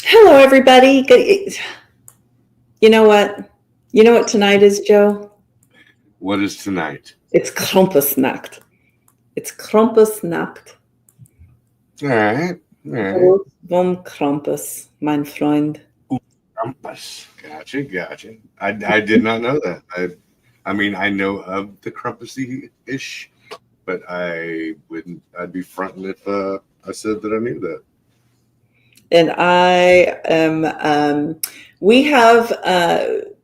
Hello, everybody. You know what? You know what tonight is, Joe? What is tonight? It's Krampusnacht. It's Krampusnacht. All right. All right. Vom Krampus, mein Freund. Krampus. Gotcha. I did not know that. I mean, I know of the Krampusy-ish, but I'd be fronting if I said that I knew that. And I am, we have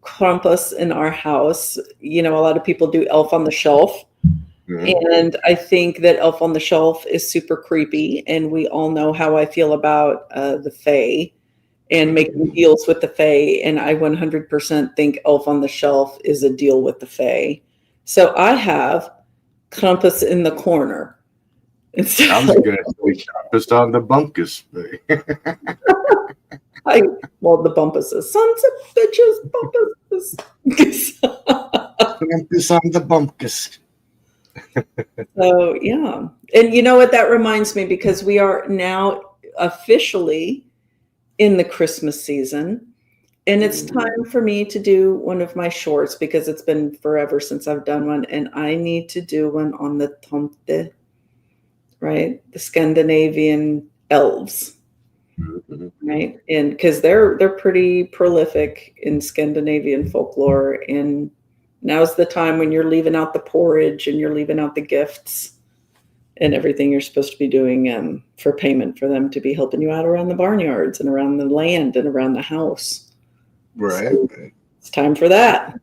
Krampus in our house. You know, a lot of people do Elf on the Shelf. Mm-hmm. And I think that Elf on the Shelf is super creepy. And we all know how I feel about the Fae and making deals with the Fae. And I 100% think Elf on the Shelf is a deal with the Fae. So I have Krampus in the corner. I was going to say Krampus on the bunkus. Well, the bumpuses. Sons of bitches, bumpuses. Krampus on the bunkus. So, yeah. And you know what? That reminds me, because we are now officially in the Christmas season. And it's time for me to do one of my shorts, because it's been forever since I've done one. And I need to do one on the tomte, right? The Scandinavian elves. Right. And because they're pretty prolific in Scandinavian folklore. And now's the time when you're leaving out the porridge and you're leaving out the gifts and everything you're supposed to be doing for payment for them to be helping you out around the barnyards and around the land and around the house. Right. So it's time for that.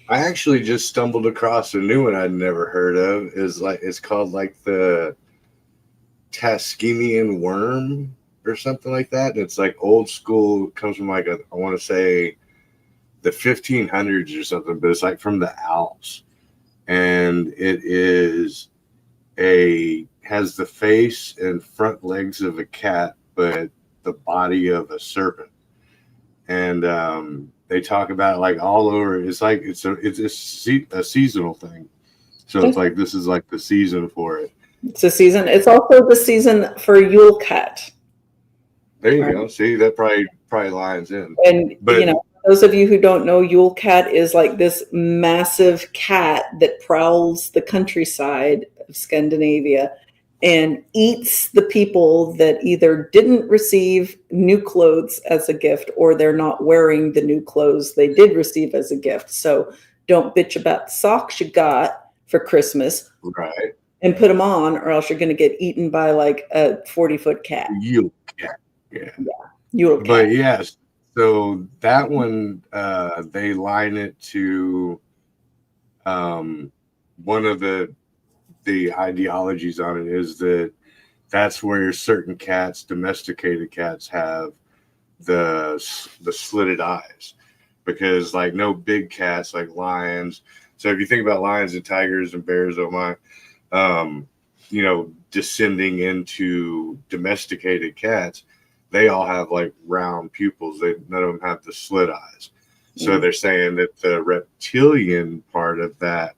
I actually just stumbled across a new one I'd never heard of. It's called like the Tasmanian worm or something like that. And it's like old school. It comes from like I want to say the 1500s or something, but it's like from the Alps, and it has the face and front legs of a cat, but the body of a serpent. And they talk about it like all over. It's like it's a seasonal thing. So it's like this is like the season for it. It's a season. It's also the season for Yule Cat. There you go. See, that probably lines in. And those of you who don't know, Yule Cat is like this massive cat that prowls the countryside of Scandinavia and eats the people that either didn't receive new clothes as a gift, or they're not wearing the new clothes they did receive as a gift. So don't bitch about the socks you got for Christmas. Right. And put them on, or else you're going to get eaten by like a 40-foot cat. Yule Cat. Yeah. Yule Cat. But yes, so that one, they line it to one of the ideologies on it is that that's where certain cats, domesticated cats, have the slitted eyes, because like no big cats like lions. So if you think about lions and tigers and bears, oh my, descending into domesticated cats, they all have like round pupils. None of them have the slit eyes. So they're saying that the reptilian part of that,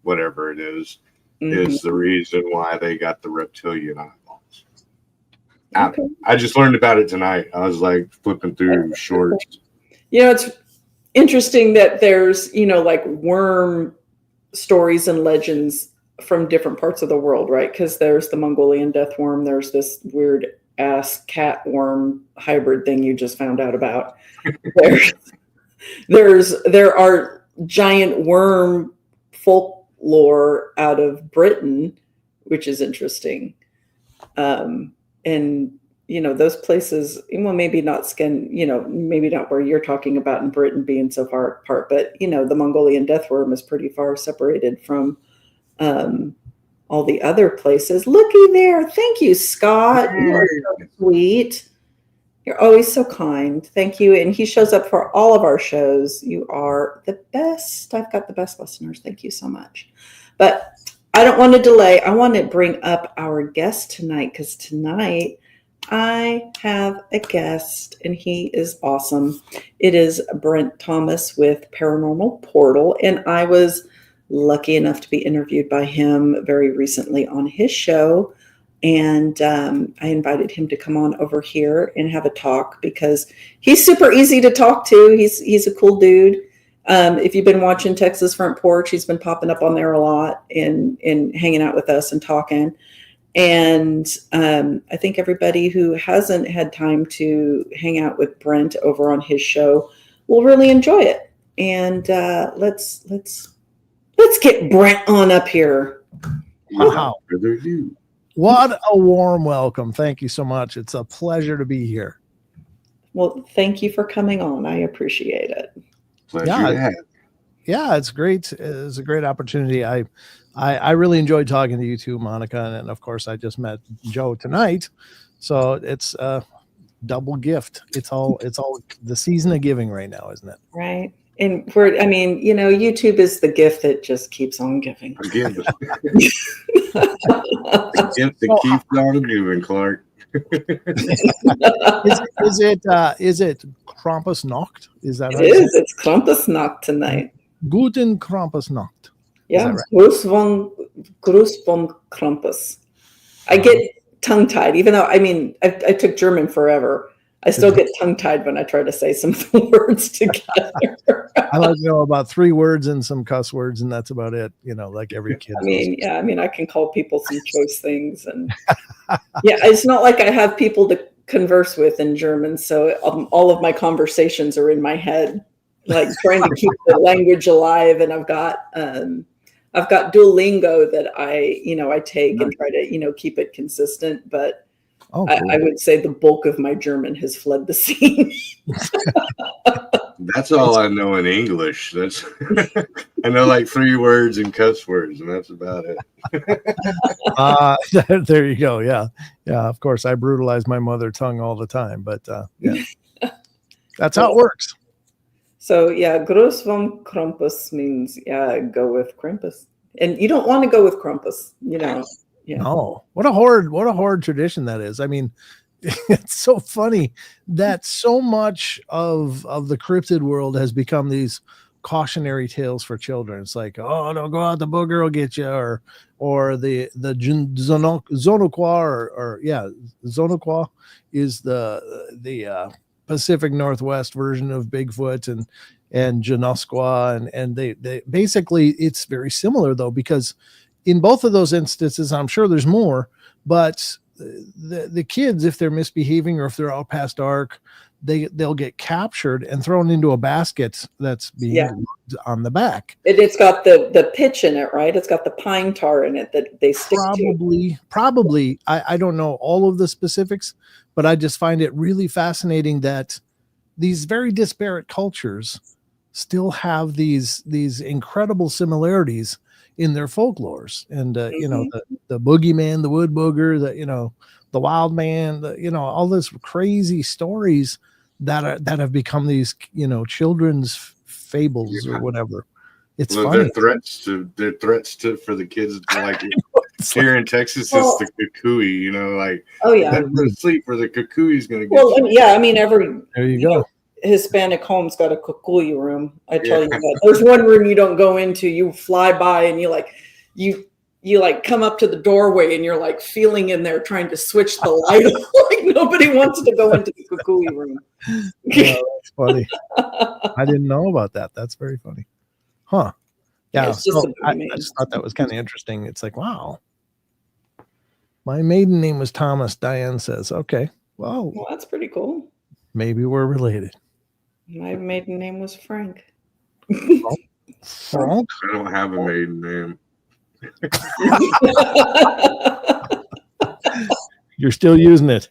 whatever it is the reason why they got the reptilian eyeballs. Okay. I just learned about it tonight. I was like flipping through shorts. It's interesting that there's, like worm stories and legends from different parts of the world, right? Because there's the Mongolian death worm. There's this weird ass cat worm hybrid thing you just found out about. There are giant worm folklore out of Britain, which is interesting. And those places, well, maybe not maybe not where you're talking about in Britain being so far apart, but the Mongolian death worm is pretty far separated from all the other places. Looky there. Thank you, Scott. You are so sweet. You're always so kind. Thank you. And he shows up for all of our shows. You are the best. I've got the best listeners. Thank you so much. But I don't want to delay. I want to bring up our guest tonight, because tonight I have a guest and he is awesome. It is Brent Thomas with Paranormal Portal. And I was lucky enough to be interviewed by him very recently on his show. And I invited him to come on over here and have a talk because he's super easy to talk to. He's a cool dude. If you've been watching Texas Front Porch, he's been popping up on there a lot and hanging out with us and talking. And I think everybody who hasn't had time to hang out with Brent over on his show will really enjoy it. And let's get Brent on up here. Wow. What a warm welcome. Thank you so much. It's a pleasure to be here. Well, thank you for coming on. I appreciate it. Yeah, it's great. It's a great opportunity. I really enjoyed talking to you too, Monica. And of course, I just met Joe tonight. So it's a double gift. It's all the season of giving right now, isn't it? Right. And YouTube is the gift that just keeps on giving. The gift that keeps on giving, Clark. Is it Krampusnacht? Is that it is? It's Krampusnacht tonight. Guten Krampusnacht. Yeah, right? Gruß von Krampus. I get tongue-tied, even though I took German forever. I still get tongue-tied when I try to say some of the words together. I like to know about 3 words and some cuss words, and that's about it. Like every kid. I can call people some choice things, and it's not like I have people to converse with in German, so all of my conversations are in my head, like trying to keep the language alive. And I've got Duolingo that I take and try to keep it consistent, but. Oh, cool. I would say the bulk of my German has fled the scene. That's all I know in English. That's I know like 3 words and cuss words, and that's about it. There you go. Yeah. Of course, I brutalize my mother tongue all the time, but that's how it works. So Gruß von Krampus means go with Krampus, and you don't want to go with Krampus, Yeah. Oh, what a horrid tradition that is. I mean, it's so funny that so much of the cryptid world has become these cautionary tales for children. It's like, oh, don't go out, the booger will get you, or the Zonoqua, Zonoqua is the Pacific Northwest version of Bigfoot, and Janoskwa, and they basically, it's very similar though, because in both of those instances, I'm sure there's more, but the kids, if they're misbehaving or if they're out past dark, they'll get captured and thrown into a basket that's being on the back. It's got the pitch in it, right? It's got the pine tar in it that they stick to. Probably. I don't know all of the specifics, but I just find it really fascinating that these very disparate cultures still have these incredible similarities in their folklores, and the boogeyman, the wood booger, the wild man, all this crazy stories that have become these children's fables or whatever. It's funny. They're threats for the kids to like here in Texas. It's the kukui, never go to sleep or the kukui is going to get you. There you go. Hispanic home's got a kukui room. I tell you that. There's one room you don't go into. You fly by and you come up to the doorway and you're like feeling in there trying to switch the light off. Like nobody wants to go into the kukui room. That's funny. I didn't know about that. That's very funny. Huh. Yeah. I just thought that was kind of interesting. It's like, wow. My maiden name was Thomas, Diane says. Okay. Well, that's pretty cool. Maybe we're related. My maiden name was Frank. Frank? I don't have a maiden name. You're still using it.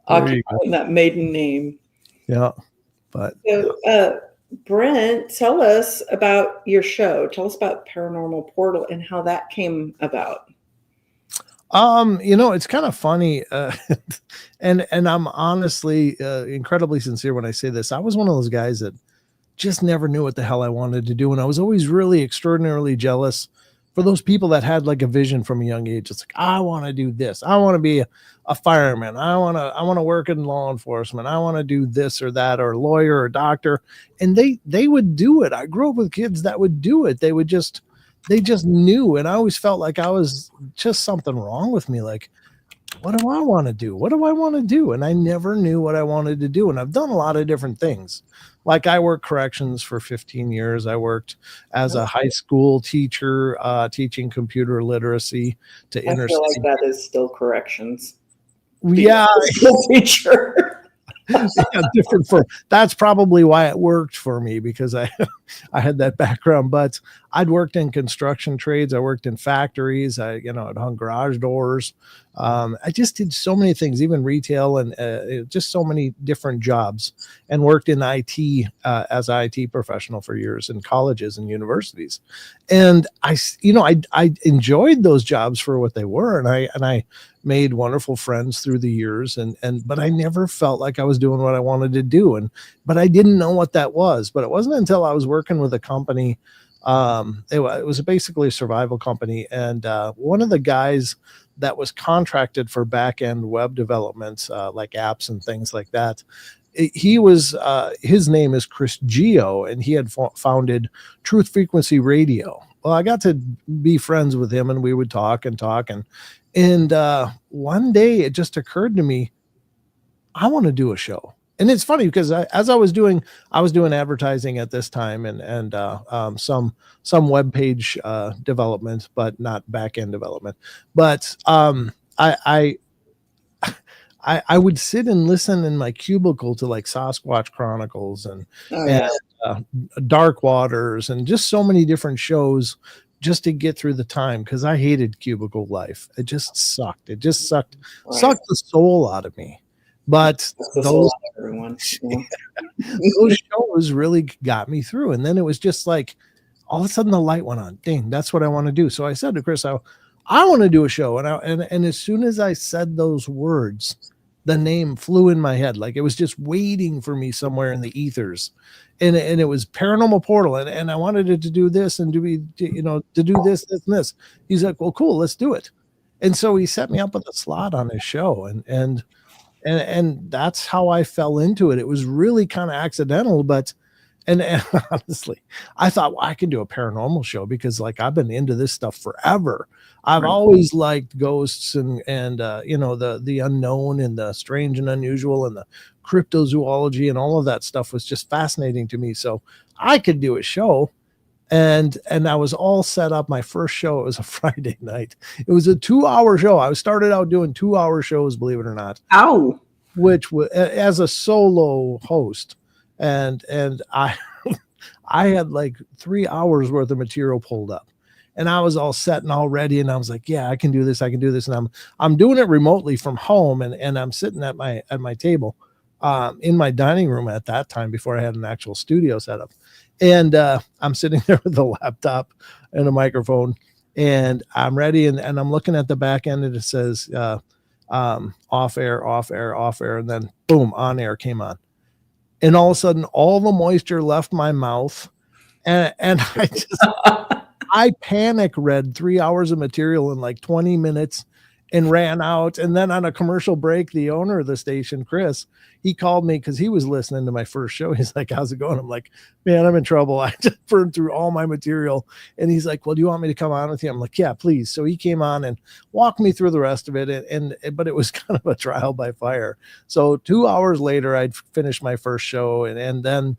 Occupying that maiden name. Yeah. But so, Brent, tell us about your show. Tell us about Paranormal Portal and how that came about. It's kind of funny, and I'm honestly incredibly sincere when I say this. I was one of those guys that just never knew what the hell I wanted to do, and I was always really extraordinarily jealous for those people that had like a vision from a young age. It's like, I want to do this. I want to be a fireman. I want to work in law enforcement. I want to do this or that, or lawyer or doctor. And they would do it. I grew up with kids that would do it. They would just they just knew. And I always felt like I was just something wrong with me. Like, what do I want to do? What do I want to do? And I never knew what I wanted to do. And I've done a lot of different things. Like I worked corrections for 15 years. I worked as a high school teacher, teaching computer literacy to I inner feel city. like that is still corrections. Yeah, School teacher. yeah, different for that's probably why it worked for me, because I had that background. But I'd worked in construction trades, I worked in factories, I'd hung garage doors. I just did so many things, even retail, and just so many different jobs, and worked in IT as an IT professional for years in colleges and universities. And I enjoyed those jobs for what they were, and I made wonderful friends through the years, but I never felt like I was doing what I wanted to do. But I didn't know what that was. But it wasn't until I was working with a company. It was basically a survival company. And one of the guys that was contracted for back-end web development, like apps and things like that, he was, his name is Chris Geo, and he had founded Truth Frequency Radio. Well, I got to be friends with him, and we would talk. And one day it just occurred to me, I want to do a show. And it's funny because I was doing advertising at this time, and some web page development, but not back end development. But I would sit and listen in my cubicle to like Sasquatch Chronicles and Dark Waters and just so many different shows, just to get through the time, because I hated cubicle life. It just sucked. It just sucked the soul out of me. But those shows really got me through. And then it was just like, all of a sudden the light went on. Dang, that's what I want to do. So I said to Chris, I want to do a show. And as soon as I said those words, the name flew in my head. Like it was just waiting for me somewhere in the ethers. And it was Paranormal Portal. And I wanted it to do this and to do this, and this. He's like, well, cool, let's do it. And so he set me up with a slot on his show. And that's how I fell into it. It was really kind of accidental, but honestly, I thought, well, I can do a paranormal show because like I've been into this stuff forever. I've always liked ghosts and the unknown and the strange and unusual and the cryptozoology, and all of that stuff was just fascinating to me. So I could do a show. And I was all set up. My first show, it was a Friday night. It was a 2-hour show. I started out doing 2-hour shows, believe it or not. Ow. Which was as a solo host. And I had like 3 hours worth of material pulled up, and I was all set and all ready. And I was like, yeah, I can do this. And I'm doing it remotely from home. And I'm sitting at my table, in my dining room at that time, before I had an actual studio set up. And I'm sitting there with a laptop and a microphone, and I'm ready. And I'm looking at the back end, and it says off air, off air, off air. And then boom, on air came on. And all of a sudden, all the moisture left my mouth. And I panic read 3 hours of material in like 20 minutes and ran out. And then on a commercial break, the owner of the station, Chris, he called me because he was listening to my first show. He's like, how's it going? I'm like, man, I'm in trouble. I just burned through all my material. And he's like, well, do you want me to come on with you? I'm like, yeah, please. So he came on and walked me through the rest of it. But it was kind of a trial by fire. So 2 hours later, I'd finished my first show. And then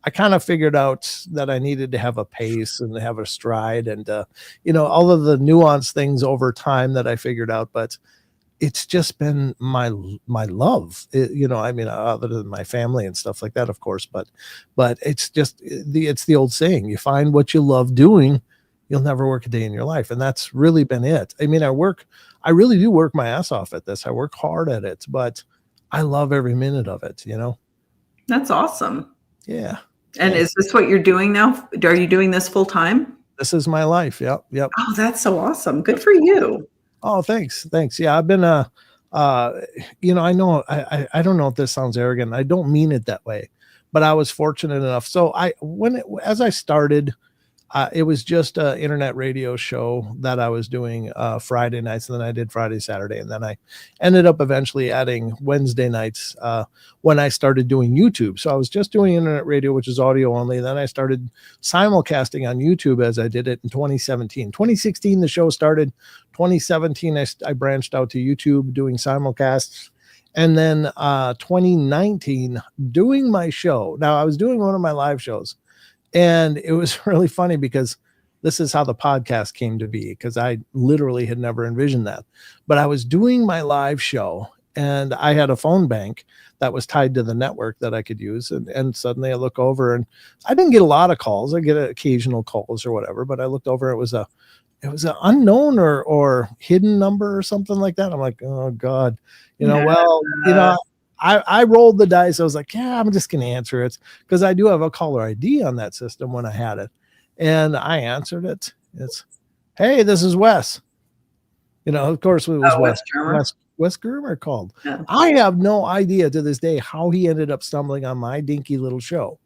I kind of figured out that I needed to have a pace and have a stride and, all of the nuanced things over time that I figured out. But it's just been my love, other than my family and stuff like that, of course. But it's just it's the old saying, you find what you love doing, you'll never work a day in your life. And that's really been it. I mean, I really do work my ass off at this. I work hard at it, but I love every minute of it, That's awesome. Yeah. And is this what you're doing now? Are you doing this full time? This is my life. Yep. Oh, that's so awesome. Good for you. Oh, thanks. Yeah, I've been, I know, I don't know if this sounds arrogant. I don't mean it that way, but I was fortunate enough. So as I started, it was just an internet radio show that I was doing Friday nights, and then I did Friday, Saturday, and then I ended up eventually adding Wednesday nights when I started doing YouTube. So I was just doing internet radio, which is audio only. Then I started simulcasting on YouTube as I did it in 2017. 2016, the show started. 2017, I branched out to YouTube doing simulcasts. And then 2019, doing my show. Now, I was doing one of my live shows. And it was really funny because this is how the podcast came to be, because I literally had never envisioned that. But I was doing my live show and I had a phone bank that was tied to the network that I could use. And suddenly I look over and I didn't get a lot of calls. I get occasional calls or whatever, but I looked over, it was an unknown or hidden number or something like that. I'm like, oh God, I rolled the dice. I was like, yeah, I'm just going to answer it because I do have a caller ID on that system when I had it. And I answered it. It's, hey, this is Wes. Of course it was Wes Germer called. Yeah. I have no idea to this day how he ended up stumbling on my dinky little show.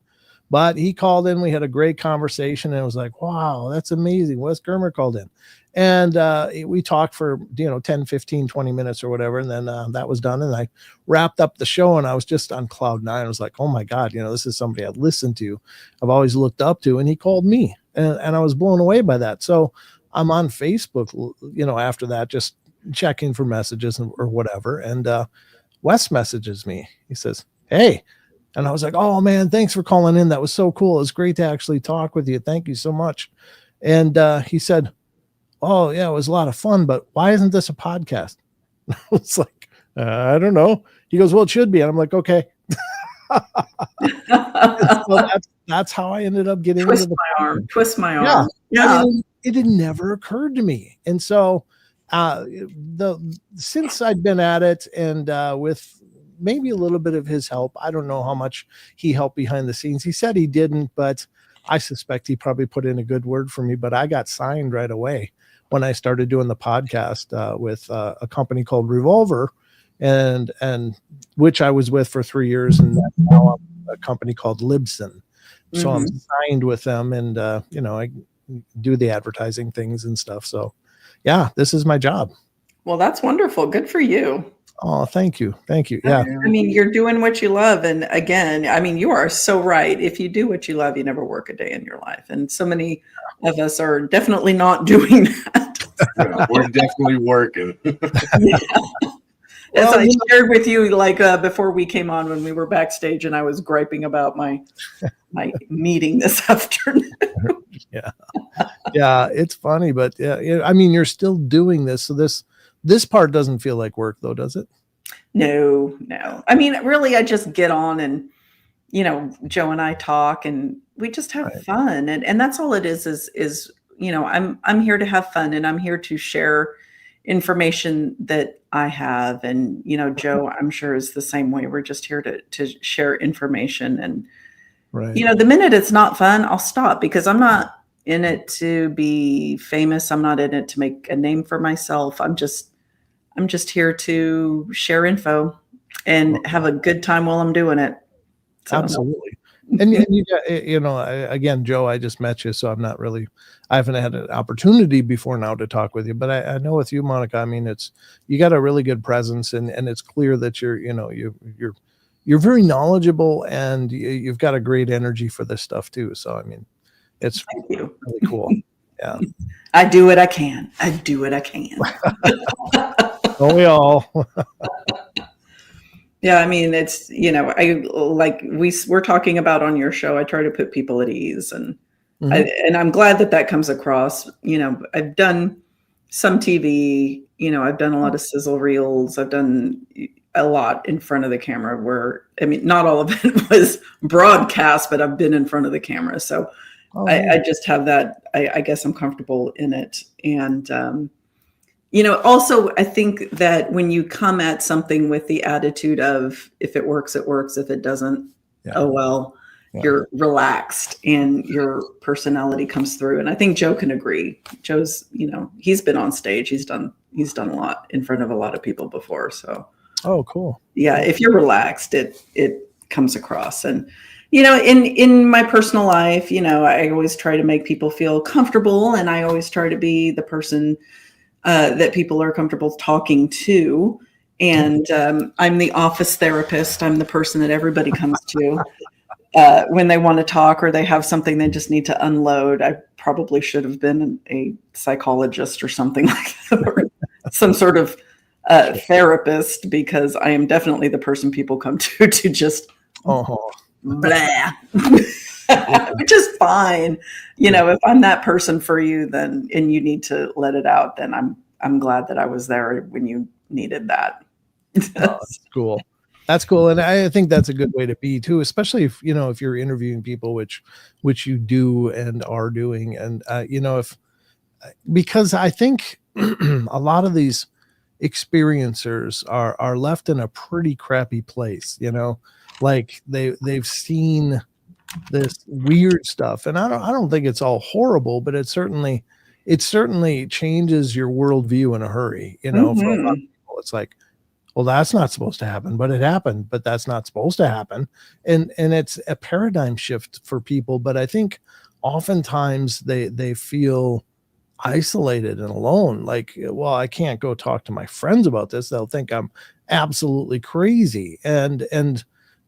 But he called in. We had a great conversation. And it was like, wow, that's amazing. Wes Germer called in. And we talked for, 10, 15, 20 minutes or whatever. And then that was done. And I wrapped up the show and I was just on cloud nine. I was like, oh my God, this is somebody I've listened to. I've always looked up to. And he called me and I was blown away by that. So I'm on Facebook, after that, just checking for messages or whatever. And Wes messages me. He says, hey. And I was like, oh man, thanks for calling in. That was so cool. It was great to actually talk with you. Thank you so much. And he said, oh yeah, it was a lot of fun, but why isn't this a podcast? I was like, I don't know. He goes, well, it should be. And I'm like, okay. So that's how I ended up getting twist my arm. Yeah. It had never occurred to me. And so since I'd been at it and with maybe a little bit of his help, I don't know how much he helped behind the scenes. He said he didn't, but I suspect he probably put in a good word for me, but I got signed right away when I started doing the podcast with a company called Revolver and which I was with for 3 years. And now I'm a company called Libsyn. So I'm signed with them and, I do the advertising things and stuff. So yeah, this is my job. Well, that's wonderful. Good for you. Oh, thank you. Thank you. Yeah. I mean, you're doing what you love. And again, I mean, you are so right. If you do what you love, you never work a day in your life. And so many of us are definitely not doing that. Yeah, we're definitely working. Yeah. As I shared with you, before we came on, when we were backstage and I was griping about my meeting this afternoon. Yeah, it's funny, but I mean, you're still doing this. So this part doesn't feel like work though, does it? No. I mean, really, I just get on and, Joe and I talk and we just have fun. And that's all it is, I'm here to have fun and I'm here to share information that I have. And, Joe, I'm sure is the same way. We're just here to share information. And, the minute it's not fun, I'll stop because I'm not in it to be famous. I'm not in it to make a name for myself. I'm just here to share info and have a good time while I'm doing it. So. Absolutely. And you again, Joe, I just met you, so I haven't had an opportunity before now to talk with you, but I know with you, Monica, I mean, you got a really good presence and it's clear that you're very knowledgeable and you've got a great energy for this stuff too. So, I mean, it's really cool. Yeah. I do what I can. Don't we all? Yeah, I mean, it's, we're talking about on your show, I try to put people at ease and I'm glad that comes across. I've done some TV, I've done a lot of sizzle reels. I've done a lot in front of the camera where, I mean, not all of it was broadcast, but I've been in front of the camera. So I just have that, I guess I'm comfortable in it. And, also, I think that when you come at something with the attitude of if it works, it works. If it doesn't, oh, well, you're relaxed and your personality comes through. And I think Joe can agree. Joe's, he's been on stage. He's done a lot in front of a lot of people before. So, oh, cool. Yeah. If you're relaxed, it comes across. And, In my personal life, I always try to make people feel comfortable, and I always try to be the person that people are comfortable talking to. And I'm the office therapist. I'm the person that everybody comes to when they want to talk or they have something they just need to unload. I probably should have been a psychologist or something like that, or some sort of therapist, because I am definitely the person people come to just blah, which is fine. If I'm that person for you, then, and you need to let it out, then I'm glad that I was there when you needed that. That's cool. That's cool. And I think that's a good way to be too, especially if you're interviewing people, which you do and are doing. And, because I think a lot of these experiencers are left in a pretty crappy place, like they've seen this weird stuff. And I don't think it's all horrible, but it certainly changes your worldview in a hurry, for a lot of people. It's like, well, that's not supposed to happen, but it happened, but that's not supposed to happen. And it's a paradigm shift for people. But I think oftentimes they feel isolated and alone. Like, well, I can't go talk to my friends about this. They'll think I'm absolutely crazy.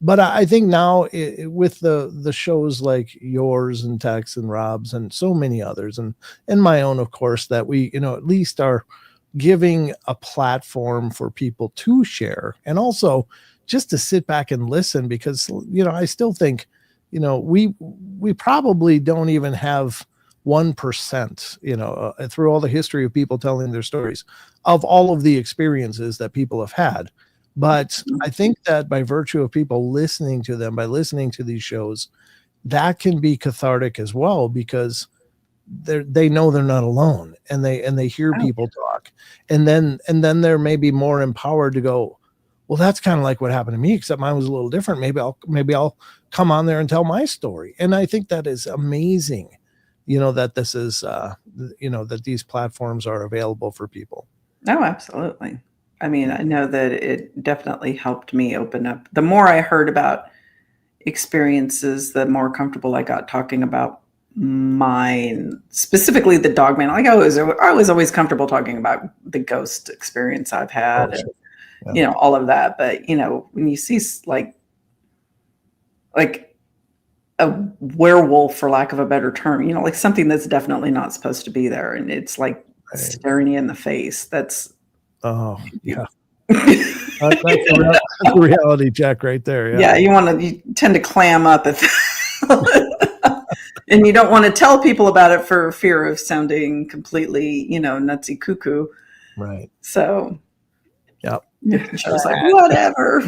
But I think now with the shows like yours and Tex and Rob's and so many others and my own, of course, that we, at least are giving a platform for people to share, and also just to sit back and listen, because, I still think, we probably don't even have 1%, through all the history of people telling their stories, of all of the experiences that people have had. But I think that by virtue of people listening to them, by listening to these shows, that can be cathartic as well, because they know they're not alone, and they hear people talk, and then they're maybe more empowered to go, well, that's kind of like what happened to me, except mine was a little different. Maybe I'll come on there and tell my story. And I think that is amazing, that this is, that these platforms are available for people. Oh, absolutely. I mean, I know that it definitely helped me open up. The more I heard about experiences, the more comfortable I got talking about mine, specifically the dog man. Like I was always comfortable talking about the ghost experience I've had, and all of that. But when you see like a werewolf, for lack of a better term, like something that's definitely not supposed to be there, and it's like staring you in the face. That's that's a reality check right there. Yeah, you tend to clam up if and you don't want to tell people about it for fear of sounding completely, nutsy cuckoo. Right. So, yeah. Joe's like, whatever.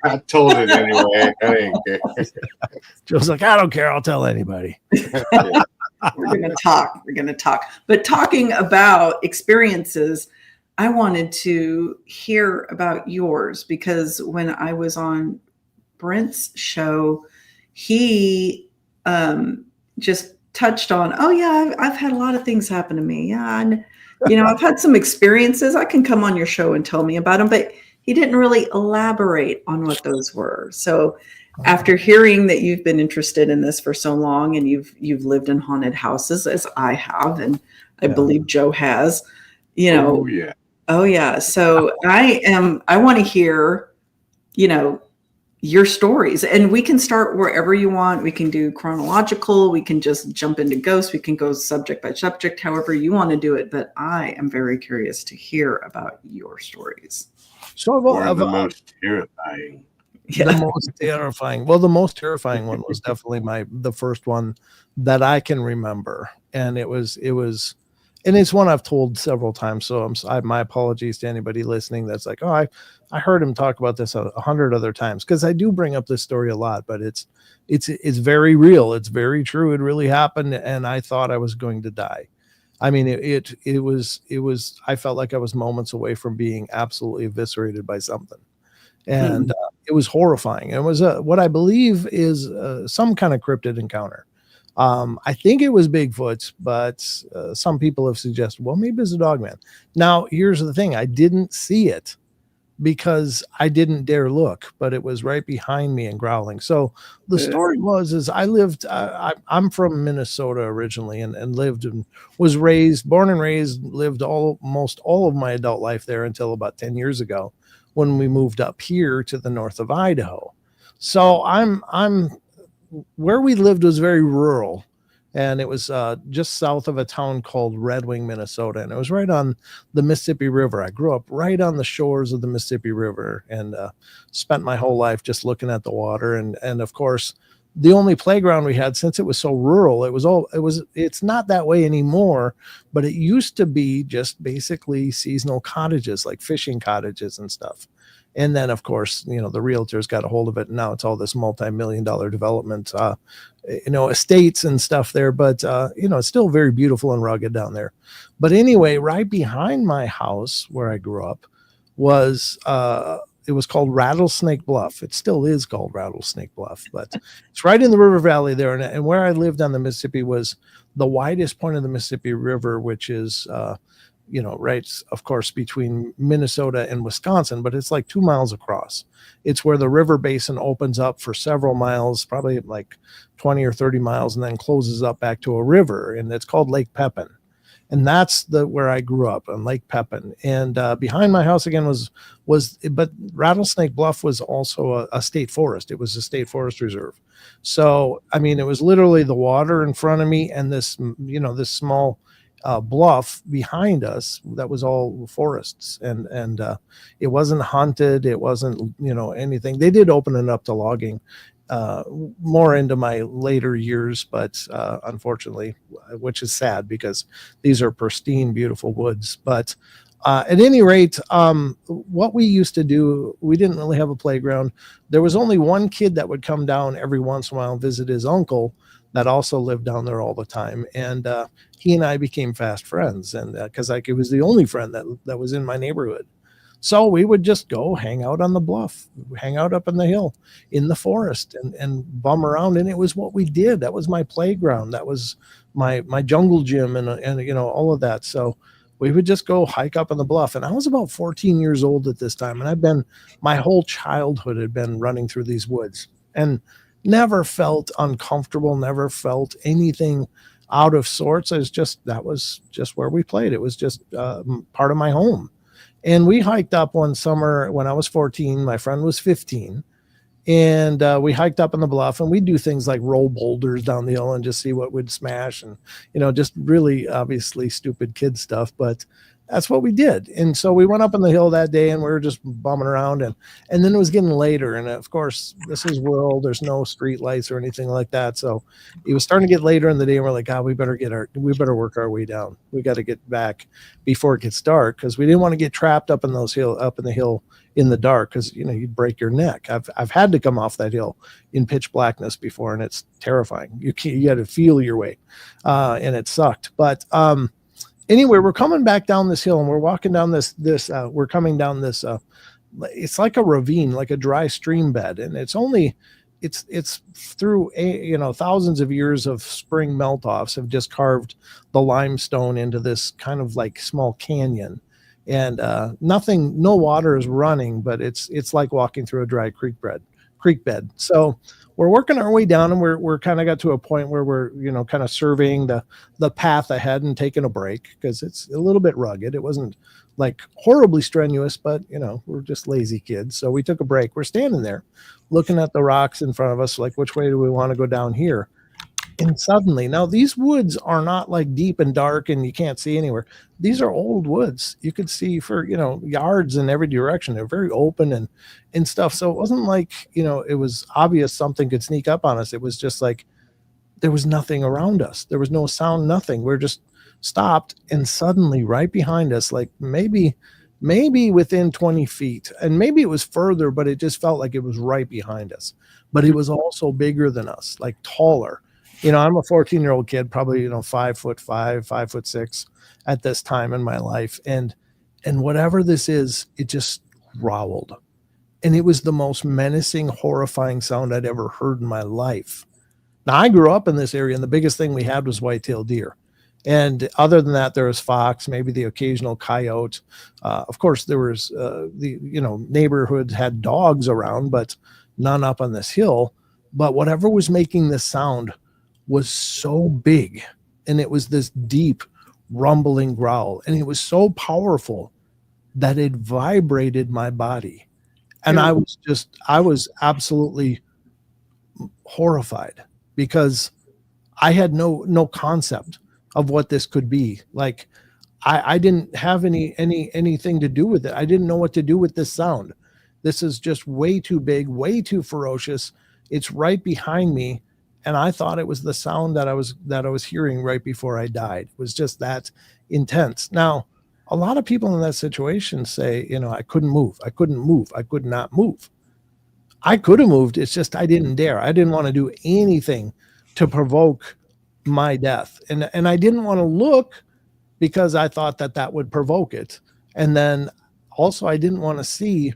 I told it anyway. I didn't care. Joe's like, I don't care. I'll tell anybody. We're going to talk. But talking about experiences, I wanted to hear about yours, because when I was on Brent's show, he just touched on, I've had a lot of things happen to me. Yeah, and I've had some experiences. I can come on your show and tell me about them, but he didn't really elaborate on what those were. So after hearing that you've been interested in this for so long, and you've lived in haunted houses, as I have, and I believe Joe has, Oh yeah. So I want to hear, your stories, and we can start wherever you want. We can do chronological. We can just jump into ghosts. We can go subject by subject, however you want to do it. But I am very curious to hear about your stories. So the most terrifying. Yeah. The most terrifying. Well, the most terrifying one was definitely the first one that I can remember. And it was, and it's one I've told several times. So my apologies to anybody listening that's like, oh, I heard him talk about this 100 other times, because I do bring up this story a lot, but it's very real. It's very true. It really happened. And I thought I was going to die. I mean, it was, I felt like I was moments away from being absolutely eviscerated by something. And it was horrifying. It was what I believe is some kind of cryptid encounter. I think it was Bigfoot, but some people have suggested, well, maybe it's a dog man. Now, here's the thing. I didn't see it, because I didn't dare look, but it was right behind me and growling. So the story is I lived, I'm from Minnesota originally, and lived and was raised, born and raised, lived almost all of my adult life there until about 10 years ago when we moved up here to the north of Idaho. So I'm where we lived was very rural, and it was just south of a town called Red Wing, Minnesota, and it was right on the Mississippi River. I grew up right on the shores of the Mississippi River, and spent my whole life just looking at the water. And of course, the only playground we had, since it was so rural, it's not that way anymore, but it used to be just basically seasonal cottages, like fishing cottages and stuff. And then, of course, the realtors got a hold of it, and now it's all this multi-million-dollar development, estates and stuff there. But it's still very beautiful and rugged down there. But anyway, right behind my house where I grew up was it was called Rattlesnake Bluff. It still is called Rattlesnake Bluff, but it's right in the river valley there. And where I lived on the Mississippi was the widest point of the Mississippi River, which is right, of course, between Minnesota and Wisconsin, but it's like 2 miles across. It's where the river basin opens up for several miles, probably like 20 or 30 miles, and then closes up back to a river, and it's called Lake Pepin. And that's where I grew up, on Lake Pepin. And behind my house again but Rattlesnake Bluff was also a state forest. It was a state forest reserve. So, I mean, it was literally the water in front of me and this small bluff behind us that was all forests, and it wasn't hunted. It wasn't anything. They did open it up to logging more into my later years, but unfortunately, which is sad because these are pristine, beautiful woods. But at any rate, what we used to do, we didn't really have a playground. There was only one kid that would come down every once in a while and visit his uncle that also lived down there all the time. And he and I became fast friends, and because it was the only friend that was in my neighborhood. So we would just go hang out on the bluff, hang out up in the hill in the forest, and bum around. And it was what we did. That was my playground. That was my jungle gym and all of that. So we would just go hike up on the bluff. And I was about 14 years old at this time. And my whole childhood had been running through these woods, and never felt uncomfortable, never felt anything out of sorts. That was just where we played. It was just part of my home. And we hiked up one summer when I was 14, my friend was 15. And we hiked up on the bluff, and we'd do things like roll boulders down the hill and just see what would smash, and, just really obviously stupid kid stuff, but that's what we did. And so we went up on the hill that day, and we were just bumming around, and then it was getting later. And of course, this is rural. There's no street lights or anything like that. So it was starting to get later in the day, and we're like, God, we better work our way down. We got to get back before it gets dark, because we didn't want to get trapped up in the hill in the dark, because you'd break your neck. I've had to come off that hill in pitch blackness before, and it's terrifying. You got to feel your way, and it sucked. But anyway, we're coming back down this hill, and we're walking down we're coming down this, it's like a ravine, like a dry stream bed. And it's through thousands of years of spring melt offs have just carved the limestone into this kind of like small canyon. And no water is running, but it's like walking through a dry creek bed. So we're working our way down, and we're kind of got to a point where we're kind of surveying the path ahead and taking a break, because it's a little bit rugged. It wasn't like horribly strenuous, but we're just lazy kids. So we took a break. We're standing there looking at the rocks in front of us, like, which way do we want to go down here? And suddenly, now these woods are not like deep and dark and you can't see anywhere. These are old woods. You could see for, yards in every direction. They're very open and stuff. So it wasn't like, it was obvious something could sneak up on us. It was just like, there was nothing around us. There was no sound, nothing. We're just stopped, and suddenly right behind us, like maybe within 20 feet, and maybe it was further, but it just felt like it was right behind us. But it was also bigger than us, like taller. I'm a 14-year-old kid, probably, 5'5", 5'6" at this time in my life. And whatever this is, it just growled. And it was the most menacing, horrifying sound I'd ever heard in my life. Now, I grew up in this area, and the biggest thing we had was white-tailed deer. And other than that, there was fox, maybe the occasional coyote. Of course, there was the neighborhood had dogs around, but none up on this hill. But whatever was making this sound was so big, and it was this deep rumbling growl, and it was so powerful that it vibrated my body. And Yeah. I was absolutely horrified because I had no concept of what this could be. Like I didn't have anything to do with it. I didn't know what to do with this sound. This is just way too big, way too ferocious. It's right behind me, and I thought it was the sound that I was hearing right before I died. It was just that intense. Now, a lot of people in that situation say, I couldn't move. I couldn't move. I could not move. I could have moved. It's just I didn't dare. I didn't want to do anything to provoke my death. And I didn't want to look because I thought that would provoke it. And then also I didn't want to see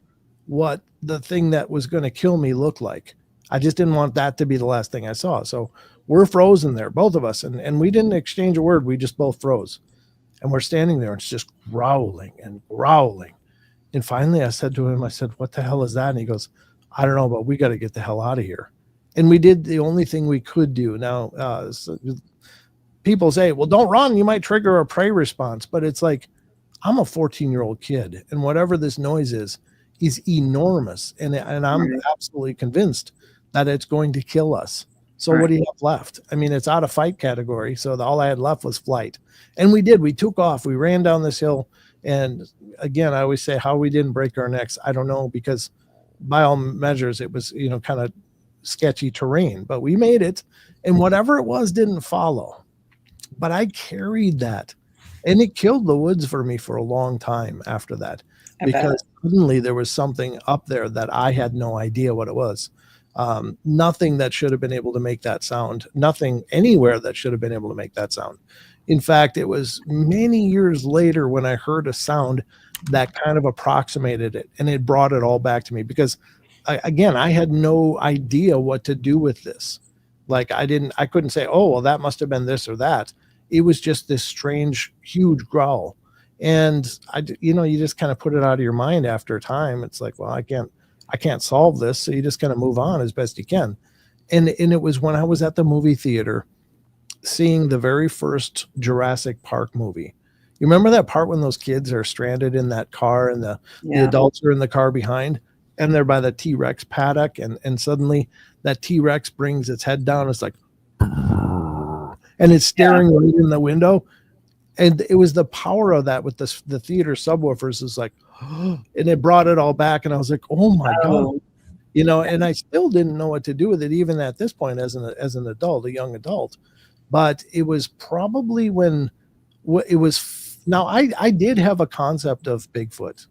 what the thing that was going to kill me looked like. I just didn't want that to be the last thing I saw. So we're frozen there, both of us. And we didn't exchange a word. We just both froze. And we're standing there and it's just growling and growling. And finally I said to him, I said, what the hell is that? And he goes, I don't know, but we got to get the hell out of here. And we did the only thing we could do. Now, people say, well, don't run. You might trigger a prey response. But it's like, I'm a 14-year-old kid, and whatever this noise is enormous. And I'm absolutely convinced that it's going to kill us. So what do you have left? I mean, it's out of fight category. So all I had left was flight. And we did. We took off. We ran down this hill. And again, I always say how we didn't break our necks. I don't know, because by all measures, it was, kind of sketchy terrain, but we made it. And whatever it was didn't follow. But I carried that. And it killed the woods for me for a long time after that. Because suddenly there was something up there that I had no idea what it was. Nothing that should have been able to make that sound. Nothing anywhere that should have been able to make that sound. In fact, it was many years later when I heard a sound that kind of approximated it, and it brought it all back to me, because I had no idea what to do with this. Like I couldn't say, oh, well, that must have been this or that. It was just this strange, huge growl. And you just kind of put it out of your mind after a time. It's like, well, I can't solve this. So you just kind of move on as best you can. And it was when I was at the movie theater seeing the very first Jurassic Park movie. You remember that part when those kids are stranded in that car and the adults are in the car behind, and they're by the T-Rex paddock, and suddenly that T-Rex brings its head down. It's like, and it's staring right in the window. And it was the power of that with the theater subwoofers is like, and it brought it all back. And I was like, oh my God, and I still didn't know what to do with it, even at this point as an adult, a young adult. But it was probably when it was, now I did have a concept of Bigfoot,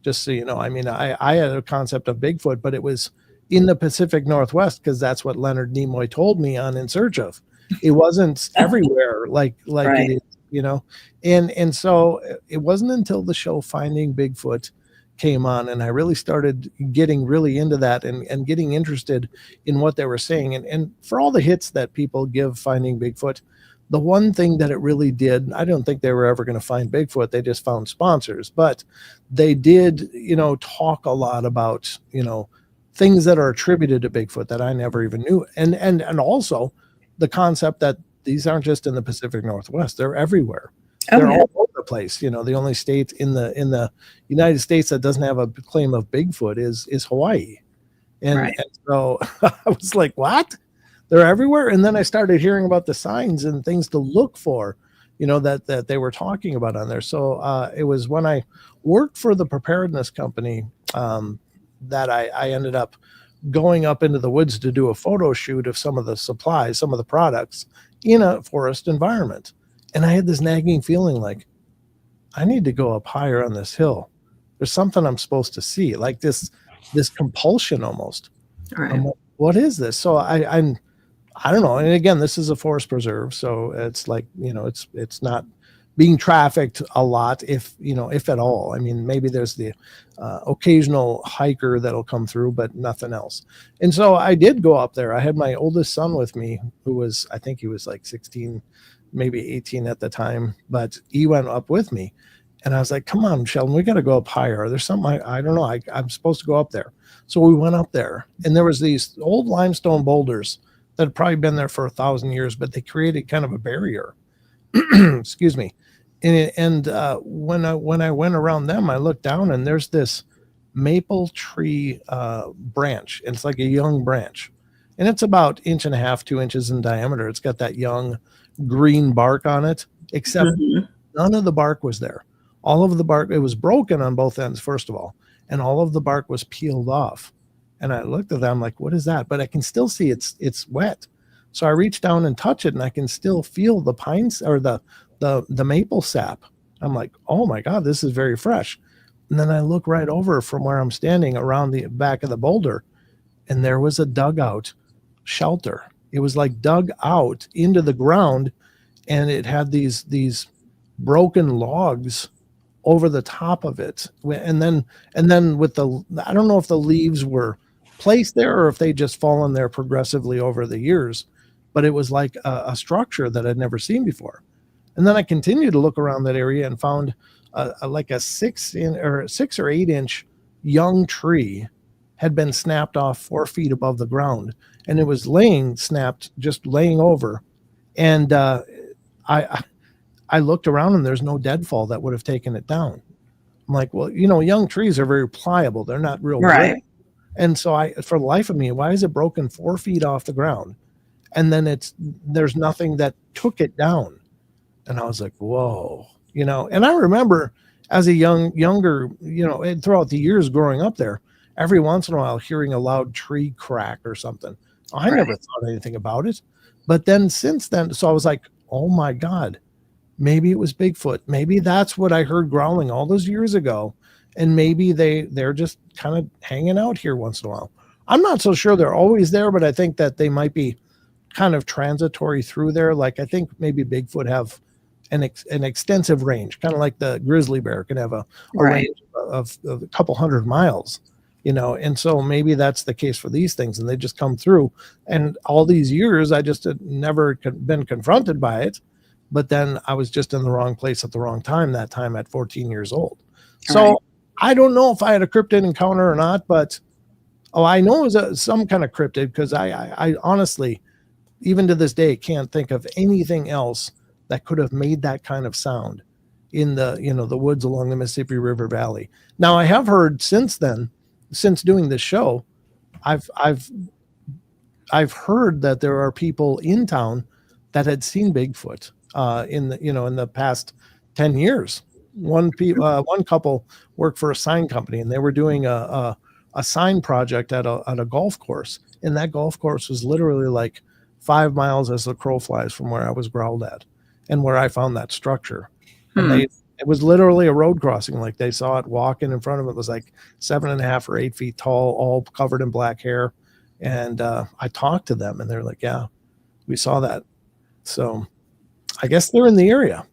just so you know. I mean, I had a concept of Bigfoot, but it was in the Pacific Northwest, because that's what Leonard Nimoy told me on In Search of. It wasn't everywhere like it is, and so it wasn't until the show Finding Bigfoot came on, and I really started getting really into that and getting interested in what they were saying. And for all the hits that people give Finding Bigfoot, the one thing that it really did, I don't think they were ever going to find Bigfoot. They just found sponsors, but they did, talk a lot about, things that are attributed to Bigfoot that I never even knew. And also the concept that these aren't just in the Pacific Northwest, they're everywhere. They're all over the place. The only state in the United States that doesn't have a claim of Bigfoot is Hawaii. And so I was like, what? They're everywhere. And then I started hearing about the signs and things to look for, that they were talking about on there. So it was when I worked for the preparedness company that I ended up going up into the woods to do a photo shoot of some of the supplies, some of the products in a forest environment. And I had this nagging feeling like, I need to go up higher on this hill. There's something I'm supposed to see, like this compulsion almost. Right. Like, what is this? So I don't know. And again, this is a forest preserve, so it's like, it's not being trafficked a lot, if at all. I mean, maybe there's the occasional hiker that'll come through, but nothing else. And so I did go up there. I had my oldest son with me, who was, I think he was like 16, maybe 18 at the time, but he went up with me. And I was like, come on, Sheldon, we got to go up higher. There's something, I don't know. I'm supposed to go up there. So we went up there, and there was these old limestone boulders that had probably been there for 1,000 years, but they created kind of a barrier. Excuse me. And when I went around them, I looked down, and there's this maple tree branch. And it's like a young branch. And it's about 1.5 to 2 inches in diameter. It's got that young green bark on it, except none of the bark was there. All of the bark, it was broken on both ends, first of all, and all of the bark was peeled off. And I looked at that, I'm like, what is that? But I can still see it's wet. So I reached down and touch it, and I can still feel the pines or the maple sap. I'm like, oh my God, this is very fresh. And then I look right over from where I'm standing around the back of the boulder, and there was a dugout shelter. It was like dug out into the ground, and it had these broken logs over the top of it. And then with I don't know if the leaves were placed there or if they just fallen there progressively over the years, but it was like a structure that I'd never seen before. And then I continued to look around that area and found like a 6 or 8 inch young tree had been snapped off 4 feet above the ground, and it was just laying over. And I looked around, and there's no deadfall that would have taken it down. I'm like, well, young trees are very pliable. They're not real right. brittle. And so for the life of me, why is it broken 4 feet off the ground? And then there's nothing that took it down. And I was like, whoa, and I remember as a younger, and throughout the years growing up there, every once in a while hearing a loud tree crack or something. I never thought anything about it. But then since then, so I was like, oh my God, maybe it was Bigfoot. Maybe that's what I heard growling all those years ago. And maybe they're just kind of hanging out here once in a while. I'm not so sure they're always there, but I think that they might be kind of transitory through there. Like I think maybe Bigfoot have an extensive range, kind of like the grizzly bear can have a range of a couple hundred miles, and so maybe that's the case for these things, and they just come through. And all these years, I just had never been confronted by it, but then I was just in the wrong place at the wrong time, that time at 14 years old. So I don't know if I had a cryptid encounter or not, but I know it was some kind of cryptid, because I honestly, even to this day, can't think of anything else that could have made that kind of sound in the woods along the Mississippi River Valley. Now, I have heard since doing this show, I've heard that there are people in town that had seen Bigfoot in the past 10 years. One couple worked for a sign company, and they were doing a sign project at a golf course, and that golf course was literally like 5 miles as the crow flies from where I was growled at and where I found that structure. And it was literally a road crossing. Like they saw it walking in front of it. It was like 7.5 or 8 feet tall, all covered in black hair. And I talked to them, and they're like, yeah, we saw that. So I guess they're in the area.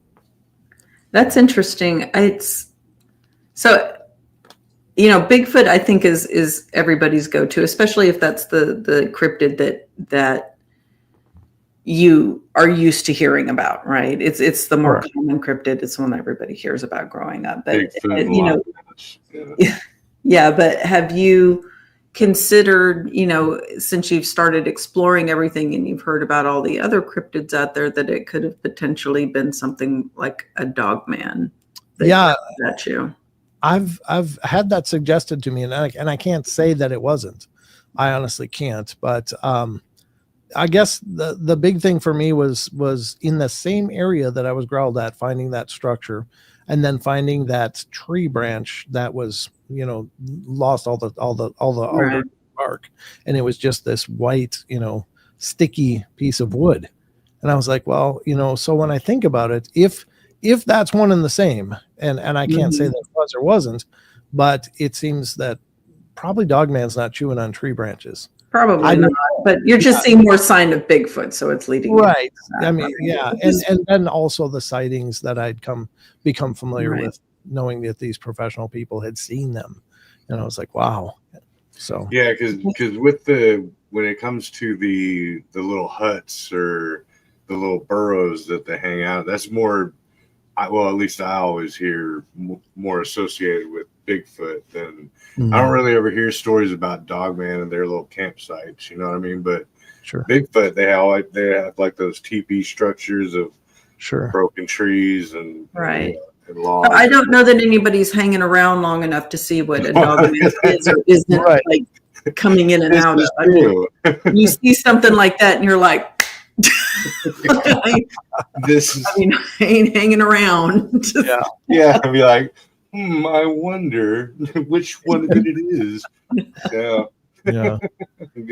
That's interesting. Bigfoot, I think is everybody's go-to, especially if that's the cryptid that you are used to hearing about, right? It's the more common cryptid. It's the one that everybody hears about growing up. But but have you considered, since you've started exploring everything and you've heard about all the other cryptids out there, that it could have potentially been something like a dog man? That you. I've had that suggested to me, and I can't say that it wasn't. I honestly can't, but I guess the big thing for me was in the same area that I was growled at, finding that structure, and then finding that tree branch that was, lost all the bark, and it was just this white, sticky piece of wood. And I was like, well, so when I think about it, if that's one and the same, and I can't say that it was or wasn't, but it seems that probably Dogman's not chewing on tree branches. Probably not, but you're just seeing more sign of Bigfoot, so it's leading right. I mean, and then also the sightings that I'd become familiar with, knowing that these professional people had seen them, and I was like, wow. So because when it comes to the little huts or the little burrows that they hang out. That's more, well, at least I always hear more associated with Bigfoot than I don't really ever hear stories about Dogman and their little campsites. You know what I mean? But Sure. Bigfoot, they have like those teepee structures of broken trees and right. And logs. I don't know that anybody's hanging around long enough to see what a dog is or isn't Right. like coming in and out of. I mean, you see something like that and you're like, I ain't hanging around. Yeah. I'd be like, I wonder which one of it is. Yeah.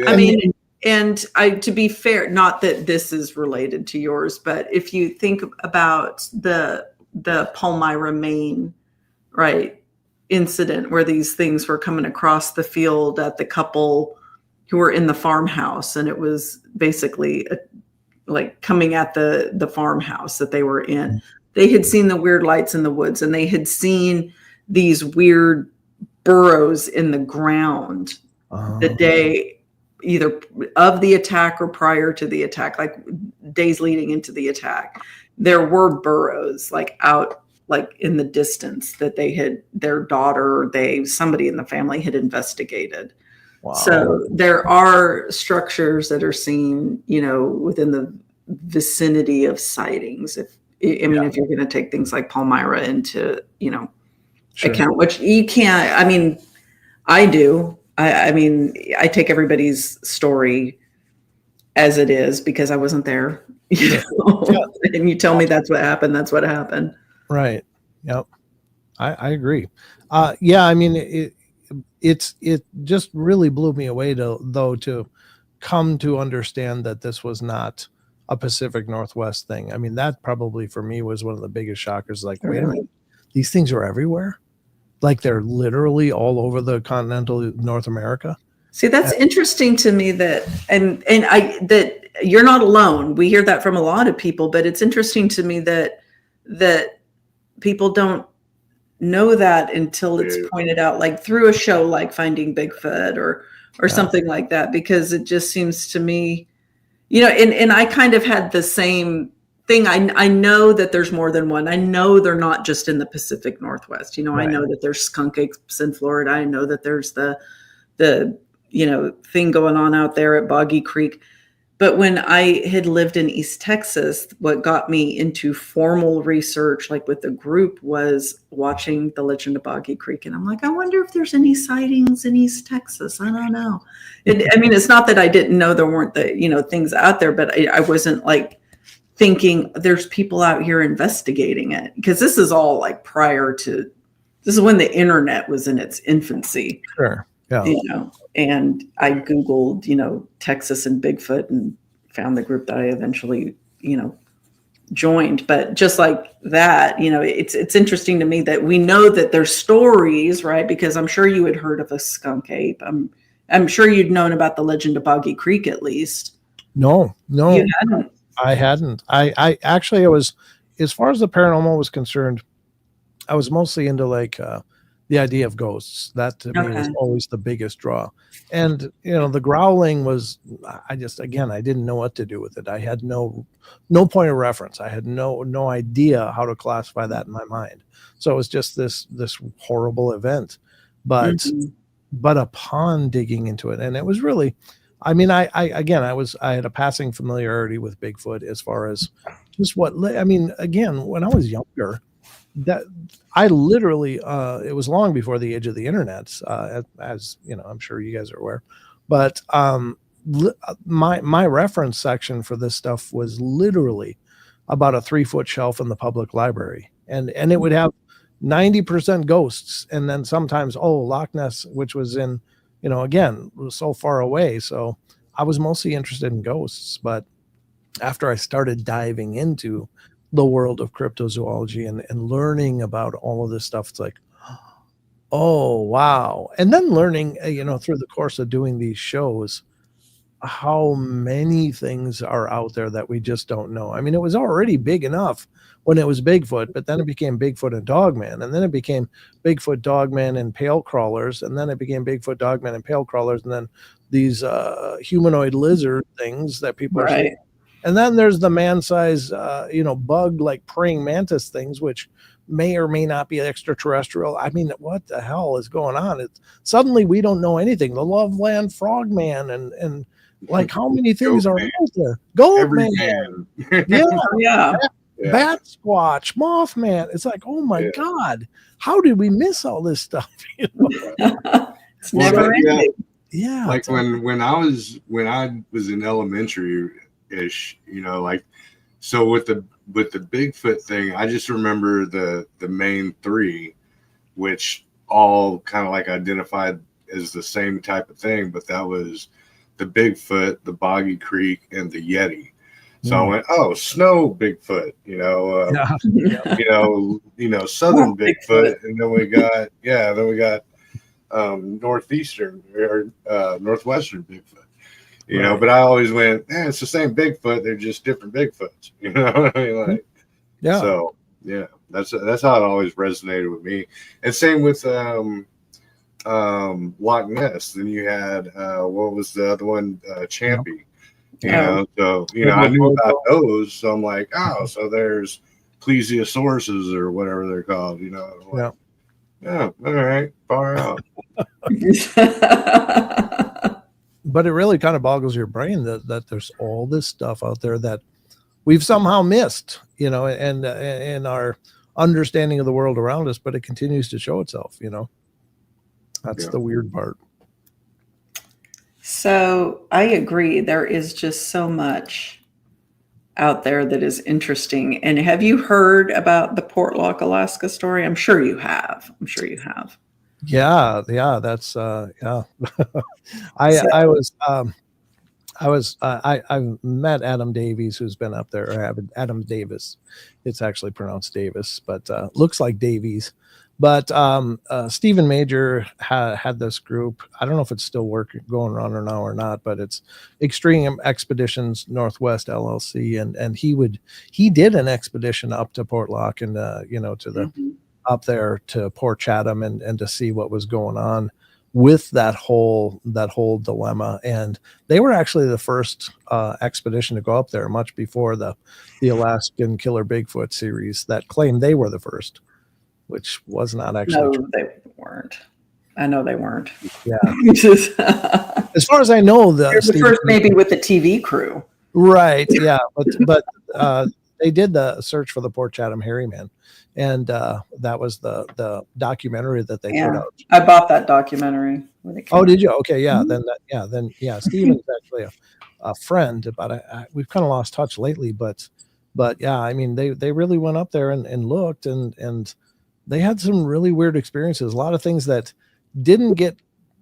I mean, and to be fair, not that this is related to yours, but if you think about the Palmyra, Maine, right, incident where these things were coming across the field at the couple who were in the farmhouse, and it was basically like coming at the farmhouse that they were in. They had seen the weird lights in the woods, and they had seen these weird burrows in the ground the day either of the attack or prior to the attack, like days leading into the attack. There were burrows like out, like in the distance that their daughter, somebody in the family had investigated. Wow. So there are structures that are seen, within the vicinity of sightings. If you're going to take things like Palmyra into, account, which you can't, I mean, I do. I mean, I take everybody's story as it is because I wasn't there. And you tell me that's what happened. That's what happened. Right. Yep. I agree. I mean, it just really blew me away to come to understand that this was not a Pacific Northwest thing. I mean, that probably for me was one of the biggest shockers. Like, wait a minute, these things are everywhere. Like they're literally all over the continental North America. See, that's interesting to me that you're not alone. We hear that from a lot of people, but it's interesting to me that people don't know that until it's pointed out, like through a show like Finding Bigfoot or something like that, because it just seems to me, and I kind of had the same thing. I know that there's more than one. I know they're not just in the Pacific Northwest. Right. I know that there's skunk apes in Florida. I know that there's the thing going on out there at Boggy Creek. But when I had lived in East Texas, what got me into formal research, like with the group, was watching The Legend of Boggy Creek. And I'm like, I wonder if there's any sightings in East Texas. I don't know. I mean, it's not that I didn't know there weren't things out there, but I wasn't like thinking there's people out here investigating it, because this is all like this is when the internet was in its infancy. Sure. Yeah. And I Googled, Texas and Bigfoot and found the group that I eventually, joined. But just like that, it's interesting to me that we know that there's stories, right? Because I'm sure you had heard of a skunk ape. I'm sure you'd known about the Legend of Boggy Creek at least. No. You hadn't? I hadn't. I actually, was, as far as the paranormal was concerned, I was mostly into like the idea of ghosts. That to me was always the biggest draw. And the growling was, I didn't know what to do with it. I had no point of reference. I had no idea how to classify that in my mind. So it was just this horrible event. But upon digging into it, and it was really, I mean, I had a passing familiarity with Bigfoot as far as just again, when I was younger, that I literally, it was long before the age of the internet, as I'm sure you guys are aware, but my reference section for this stuff was literally about a 3-foot shelf in the public library, and it would have 90% ghosts, and then sometimes Loch Ness, which was in, again, was so far away. So I was mostly interested in ghosts, but after I started diving into the world of cryptozoology and learning about all of this stuff, it's like, oh, wow. And then learning, through the course of doing these shows, how many things are out there that we just don't know. I mean, it was already big enough when it was Bigfoot, but then it became Bigfoot and Dogman, and then it became Bigfoot, Dogman, and Pale Crawlers, and then it became Bigfoot, Dogman, and Pale Crawlers, and then these humanoid lizard things that people are seeing. And then there's the man-sized, bug like praying mantis things, which may or may not be extraterrestrial. I mean, what the hell is going on? Suddenly we don't know anything. The Loveland Frogman and like how many things are out there? Goat Man. Yeah. Yeah. Bat Squatch, Mothman. It's like, oh my God, how did we miss all this stuff? It's never ending. Yeah. Like when I was in elementary ish, so with the Bigfoot thing, I just remember the main three, which all kind of like identified as the same type of thing, but that was the Bigfoot, the Boggy Creek, and the Yeti. So I went, snow Bigfoot, southern Bigfoot, and then we got northeastern or northwestern Bigfoot. But I always went, it's the same Bigfoot, they're just different Bigfoots. You know what I mean? Like, yeah. So yeah, that's how it always resonated with me. And same with Loch Ness. Then you had what was the other one? Champy. So I knew about those. So I'm like, so there's plesiosauruses or whatever they're called. Like, yeah, all right, far out. But it really kind of boggles your brain that there's all this stuff out there that we've somehow missed, and in our understanding of the world around us, but it continues to show itself, That's the weird part. So I agree. There is just so much out there that is interesting. And have you heard about the Portlock, Alaska story? I'm sure you have. Yeah, that's I've met Adam Davies, who's been up there, or Adam Davis. It's actually pronounced Davis, but looks like Davies. But Stephen Major had this group. I don't know if it's still going on now or not, but it's Extreme Expeditions Northwest LLC, and he did an expedition up to Portlock and to the up there to Porch Chatham and to see what was going on with that whole dilemma. And they were actually the first expedition to go up there, much before the Alaskan Killer Bigfoot series that claimed they were the first, which was not actually true. They weren't. I know they weren't. Yeah. As far as I know, the first maybe with the TV crew. Right. Yeah. But they did the search for the Port Chatham Hairy Man. And that was the documentary that they put out. I bought that documentary when it came out. Did you? Okay, yeah. Then Steven's actually a friend, but we've kind of lost touch lately. But yeah, I mean, they really went up there and looked, and they had some really weird experiences. A lot of things that didn't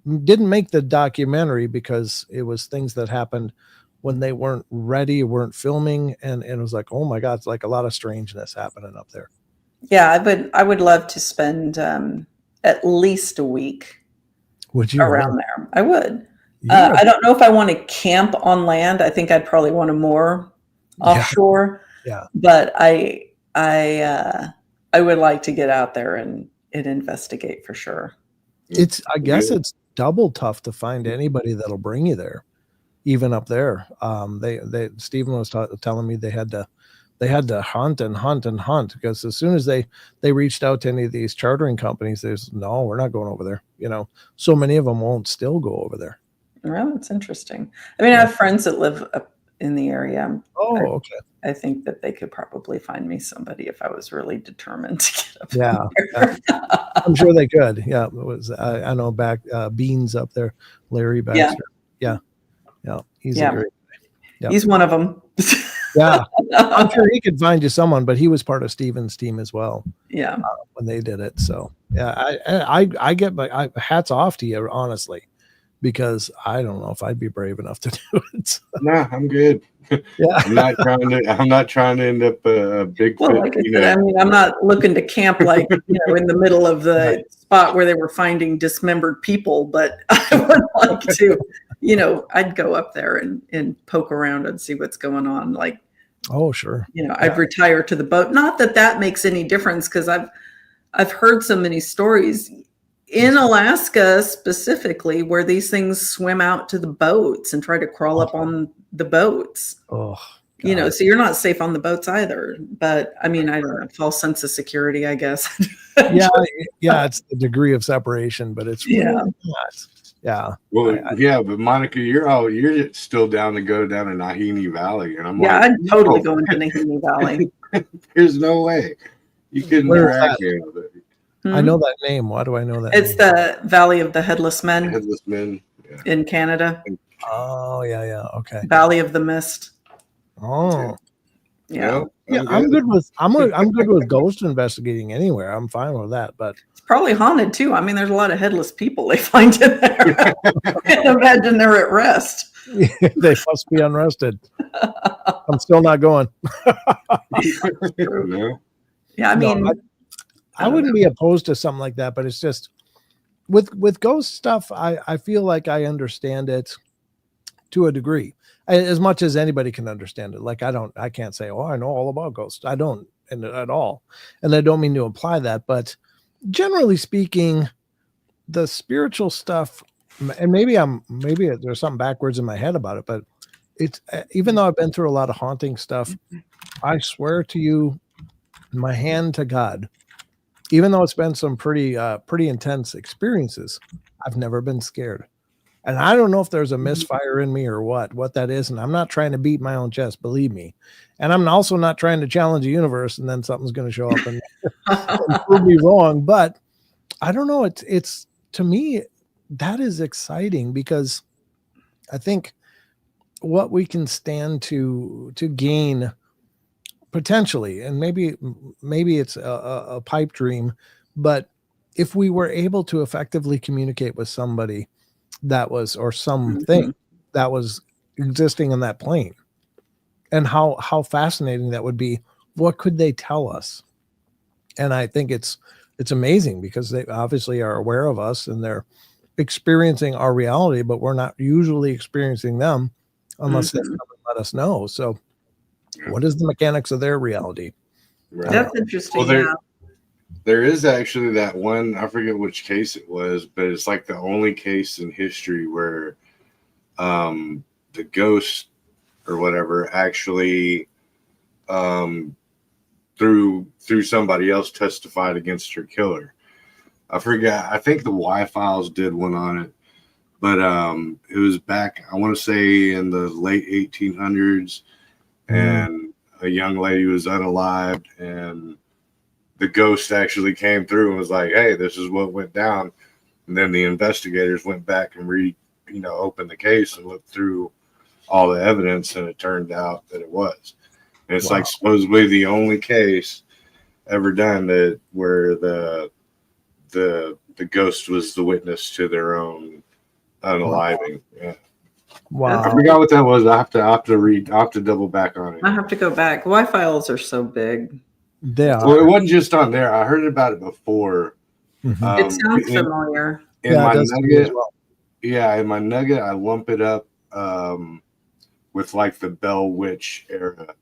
make the documentary because it was things that happened when they weren't ready, weren't filming, and it was like, oh my God, it's like a lot of strangeness happening up there. Yeah, I would love to spend at least a week. Would you around there? I would. Yeah. I don't know if I want to camp on land. I think I'd probably want to more offshore. Yeah. But I would like to get out there and investigate for sure. I guess it's double tough to find anybody that'll bring you there, even up there. Stephen was telling me they had to hunt and hunt and hunt, because as soon as they reached out to any of these chartering companies, we're not going over there. So many of them won't still go over there. Well, it's interesting. I mean, I have friends that live up in the area. Okay. I think that they could probably find me somebody if I was really determined to get up there. Yeah. I'm sure they could. Yeah. It was, I know back Beans up there, Larry Baxter. Yeah. He's a great guy. Yep. He's one of them. Yeah, I'm sure he could find you someone, but he was part of Steven's team as well. Yeah, when they did it. So yeah, I get my hats off to you, honestly, because I don't know if I'd be brave enough to do it. Nah, I'm good. Yeah, I'm not trying to end up a big. Well, like I said, I mean, I'm not looking to camp like in the middle of the spot where they were finding dismembered people, but I would like to. I'd go up there and poke around and see what's going on. Like, oh, sure. I'd retire to the boat. Not that makes any difference, because I've heard so many stories in Alaska specifically where these things swim out to the boats and try to crawl up on the boats. Oh, You know, so you're not safe on the boats either. But I mean, I don't know, false sense of security, I guess. Yeah, it's the degree of separation, but it's really not. Yeah. Well, but Monica, you're still down to go down to Nahini Valley, and I'm like, I'd totally go into Nahini Valley. There's no way you couldn't drag me out of it. I know that name. Why do I know that? It's name? the Valley of the Headless Men. Headless Men in Canada. Oh yeah, okay. Valley of the Mist. Oh. Yeah. I'm good with ghost investigating anywhere. I'm fine with that, but it's probably haunted too. I mean, there's a lot of headless people they find in there. I can't imagine they're at rest. They must be unrested. I'm still not going. Yeah, I mean, I wouldn't be opposed to something like that, but it's just with ghost stuff, I feel like I understand it to a degree, as much as anybody can understand it. Like I can't say, oh, I know all about ghosts. I don't at all. And I don't mean to imply that, but generally speaking, the spiritual stuff, and maybe there's something backwards in my head about it, but it's, even though I've been through a lot of haunting stuff, I swear to you, my hand to God, even though it's been some pretty intense experiences, I've never been scared. And I don't know if there's a misfire in me or what that is. And I'm not trying to beat my own chest, believe me. And I'm also not trying to challenge the universe and then something's going to show up and prove me wrong. But I don't know. It's to me, that is exciting, because I think what we can stand to gain potentially, and maybe it's a pipe dream, but if we were able to effectively communicate with somebody that was, or something that was existing in that plane, and how fascinating that would be. What could they tell us? And I think it's amazing, because they obviously are aware of us and they're experiencing our reality, but we're not usually experiencing them unless they come and let us know. So what is the mechanics of their reality? Right. That's interesting. Well, there is actually that one, I forget which case it was, but it's like the only case in history where the ghost or whatever actually through somebody else testified against her killer. I forget. I think the Y-Files did one on it, but it was back, I want to say, in the late 1800s, and a young lady was unalived, and the ghost actually came through and was like, hey, this is what went down. And then the investigators went back and opened the case and looked through all the evidence, and it turned out that it was. And it's like supposedly the only case ever done that where the ghost was the witness to their own unaliving. Yeah. Wow. I forgot what that was. I have to double back on it. I have to go back. Y-Files are so big. Well, it wasn't just on there. I heard about it before. It sounds familiar. In my nugget, in my nugget, I lump it up with like the Bell Witch era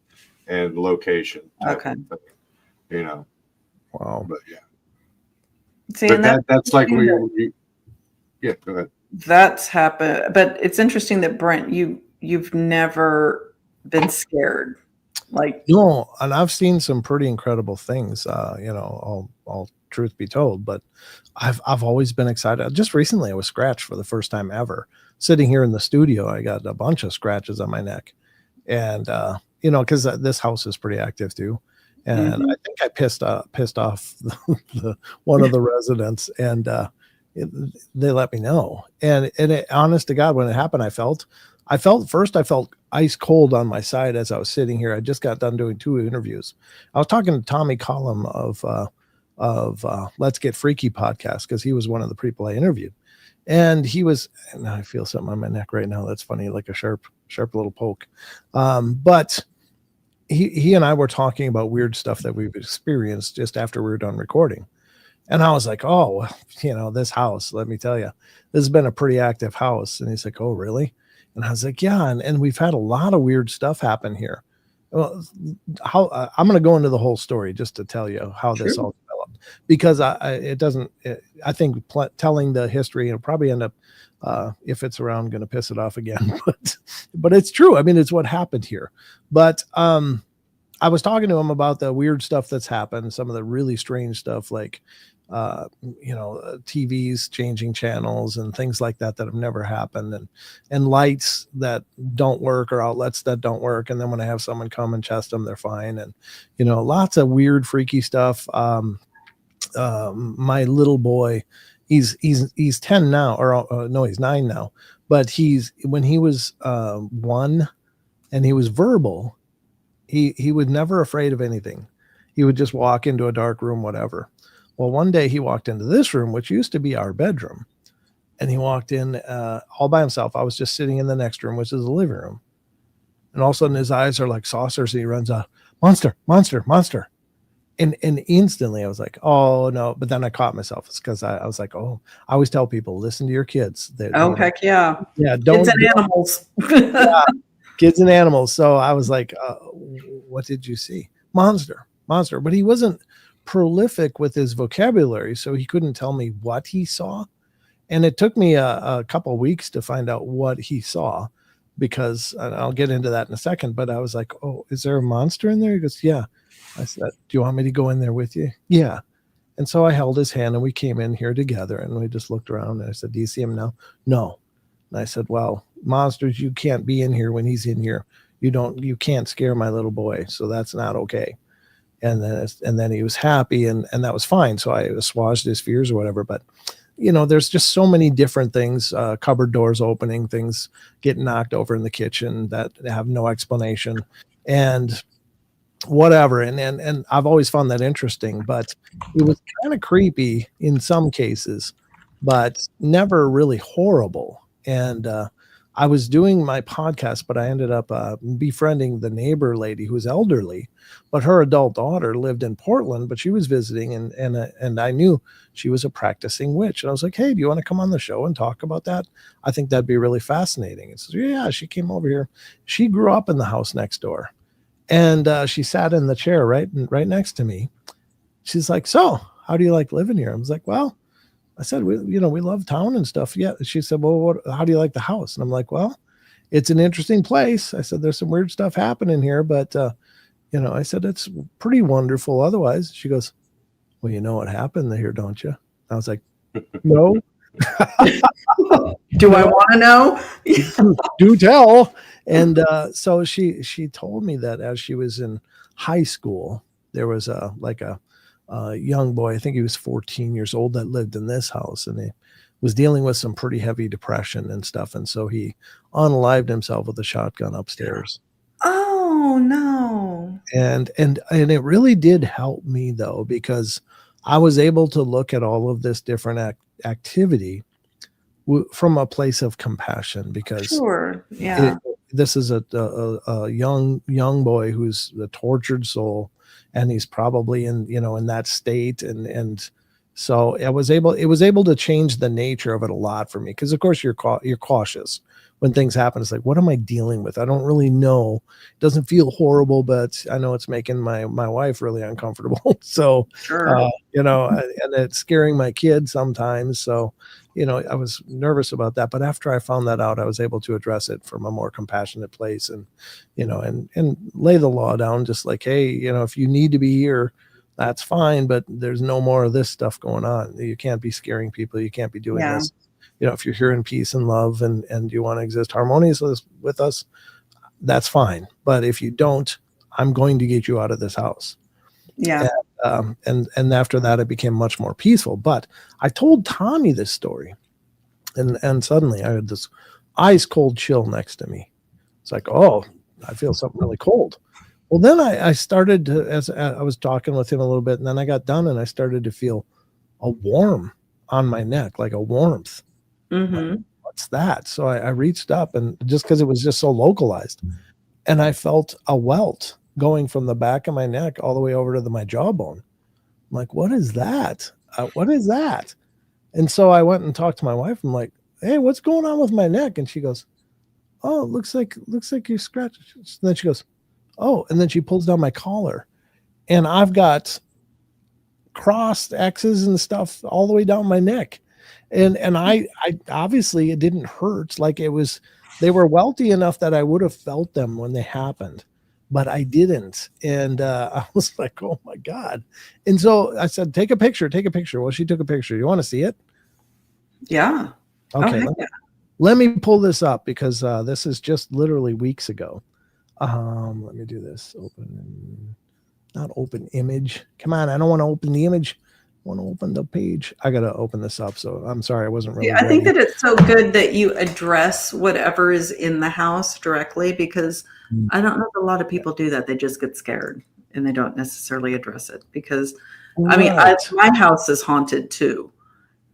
and location. Okay. Wow. But yeah. See, but that's like where you. Yeah, go ahead. That's happened, but it's interesting that Brent, you've never been scared. Like, no, and I've seen some pretty incredible things. All truth be told, but I've always been excited. Just recently, I was scratched for the first time ever. Sitting here in the studio, I got a bunch of scratches on my neck, and because this house is pretty active too. And I think I pissed off one of the residents, and they let me know. And honest to God, when it happened, I felt ice cold on my side as I was sitting here. I just got done doing 2 interviews. I was talking to Tommy Collum of Let's Get Freaky podcast, because he was one of the people I interviewed, and and I feel something on my neck right now. That's funny, like a sharp little poke. But he and I were talking about weird stuff that we've experienced just after we were done recording. And I was like, oh, this house, let me tell you, this has been a pretty active house. And he's like, oh, really? And I was like, yeah. And we've had a lot of weird stuff happen here. Well, I'm going to go into the whole story just to tell you how this all developed. because I think telling the history and probably end up, if it's around, going to piss it off again, but it's true. I mean, it's what happened here. But I was talking to him about the weird stuff that's happened, some of the really strange stuff, like TVs changing channels and things like that have never happened, and lights that don't work or outlets that don't work. And then when I have someone come and test them, they're fine. And, lots of weird, freaky stuff. My little boy, he's 10 now, or no, he's 9 now, but when he was 1 and he was verbal, he was never afraid of anything. He would just walk into a dark room, whatever. Well, one day he walked into this room, which used to be our bedroom, and he walked in all by himself. I was just sitting in the next room, which is the living room. And all of a sudden his eyes are like saucers. And he runs out, monster, monster, monster. And instantly I was like, oh no. But then I caught myself. It's because I was like, oh, I always tell people, listen to your kids. Heck yeah. Yeah. Kids and animals. Yeah, kids and animals. So I was like, what did you see? Monster. But he wasn't prolific with his vocabulary, so he couldn't tell me what he saw. And it took me a couple of weeks to find out what he saw, because I'll get into that in a second. But I was like, oh, is there a monster in there? He goes, yeah. I said, do you want me to go in there with you? Yeah. And so I held his hand and we came in here together and we just looked around and I said, do you see him now? No. And I said, well, monsters, you can't be in here when he's in here. You can't scare my little boy. So that's not okay. And then he was happy and that was fine. So I assuaged his fears or whatever. But, there's just so many different things, cupboard doors opening, things getting knocked over in the kitchen that have no explanation and whatever. And I've always found that interesting, but it was kind of creepy in some cases, but never really horrible. And I was doing my podcast, but I ended up befriending the neighbor lady who was elderly, but her adult daughter lived in Portland, but she was visiting and I knew she was a practicing witch. And I was like, hey, do you want to come on the show and talk about that? I think that'd be really fascinating. And so, yeah, she came over here. She grew up in the house next door and she sat in the chair right next to me. She's like, so how do you like living here? I was like, well, I said, we love town and stuff. Yeah. She said, well, how do you like the house? And I'm like, well, it's an interesting place. I said, there's some weird stuff happening here, but, I said, it's pretty wonderful. Otherwise, she goes, well, you know what happened here, don't you? I was like, no. Do I want to know? Do tell. And so she told me that as she was in high school, there was a young boy, I think he was 14 years old, that lived in this house, and he was dealing with some pretty heavy depression and stuff. And so he unalived himself with a shotgun upstairs. Oh no. And it really did help me though, because I was able to look at all of this different activity from a place of compassion, because sure. Yeah. This is a young boy who's a tortured soul, and he's probably in that state. And so it was able to change the nature of it a lot for me. Because of course you're cautious when things happen. It's like, what am I dealing with? I don't really know. It doesn't feel horrible, but I know it's making my wife really uncomfortable. So, sure. And it's scaring my kids sometimes. So, I was nervous about that, but after I found that out, I was able to address it from a more compassionate place and lay the law down, just like, hey, if you need to be here, that's fine, but there's no more of this stuff going on. You can't be scaring people. You can't be doing this. If you're here in peace and love and you want to exist harmoniously with us, that's fine. But if you don't, I'm going to get you out of this house. Yeah. And after that, it became much more peaceful. But I told Tommy this story, and suddenly I had this ice cold chill next to me. It's like, oh, I feel something really cold. Well, then I started to, as I was talking with him a little bit, and then I got done and I started to feel a warm on my neck, like a warmth. Mm-hmm. Like, what's that? So I reached up, and just because it was just so localized, and I felt a welt going from the back of my neck all the way over to my jawbone. I'm like, what is that? What is that? And so I went and talked to my wife. I'm like, hey, what's going on with my neck? And she goes, oh, it looks like you're scratched. And then she goes, oh, and then she pulls down my collar, and I've got crossed X's and stuff all the way down my neck. And I obviously it didn't hurt. Like they were welty enough that I would have felt them when they happened, but I didn't. And I was like, oh my God. And so I said, take a picture. Well, she took a picture. You want to see it? Yeah. Okay. Let me pull this up because this is just literally weeks ago. Let me do this. Not open image. Come on. I don't want to open the image. I want to open the page. I got to open this up. So I'm sorry. I wasn't really. I think that it's so good that you address whatever is in the house directly, because I don't know if a lot of people do that. They just get scared and they don't necessarily address it because I mean, my house is haunted too.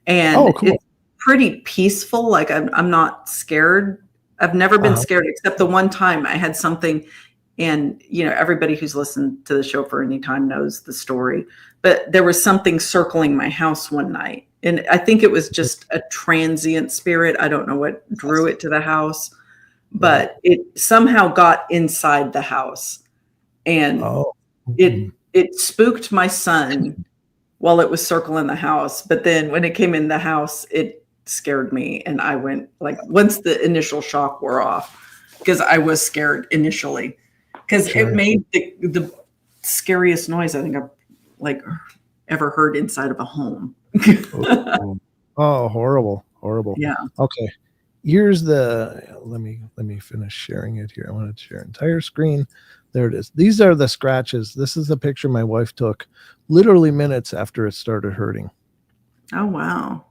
And cool. It's pretty peaceful. Like I'm not scared. I've never been scared except the one time I had something. And, everybody who's listened to the show for any time knows the story. But there was something circling my house one night. And I think it was just a transient spirit. I don't know what drew it to the house. But it somehow got inside the house. And it spooked my son while it was circling the house. But then when it came in the house, it scared me. And I went, like, once the initial shock wore off, because I was scared initially. Because it made the scariest noise I think I've ever heard inside of a home. Oh, horrible. Yeah. Okay. Here's let me finish sharing it here. I want to share entire screen. There it is. These are the scratches. This is the picture my wife took literally minutes after it started hurting. Oh, wow.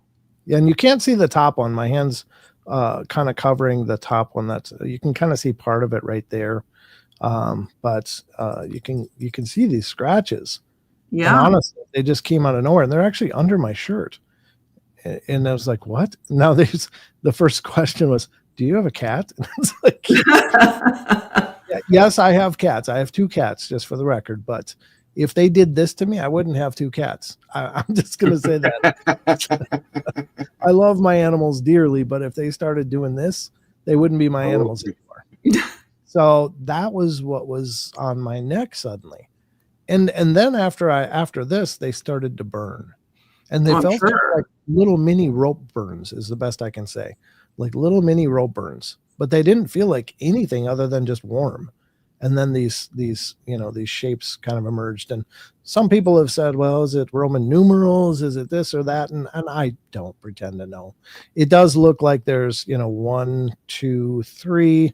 Yeah, and you can't see the top one. My hand's kind of covering the top one. You can kind of see part of it right there. But you can see these scratches. Yeah. And honestly, they just came out of nowhere, and they're actually under my shirt. And I was like, "What?" Now the first question was, "Do you have a cat?" And I was like, "Yes, I have cats. I have 2 cats, just for the record. But if they did this to me, I wouldn't have 2 cats. I'm just gonna say that. I love my animals dearly, but if they started doing this, they wouldn't be my animals anymore." So that was what was on my neck suddenly. And then after this, they started to burn. And they felt like little mini rope burns is the best I can say. Like little mini rope burns. But they didn't feel like anything other than just warm. And then these shapes kind of emerged. And some people have said, well, is it Roman numerals? Is it this or that? And I don't pretend to know. It does look like there's, 1, 2, 3.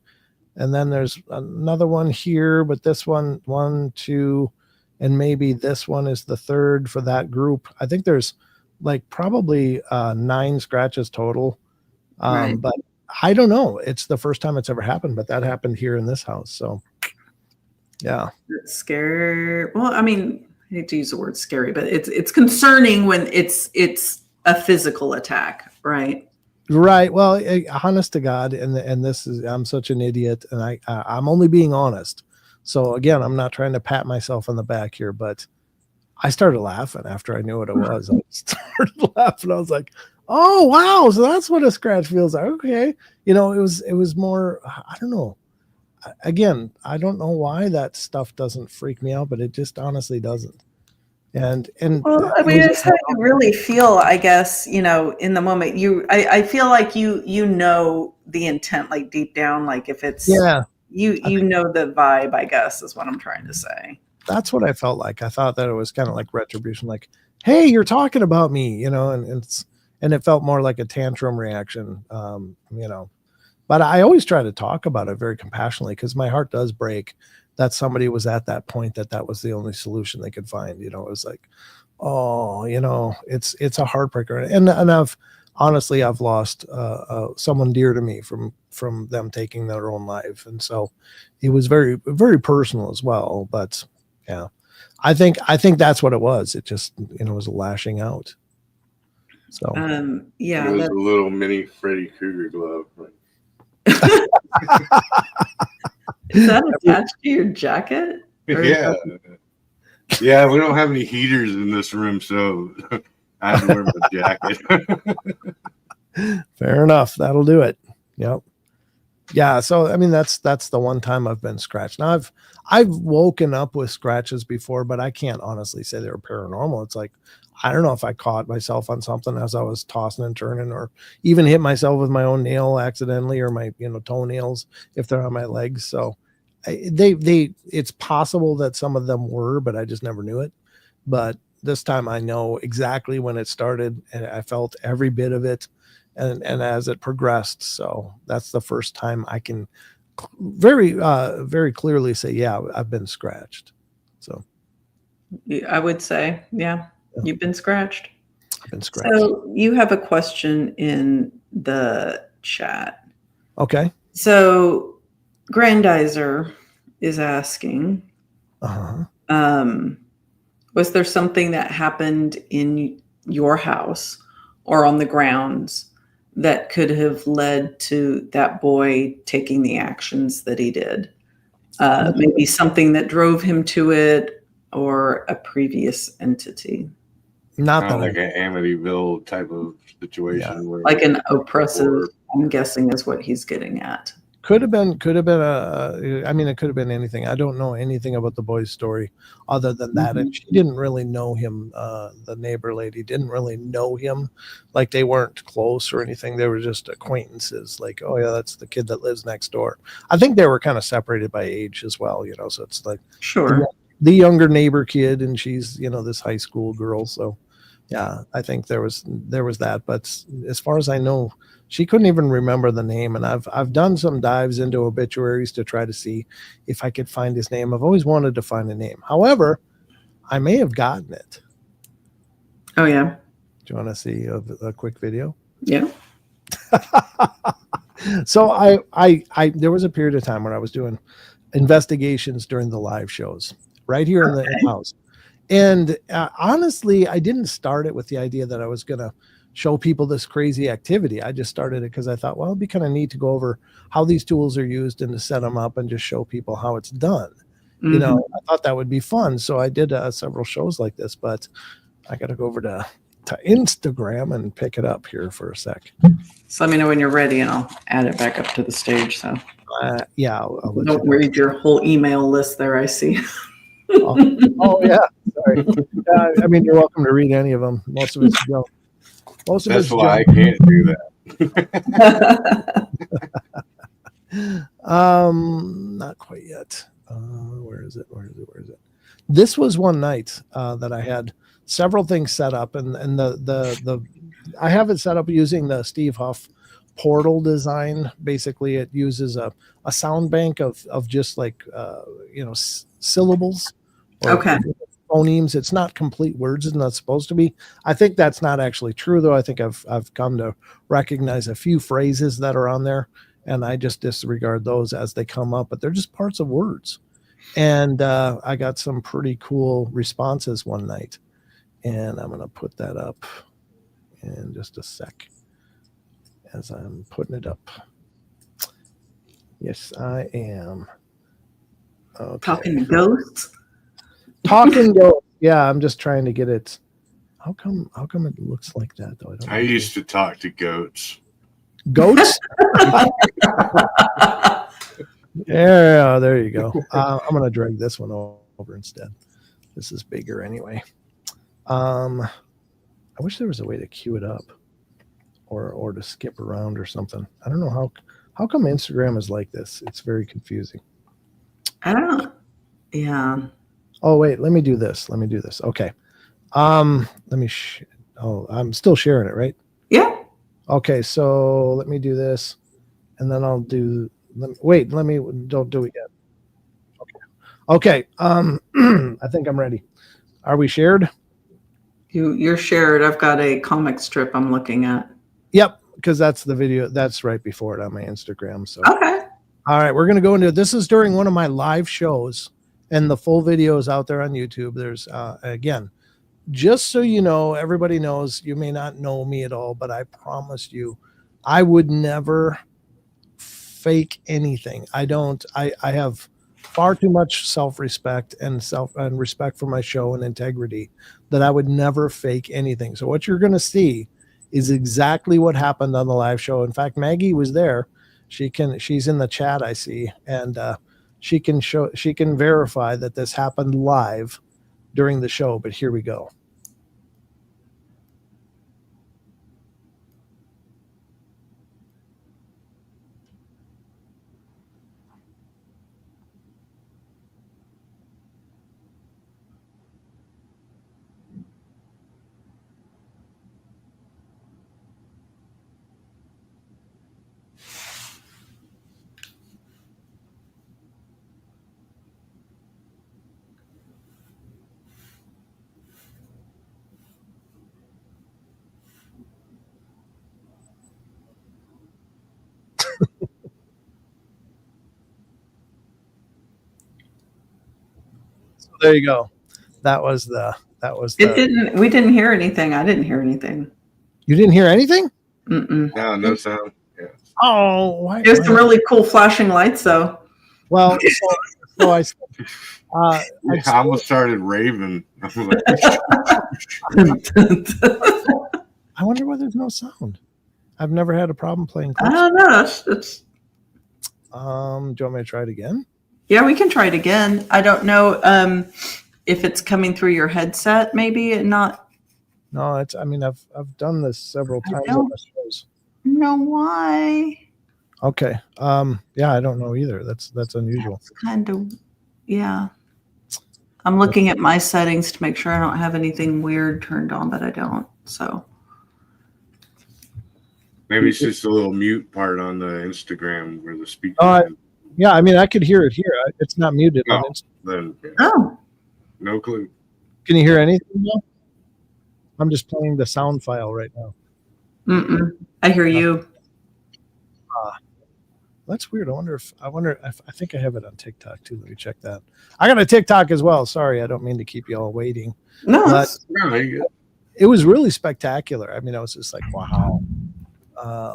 And then there's another one here, but this one, 1, 2, and maybe this one is the third for that group. I think there's probably 9 scratches total. But I don't know. It's the first time it's ever happened, but that happened here in this house. So, yeah. It's scary. Well, I mean, I hate to use the word scary, but it's concerning when it's a physical attack, right? Right. Well, honest to God, and this is, I'm such an idiot, and I'm only being honest. So again, I'm not trying to pat myself on the back here, but I started laughing after I knew what it was. I started laughing. I was like, "Oh wow! So that's what a scratch feels like." Okay, it was more. I don't know. Again, I don't know why that stuff doesn't freak me out, but it just honestly doesn't. And well, I mean, it's how you really feel, I guess, in the moment. I feel like you know the intent, like deep down, like if it's you know the vibe, I guess, is what I'm trying to say. That's what I felt like. I thought that it was kind of like retribution, like, "Hey, you're talking about me," and it felt more like a tantrum reaction, But I always try to talk about it very compassionately because my heart does break that somebody was at that point that was the only solution they could find. It was like, oh, it's a heartbreaker. And I've lost someone dear to me from them taking their own life. And so it was very, very personal as well. But yeah, I think that's what it was. It just, was a lashing out. So, yeah, it was a little mini Freddy Krueger glove. Is that attached to your jacket? Yeah. Yeah, we don't have any heaters in this room, so I have to wear my jacket. Fair enough. That'll do it. Yep. Yeah, so I mean that's the one time I've been scratched. Now I've woken up with scratches before, but I can't honestly say they were paranormal. It's like I don't know if I caught myself on something as I was tossing and turning, or even hit myself with my own nail accidentally, or my toenails if they're on my legs. So it's possible that some of them were, but I just never knew it. But this time I know exactly when it started, and I felt every bit of it. And as it progressed, so that's the first time I can very clearly say, yeah, I've been scratched. So I would say, yeah, you've been scratched. I've been scratched. So you have a question in the chat. Okay. So Grandizer is asking, was there something that happened in your house or on the grounds that could have led to that boy taking the actions that he did? Maybe something that drove him to it, or a previous entity. Not Kind of that like an Amityville type of situation, where Like an oppressive, I'm guessing is what he's getting at. could have been I mean, it could have been anything. I don't know anything about the boy's story other than that. And she didn't really know him. The neighbor lady didn't really know him. Like, they weren't close or anything. They were just acquaintances. Like, oh yeah, that's the kid that lives next door. I think they were kind of separated by age as well, so it's like Sure. the younger neighbor kid, and she's, this high school girl. So yeah, I think there was that. But as far as I know, she couldn't even remember the name. And I've done some dives into obituaries to try to see if I could find his name. I've always wanted to find a name. However, I may have gotten it. Oh yeah. Do you want to see a quick video? Yeah. So I there was a period of time when I was doing investigations during the live shows right here in the house. And honestly, I didn't start it with the idea that I was going to show people this crazy activity. I just started it because I thought, well, it'd be kind of neat to go over how these tools are used and to set them up and just show people how it's done. I thought that would be fun. So I did several shows like this, but I got to go over to Instagram and pick it up here for a sec. So let me know when you're ready, and I'll add it back up to the stage. So yeah, I'll let don't you know. read your whole email list there, I see. Oh yeah, sorry. I mean, you're welcome to read any of them. Most of it's junk. That's why I can't do that. Not quite yet. Where is it? This was one night that I had several things set up, and the I have it set up using the Steve Huff portal design. Basically, it uses a sound bank of just like syllables or phonemes. It's not complete words. It's not supposed to be. I think that's not actually true, though. I think I've come to recognize a few phrases that are on there, and I just disregard those as they come up, but they're just parts of words. And I got some pretty cool responses one night, and I'm going to put that up in just a sec as I'm putting it up. Yes, I am. Okay. Talking ghosts. Talking ghosts. Yeah, I'm just trying to get it. How come it looks like that though? I used to talk to goats. Goats? Yeah, there you go. I'm gonna drag this one over instead. This is bigger anyway. I wish there was a way to queue it up or to skip around or something. I don't know how come Instagram is like this. It's very confusing. I don't. Yeah. Oh wait, let me do this. Okay. Let me. I'm still sharing it, right? Yeah. Okay, so let me do this, and then I'll do. Let me. Don't do it yet. Okay. I think I'm ready. Are we shared? You're shared. I've got a comic strip I'm looking at. Yep, because that's the video. That's right before it on my Instagram. So. Okay. All right, we're gonna go into this. Is during one of my live shows, and the full video is out there on YouTube. There's again, just so you know, everybody knows, you may not know me at all, but I promise you, I would never fake anything. I have far too much self-respect and respect for my show and integrity that I would never fake anything. So what you're going to see is exactly what happened on the live show. In fact, Maggie was there. She's in the chat, I see, and she can verify that this happened live during the show. But here we go. There you go. We didn't hear anything. I didn't hear anything. You didn't hear anything? Mm-mm. No sound. Yeah. Oh, why? There's some really cool flashing lights, though. Well, so I almost started raving. I wonder why there's no sound. I've never had a problem playing. I don't know. Do you want me to try it again? Yeah, we can try it again. I don't know if it's coming through your headset, maybe, and not. No, it's. I mean, I've done this several times on the shows. Know why? Okay. Yeah, I don't know either. That's unusual. That's kind of, yeah. I'm looking at my settings to make sure I don't have anything weird turned on, but I don't. So maybe it's just a little mute part on the Instagram where the speaker. Yeah, I mean, I could hear it here. It's not muted on Instagram. Then, oh, no clue. Can you hear anything now? I'm just playing the sound file right now. I hear you. That's weird. I wonder if I think I have it on TikTok too. Let me check that. I got a TikTok as well. Sorry, I don't mean to keep you all waiting. No, but it was really spectacular. I mean, I was just like, wow.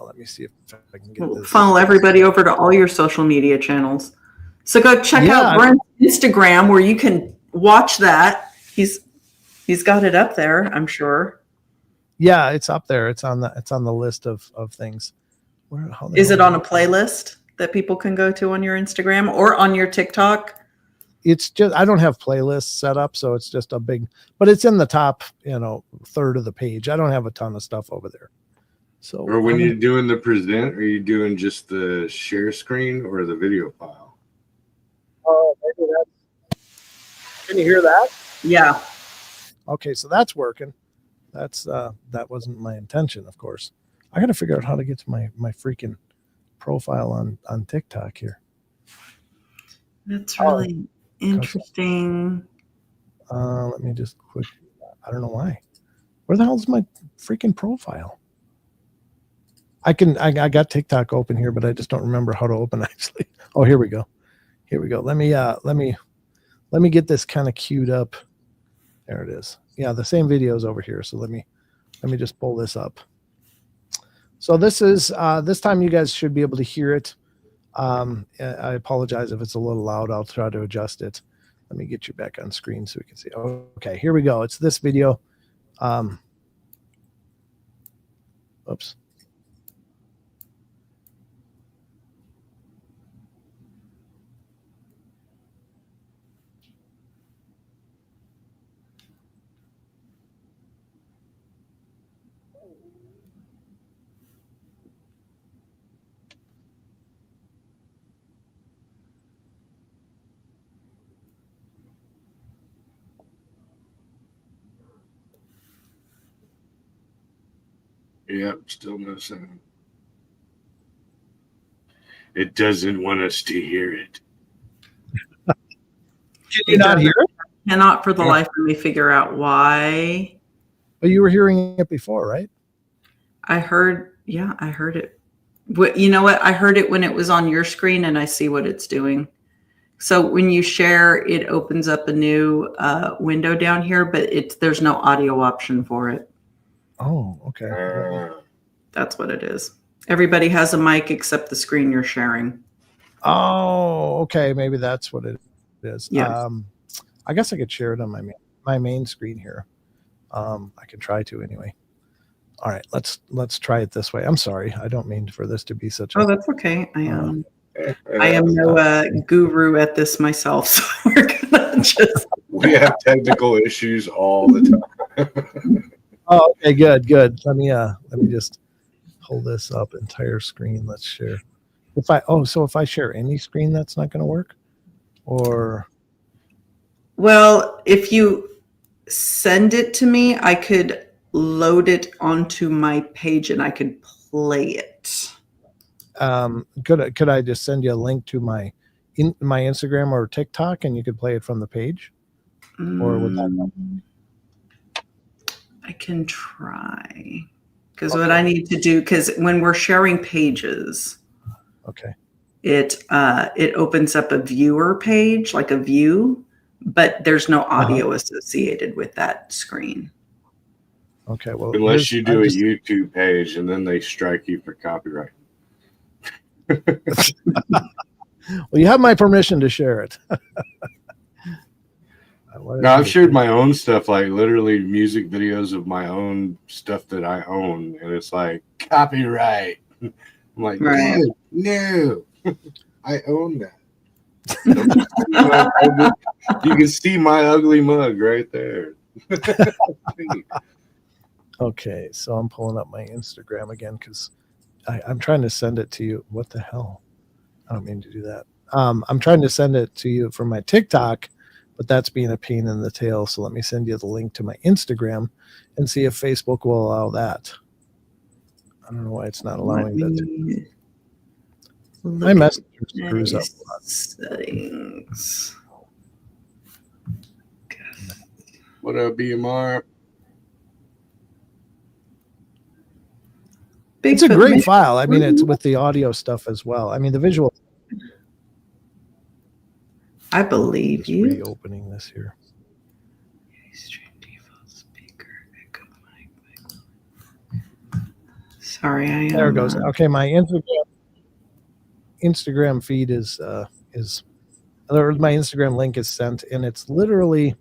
Let me see if I can get this. Funnel everybody over to all your social media channels. So go check out Brent's Instagram where you can watch that. He's got it up there, I'm sure. Yeah, it's up there. It's on the list of things. Is it on a playlist that people can go to on your Instagram or on your TikTok? It's just, I don't have playlists set up, so it's just but it's in the top, third of the page. I don't have a ton of stuff over there. So, or when you're doing the present, are you doing just the share screen or the video file? Oh, maybe can you hear that? Yeah. Okay, so that's working. That wasn't my intention, of course. I got to figure out how to get to my freaking profile on TikTok here. That's really interesting. Let me just click. I don't know why. Where the hell's my freaking profile? I got TikTok open here, but I just don't remember how to open actually. Oh, here we go. Let me get this kind of queued up. There it is. Yeah, the same video is over here. So let me just pull this up. So this is this time you guys should be able to hear it. I apologize if it's a little loud. I'll try to adjust it. Let me get you back on screen so we can see. Okay, here we go. It's this video. Oops. Yep, still no sound. It doesn't want us to hear it. Can you not hear it? I cannot for the life of me figure out why. But you were hearing it before, right? I heard it. You know what? I heard it when it was on your screen and I see what it's doing. So when you share, it opens up a new window down here, but there's no audio option for it. Oh, okay. That's what it is. Everybody has a mic except the screen you're sharing. Oh, okay. Maybe that's what it is. Yeah. I guess I could share it on my main screen here. I can try to anyway. All right, let's try it this way. I'm sorry, I don't mean for this to be such a. Oh, that's okay. I am Yeah, no guru at this myself, so we're gonna just. we have technical issues all the time. Oh, okay, good. Let me just pull this up entire screen. Let's share. If I share any screen, that's not going to work, or Well, if you send it to me, I could load it onto my page and I could play it. could I just send you a link to my Instagram or TikTok, and you could play it from the page, or would that help? I can try, because what I need to do, because when we're sharing pages, Okay. it opens up a viewer page, like a view, but there's no audio associated with that screen. Okay. Well, Unless you do a YouTube page and then they strike you for copyright. well, you have my permission to share it. No, I've shared my own stuff, like literally music videos of my own stuff that I own, and it's like copyright. I'm like, Right. no, I own that. You can see my ugly mug right there. Okay, so I'm pulling up my Instagram again because I'm trying to send it to you. What the hell? I don't mean to do that. I'm trying to send it to you from my TikTok, but that's being a pain in the tail. So let me send you the link to my Instagram and see if Facebook will allow that. I don't know why it's not allowing that. My messenger screws up a lot. Settings. What up, BMR? It's a great file. I mean, it's with the audio stuff as well. I mean, the visual. I believe you. Reopening this here. Sorry, I am. There it goes. Okay, my Instagram feed is or my Instagram link is sent, and it's literally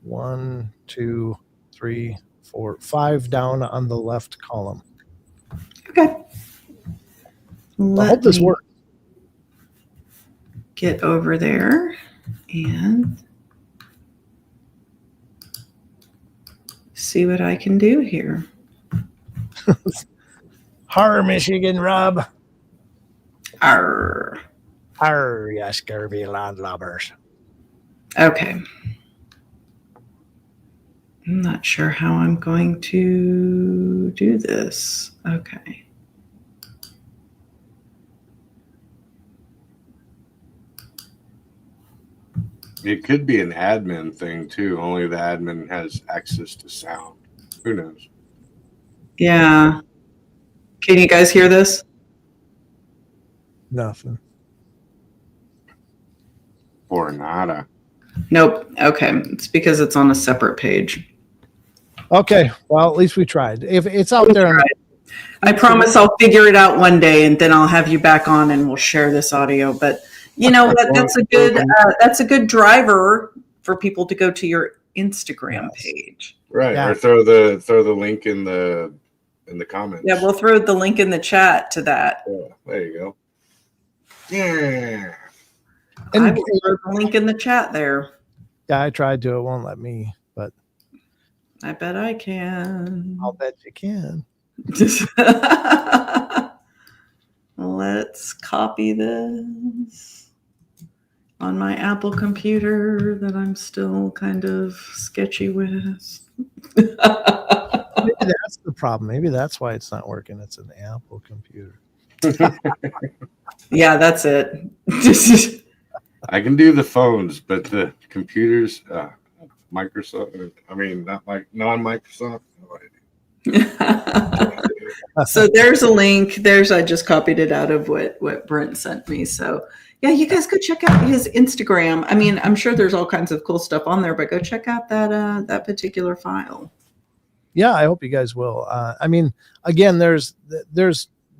1, 2, 3, 4, 5 down on the left column. Okay. I hope this works. Get over there and see what I can do here. Har, Michigan Rob. Arr. Har, you scurvy landlubbers. Okay. I'm not sure how I'm going to do this. Okay. It could be an admin thing too. Only the admin has access to sound. Who knows? Yeah. Can you guys hear this? Nothing. Or nada. Nope. Okay. It's because it's on a separate page. Okay. Well, at least we tried. If it's out there. I promise I'll figure it out one day, and then I'll have you back on and we'll share this audio. But you know what? That's a good driver for people to go to your Instagram page. Right. Yeah. Or throw the link in the comments. Yeah, we'll throw the link in the chat to that. Yeah, there you go. Yeah. And I will throw the link in the chat there. Yeah, I tried to. It won't let me, but I bet I can. I'll bet you can. Let's copy this on my Apple computer that I'm still kind of sketchy with. Maybe that's the problem. Maybe that's why it's not working. It's an Apple computer. Yeah, that's it. I can do the phones, but the computers, Microsoft. I mean, not like non-Microsoft. So there's a link. I just copied it out of what Brent sent me. So yeah, you guys go check out his Instagram. I mean, I'm sure there's all kinds of cool stuff on there, but go check out that particular file. Yeah, I hope you guys will. I mean, again, there's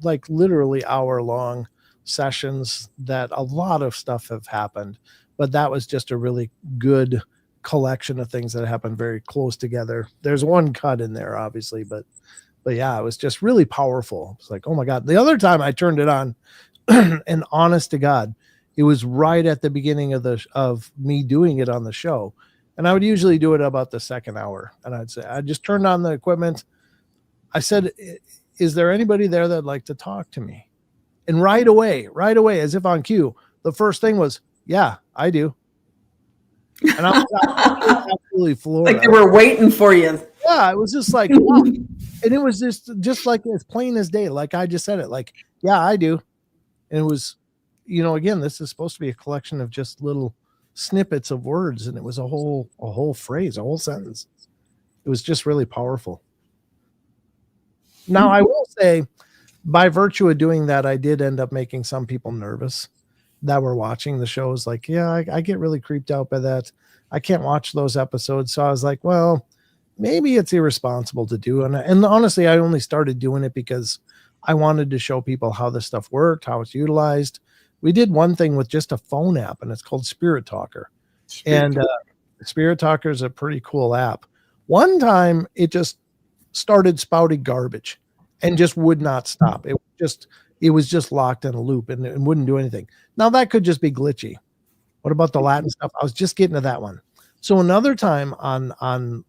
like literally hour-long sessions that a lot of stuff have happened, but that was just a really good collection of things that happened very close together. There's one cut in there, obviously, but But yeah, it was just really powerful. It's like, oh my God. The other time I turned it on, and honest to God, it was right at the beginning of me doing it on the show. And I would usually do it about the second hour. And I'd say, I just turned on the equipment. I said, is there anybody there that'd like to talk to me? And right away, as if on cue, the first thing was, yeah, I do. And I was absolutely floored. Like they were waiting for you. Yeah, it was just like, wow. And it was just like as plain as day. Like I just said it, like, yeah, I do. And it was, again, this is supposed to be a collection of just little snippets of words. And it was a whole phrase, a whole sentence. It was just really powerful. Now, I will say, by virtue of doing that, I did end up making some people nervous that were watching the shows. Like, yeah, I get really creeped out by that. I can't watch those episodes. So I was like, well, maybe it's irresponsible to do. And honestly, I only started doing it because I wanted to show people how this stuff worked, how it's utilized. We did one thing with just a phone app, and it's called Spirit Talker. Spirit Talker is a pretty cool app. One time, it just started spouting garbage and just would not stop. It was just locked in a loop and wouldn't do anything. Now that could just be glitchy. What about the Latin stuff? I was just getting to that one. So another time on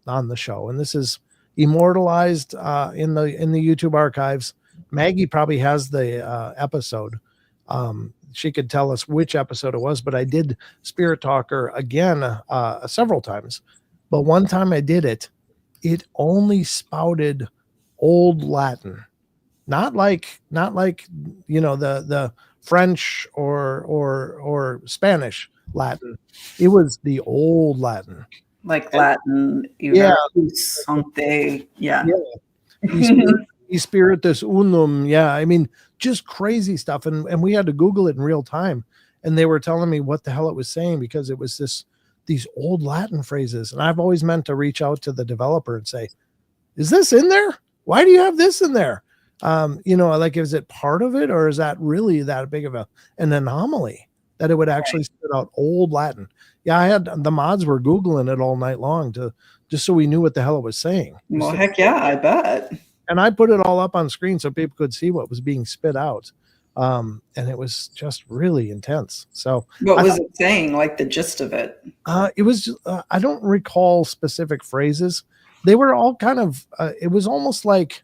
the show, and this is immortalized in the YouTube archives. Maggie probably has the episode. She could tell us which episode it was, but I did Spirit Talker again several times. But one time I did it only spouted old Latin, not like the French or Spanish Latin. It was the old Latin, like Latin. Yeah, something. Yeah. Spiritus unum. Yeah, I mean, just crazy stuff, and we had to Google it in real time, and they were telling me what the hell it was saying because it was these old Latin phrases, and I've always meant to reach out to the developer and say, is this in there? Why do you have this in there? Like, is it part of it, or is that really that big of an anomaly that it would actually spit out old Latin? Yeah, I had the mods were Googling it all night long just so we knew what the hell it was saying. Well, heck yeah, I bet. And I put it all up on screen so people could see what was being spit out. And it was just really intense. So what was it saying? Like the gist of it? It was, I don't recall specific phrases. They were all kind of, it was almost like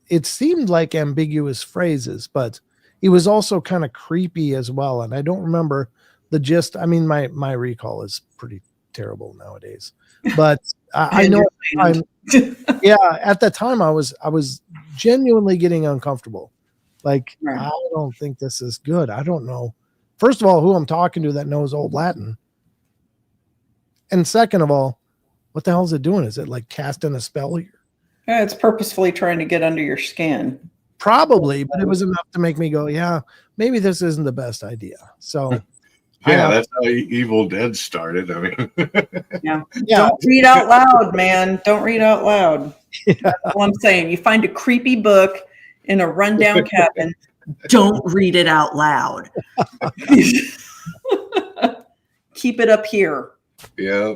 it seemed like ambiguous phrases, but it was also kind of creepy as well. And I don't remember the gist. I mean, my recall is pretty terrible nowadays, but I know at the time I was genuinely getting uncomfortable. Like, right. I don't think this is good. I don't know. First of all, who I'm talking to that knows old Latin. And second of all, what the hell is it doing? Is it like casting a spell here? Yeah, it's purposefully trying to get under your skin. Probably, but it was enough to make me go, yeah, maybe this isn't the best idea. So yeah, that's how Evil Dead started. I mean, yeah. Don't read out loud, man. Don't read out loud. Yeah. That's all I'm saying. You find a creepy book in a rundown cabin. Don't read it out loud. Keep it up here. Yeah.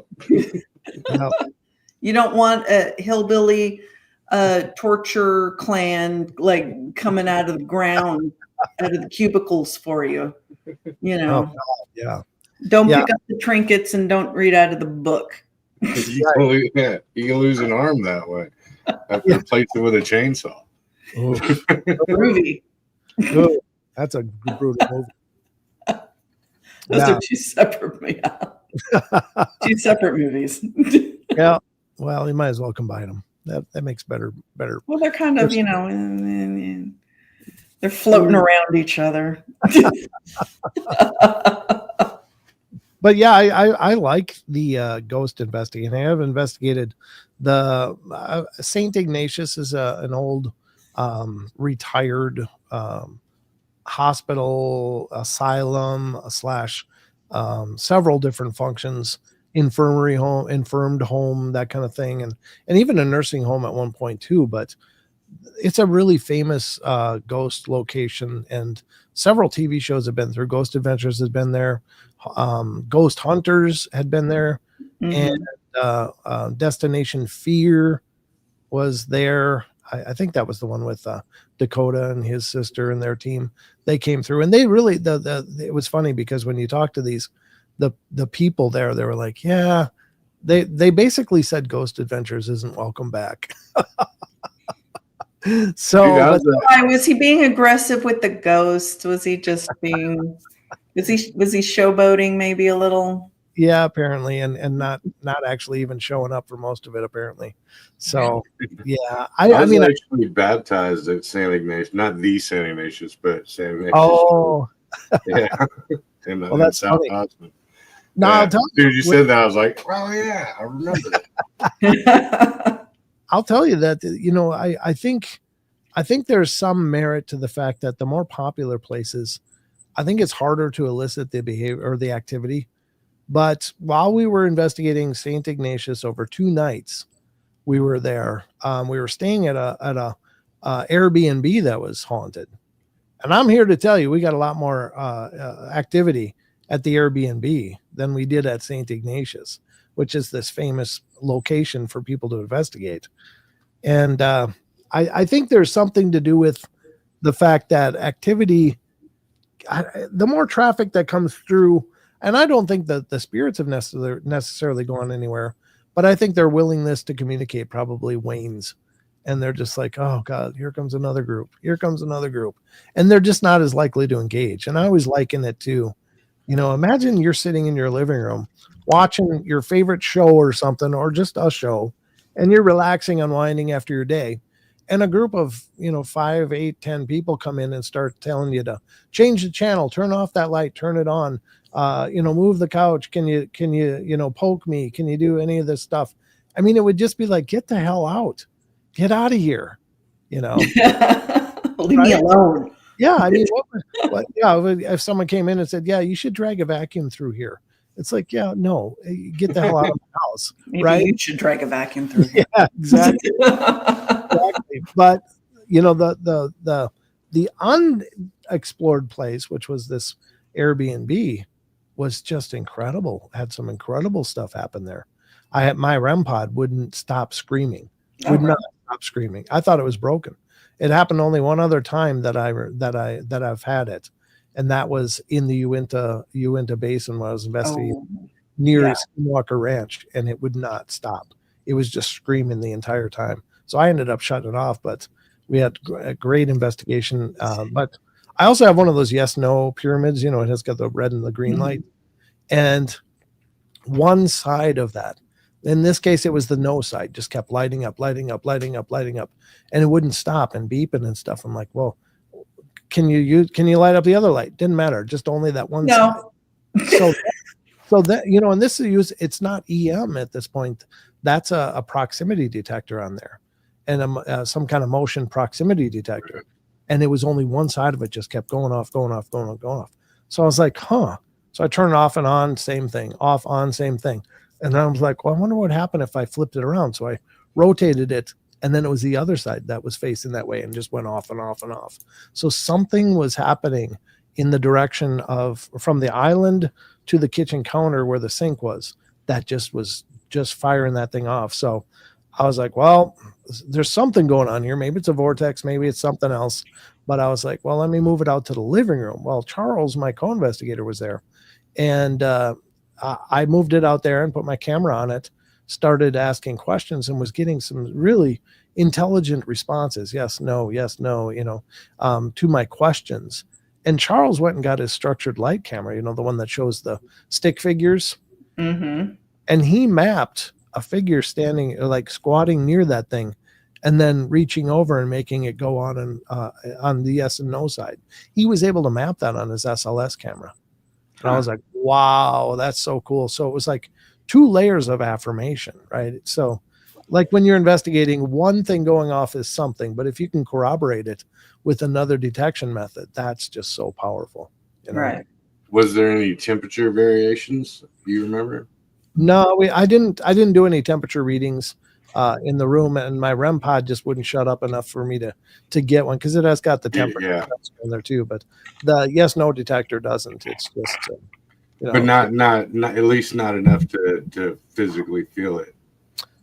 You don't want a hillbilly torture clan like coming out of the ground, out of the cubicles for you. Oh, yeah. Don't pick up the trinkets and don't read out of the book. You can lose an arm that way. After replace it with a chainsaw. Groovy. Good. That's a brutal movie. Those are two separate movies. Yeah. Well, you might as well combine them. That makes better. Well, they're kind of, they're floating around each other. But yeah, I like the ghost investigating. I have investigated the St. Ignatius is an old retired hospital, asylum / several different functions, infirmary home, infirmed home, that kind of thing, and even a nursing home at one point too. But it's a really famous ghost location, and several TV shows have been through. Ghost Adventures has been there. Ghost Hunters had been there, and Destination Fear was there. I think that was the one with Dakota and his sister and their team. They came through, and they really it was funny because when you talk to the people there, they were like, yeah, they basically said Ghost Adventures isn't welcome back. So why was he being aggressive with the ghost? Was he just being was he showboating maybe a little? Yeah, apparently, and not actually even showing up for most of it, apparently. So yeah, I mean, actually baptized at St. Ignatius, not the St. Ignatius, but St. Ignatius. Oh, yeah. Well, that's South funny. Osmond. No, I'll tell you. Dude, you said that, I was like, oh yeah, I remember that. I'll tell you that, you know, I think there's some merit to the fact that the more popular places, I think it's harder to elicit the behavior or the activity. But while we were investigating St. Ignatius over 2 nights, we were there. We were staying at a Airbnb that was haunted, and I'm here to tell you, we got a lot more activity at the Airbnb than we did at St. Ignatius, which is this famous location for people to investigate. And I think there's something to do with the fact that activity, the more traffic that comes through, and I don't think that the spirits have necessarily gone anywhere, but I think their willingness to communicate probably wanes. And they're just like, oh God, here comes another group. Here comes another group. And they're just not as likely to engage. And I always liken it to, you know, imagine you're sitting in your living room watching your favorite show or something, or just a show, and you're relaxing, unwinding after your day. And a group of, 5, 8, 10 people come in and start telling you to change the channel, turn off that light, turn it on, move the couch. Can you, poke me? Can you do any of this stuff? I mean, it would just be like, get the hell out, get out of here, Leave me alone. Yeah. I mean, if someone came in and said, yeah, you should drag a vacuum through here. It's like, yeah, no, get the hell out of the house. Maybe right? You should drag a vacuum through here. Yeah, exactly. Exactly. But the unexplored place, which was this Airbnb, was just incredible. Had some incredible stuff happen there. My REM pod wouldn't stop screaming. Not stop screaming. I thought it was broken. It happened only one other time that I've had it, and that was in the Uinta Basin when I was investigating near Skinwalker Ranch, and it would not stop. It was just screaming the entire time. So I ended up shutting it off, but we had a great investigation. But I also have one of those yes/no pyramids. It has got the red and the green light, and one side of that, in this case, it was the no side, just kept lighting up, and it wouldn't stop and beeping and stuff. I'm like, well, can you light up the other light? Didn't matter, just only that one side. So that, and this is it's not EM at this point. That's a proximity detector on there, and some kind of motion proximity detector. And it was only one side of it just kept going off. So I was like, huh. So I turned it off and on, same thing, off, on, same thing. And I was like, well, I wonder what happened if I flipped it around. So I rotated it, and then it was the other side that was facing that way and just went off and off and off. So something was happening in the direction from the island to the kitchen counter where the sink was, that just was just firing that thing off. So I was like, well, there's something going on here. Maybe it's a vortex, maybe it's something else. But I was like, well, let me move it out to the living room. Well, Charles, my co-investigator, was there, and I moved it out there and put my camera on it, started asking questions, and was getting some really intelligent responses. Yes, no, to my questions. And Charles went and got his structured light camera, the one that shows the stick figures. Mm-hmm. And he mapped a figure standing, like squatting near that thing, and then reaching over and making it go on the yes and no side. He was able to map that on his SLS camera. And I was like, wow, that's so cool. So it was like 2 layers of affirmation, right? So like when you're investigating, one thing going off is something, but if you can corroborate it with another detection method, that's just so powerful. Right. Was there any temperature variations? Do you remember? No, I didn't do any temperature readings in the room, and my REM pod just wouldn't shut up enough for me to get one, because it has got the temperature in there too, but the yes/no detector doesn't. It's just but not at least not enough to physically feel it.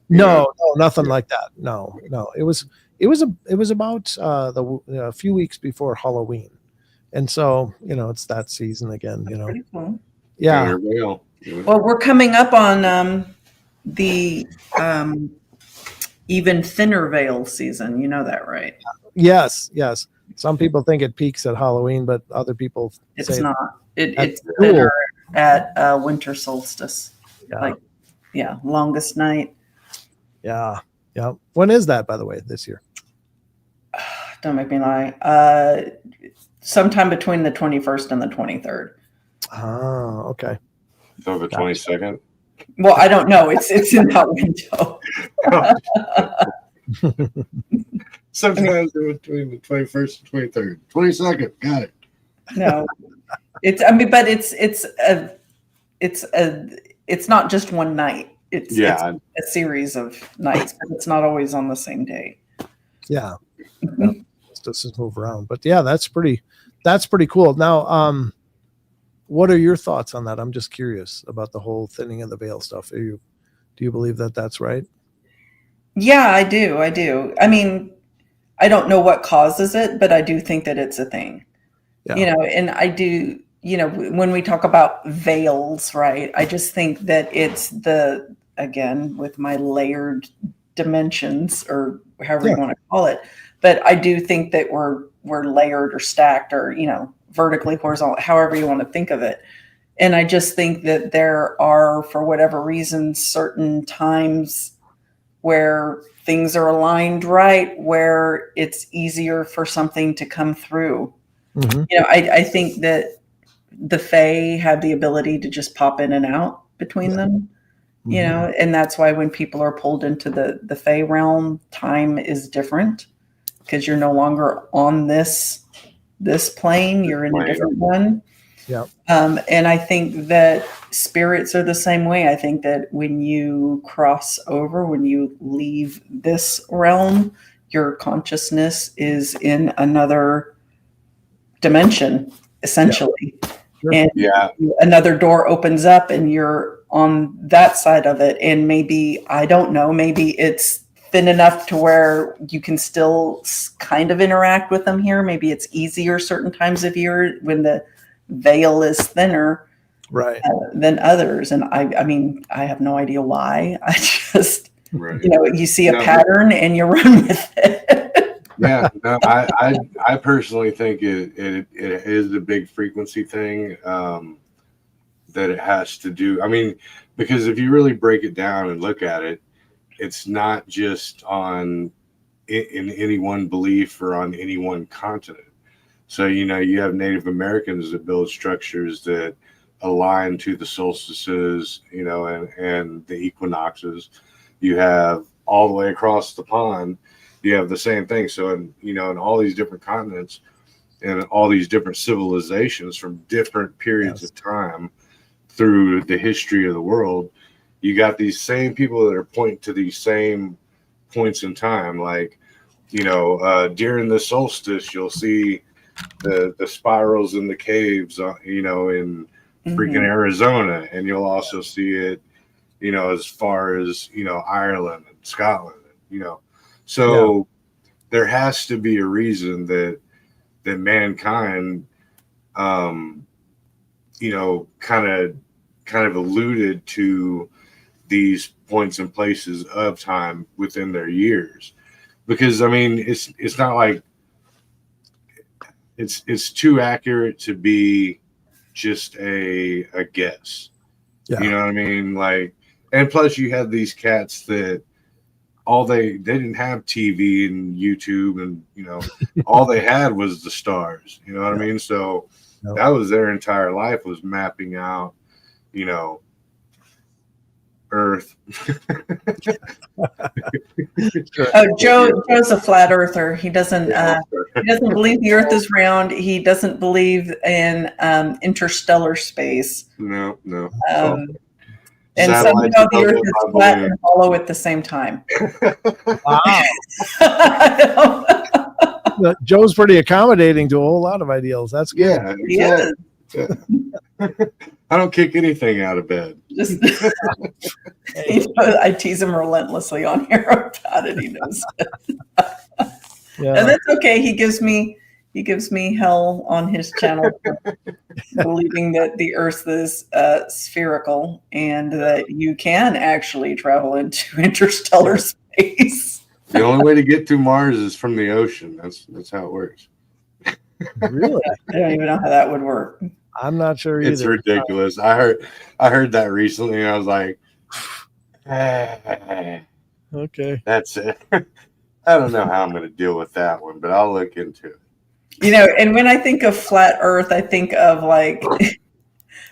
No, nothing like that. No. It was about a few weeks before Halloween, and so it's that season again. Pretty cool. Yeah. Well, we're coming up on the even thinner veil season. You know that, right? Yes. Some people think it peaks at Halloween, but other people It's say not. It's cool. thinner at winter solstice. Yeah. Longest night. Yeah. When is that, by the way, this year? Don't make me lie. Sometime between the 21st and the 23rd. Oh, okay. So the 22nd. Well, I don't know. It's in that window. Sometimes they're between the 21st and 23rd. 22nd. Got it. No, but it's not just one night. It's a series of nights, but it's not always on the same day. Yeah. Just move around. But yeah, that's pretty cool. Now, what are your thoughts on that? I'm just curious about the whole thinning of the veil stuff. Do you believe that that's right? Yeah, I do. I mean, I don't know what causes it, but I do think that it's a thing. Yeah. And I do, when we talk about veils, right? I just think that it's again, with my layered dimensions or however you want to call it. But I do think that we're layered or stacked or, vertically, horizontal, however you want to think of it. And I just think that there are, for whatever reason, certain times where things are aligned right, where it's easier for something to come through. Mm-hmm. I think that the Fae have the ability to just pop in and out between them, mm-hmm. And that's why when people are pulled into the Fae realm, time is different because you're no longer on this plane, you're in a different one. Yeah. And I think that spirits are the same way. I think that when you cross over, when you leave this realm, your consciousness is in another dimension, essentially. Yeah. And another door opens up and you're on that side of it. And maybe, I don't know, maybe it's thin enough to where you can still kind of interact with them here. Maybe it's easier certain times of year when the veil is thinner than others. And I mean, I have no idea why. I just, you see a pattern and you run with it. Yeah, no, I personally think it is a big frequency thing that it has to do. I mean, because if you really break it down and look at it, it's not just in any one belief or on any one continent. So, you have Native Americans that build structures that align to the solstices, and the equinoxes. You have all the way across the pond, you have the same thing. So, in all these different continents and all these different civilizations from different periods of time through the history of the world, you got these same people that are pointing to these same points in time. Like, during the solstice, you'll see the spirals in the caves, in freaking Arizona. And you'll also see it, as far as, Ireland and Scotland, So there has to be a reason that mankind, kind of alluded to these points and places of time within their years, because I mean it's not like it's too accurate to be just a guess. You know what I mean? Like, and plus you have these cats that they didn't have TV and YouTube and all they had was the stars. You know what I mean? So that was their entire life, was mapping out Earth. Joe's a flat earther. He doesn't believe the Earth is round. He doesn't believe in interstellar space. No. And somehow the Earth is flat and hollow at the same time. Wow. Joe's pretty accommodating to a whole lot of ideals. That's good. Yeah, exactly. I don't kick anything out of bed. Just, I tease him relentlessly on here about it. He knows it. Yeah. And that's okay. He gives me hell on his channel for believing that the Earth is spherical and that you can actually travel into interstellar space. The only way to get to Mars is from the ocean. That's how it works. Really? I don't even know how that would work. I'm not sure either. It's ridiculous. I heard that recently, and I was like, Okay. that's it. I don't know how I'm going to deal with that one, but I'll look into it. You know, and when I think of flat Earth, I think of like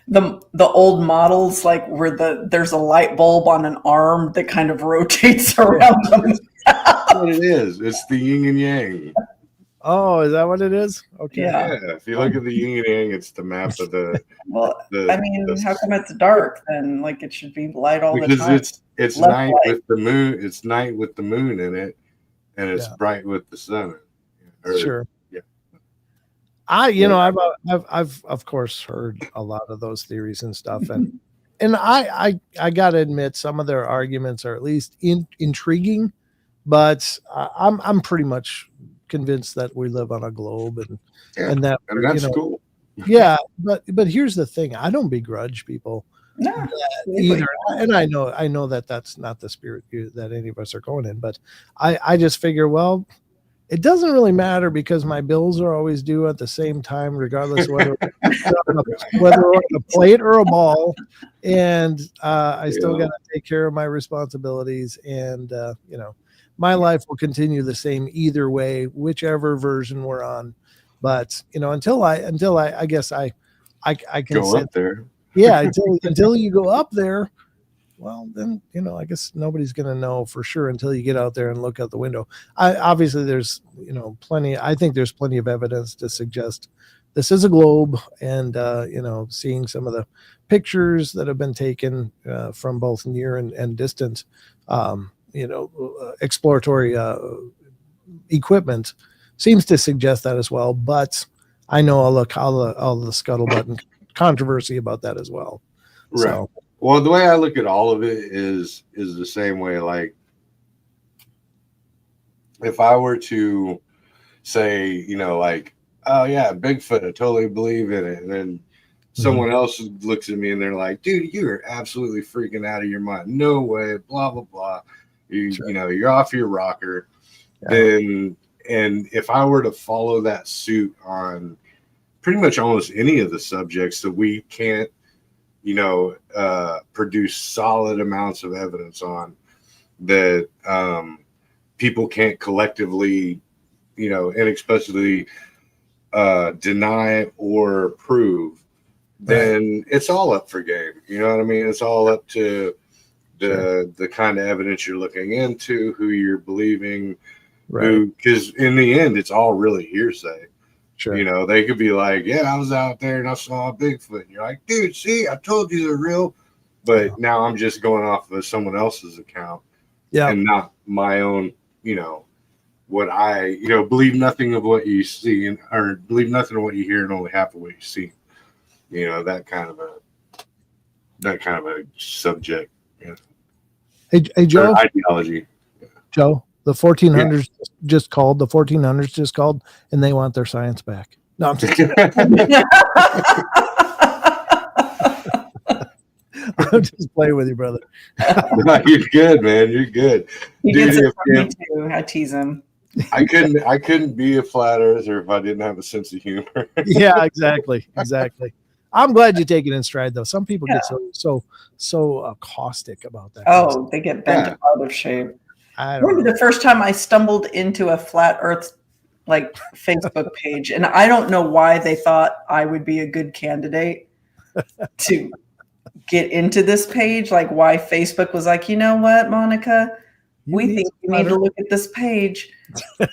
the old models, like where there's a light bulb on an arm that kind of rotates around them. That's what it is. It's the yin and yang. Oh, is that what it is? Okay. Yeah. If you look at the yin and yang, it's the map of the. Well, I mean, how come it's dark then? Like it should be light all the time. Because it's Left night light. with the moon. It's night with the moon in it, and it's bright with the sun. Sure. Yeah. I've of course heard a lot of those theories and stuff, and I gotta admit some of their arguments are at least intriguing, but I'm pretty much convinced that we live on a globe and that that's cool. Yeah, but here's the thing: I don't begrudge people either, and I know that that's not the spirit that any of us are going in, but I just figure, well, it doesn't really matter because my bills are always due at the same time, regardless whether on a plate or a ball, and I still got to take care of my responsibilities, and my life will continue the same either way, whichever version we're on. But until I guess I can go up there. Yeah, until you go up there, well, then I guess nobody's going to know for sure until you get out there and look out the window. Obviously there's plenty. I think there's plenty of evidence to suggest this is a globe, and seeing some of the pictures that have been taken from both near and distant, exploratory equipment seems to suggest that as well. But I know all the scuttlebutt and controversy about that as well. Right. So, well, the way I look at all of it is the same way. Like, if I were to say, like, oh yeah, Bigfoot, I totally believe in it, and then someone else looks at me and they're like, dude, you're absolutely freaking out of your mind. No way, blah blah blah. You're off your rocker. Yeah. Then, and if I were to follow that suit on pretty much almost any of the subjects that we can't, produce solid amounts of evidence on, that people can't collectively, inexplicably deny or prove, then it's all up for game. You know what I mean? It's all up to the kind of evidence you're looking into, who you're believing, because in the end, it's all really hearsay. Sure. They could be like, yeah, I was out there and I saw a Bigfoot. And you're like, dude, see, I told you they're real. But now I'm just going off of someone else's account and not my own, what I, believe nothing of what you see or believe nothing of what you hear and only half of what you see. That kind of a subject. Hey, Joe. Ideology. Joe, the 1400s just called. The 1400s just called, and they want their science back. No, I'm just kidding. I'm just playing with you, brother. No, you're good, man. You're good. He gets it from me too. I tease him. I couldn't be a flat earther if I didn't have a sense of humor. Yeah, exactly. I'm glad you take it in stride, though. Some people get so caustic about that. Oh, they get bent out of shape. I remember the first time I stumbled into a flat Earth Facebook page, and I don't know why they thought I would be a good candidate to get into this page. Like, why Facebook was like, you know what, Monica, we think you need to look at this page. But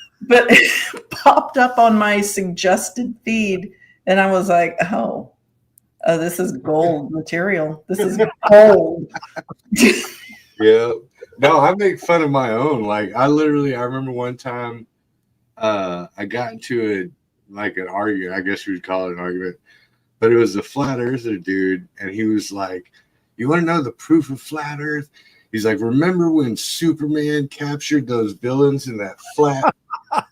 it popped up on my suggested feed, and I was like, oh, this is gold material. This is gold. Yeah. No, I make fun of my own. Like, I remember one time I got into an argument, I guess you would call it an argument, but it was a flat earther dude, and he was like, "You want to know the proof of flat Earth?" He's like, "Remember when Superman captured those villains in that flat,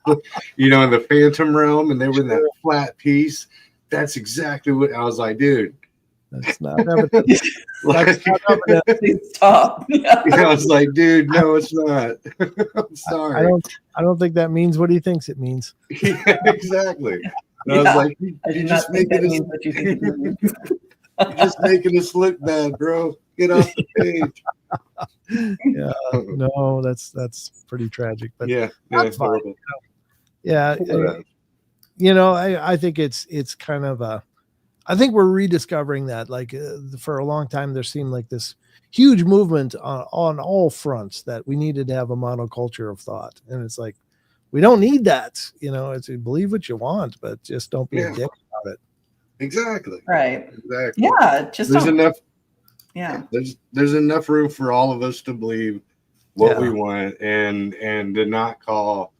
in the Phantom Realm, and they were in that flat piece? That's exactly what." I was like, "Dude, that's not evidence. like, Stop." Yeah. I was like, "Dude, no, it's not." I'm sorry. I don't think that means what he thinks it means. Yeah, exactly. And I was like, "You're just making us. What you think it means. You're just making us look bad, bro. Get off the page." Yeah, no, that's pretty tragic, but yeah, that's fine. Yeah, I think it's kind of I think we're rediscovering that. Like for a long time, there seemed like this huge movement on all fronts that we needed to have a monoculture of thought, and it's like we don't need that. It's believe what you want, but just don't be a dick about it. Exactly. Right. Exactly. Yeah. There's enough. Yeah. There's enough room for all of us to believe what we want, and to not call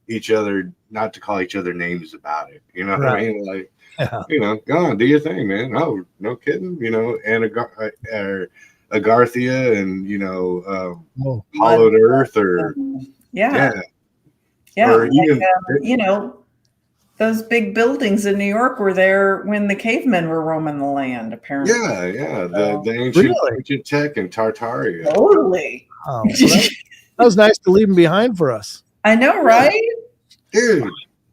each other names about it. You know what I mean? Like, go on, do your thing, man. Oh, no kidding. And Agarthia and Hollowed Earth, or yeah. Or even those big buildings in New York were there when the cavemen were roaming the land, apparently. Yeah. The ancient tech in Tartaria. Totally. Oh, that was nice to leave them behind for us. I know, right? Dude,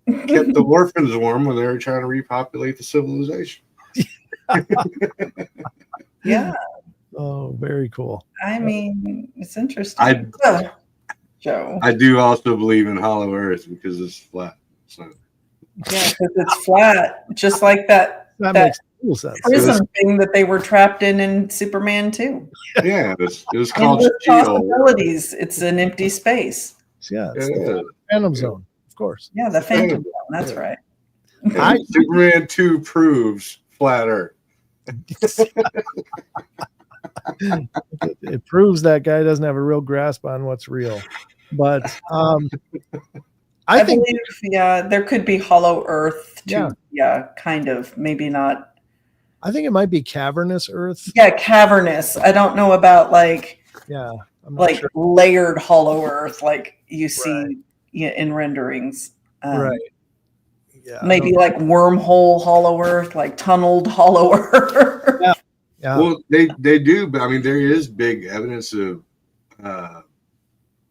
kept the orphans warm when they were trying to repopulate the civilization. Yeah. Oh, very cool. I mean, it's interesting. Joe. I do also believe in Hollow Earth because it's flat. So. Yeah, because it's flat, just like that makes total sense. Prison thing that they were trapped in Superman 2. Yeah, it was called possibilities. It's an empty space. Yeah, it's the Phantom Zone, of course. Yeah, the Phantom Zone. That's right. Superman 2 proves flat Earth. It proves that guy doesn't have a real grasp on what's real. But I think believe, there could be Hollow Earth too. Yeah, kind of. Maybe not. I think it might be cavernous Earth. Yeah, cavernous. I don't know about like layered Hollow Earth like you see in renderings. Right. Yeah. Maybe like wormhole Hollow Earth, like tunneled Hollow Earth. Yeah. Well, they do, but I mean, there is big evidence of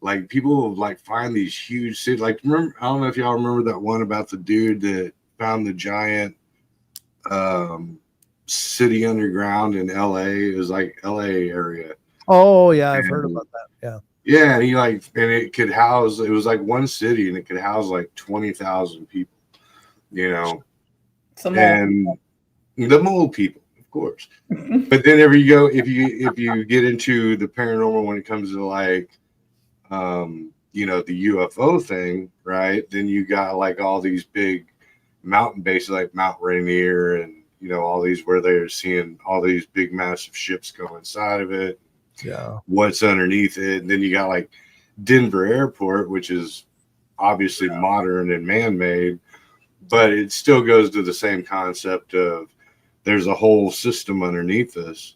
like people find these huge cities. Like, remember, I don't know if y'all remember that one about the dude that found the giant city underground in LA. It was like LA area. Oh yeah, I've heard about that. Yeah. Yeah, and it could house. It was like one city, and it could house like 20,000 people. And the mole people, of course. But then if you get into the paranormal when it comes to the UFO thing, right? Then you got all these big mountain bases like Mount Rainier and all these where they're seeing all these big massive ships go inside of it. Yeah. What's underneath it. And then you got Denver Airport, which is obviously modern and man-made, but it still goes to the same concept of there's a whole system underneath us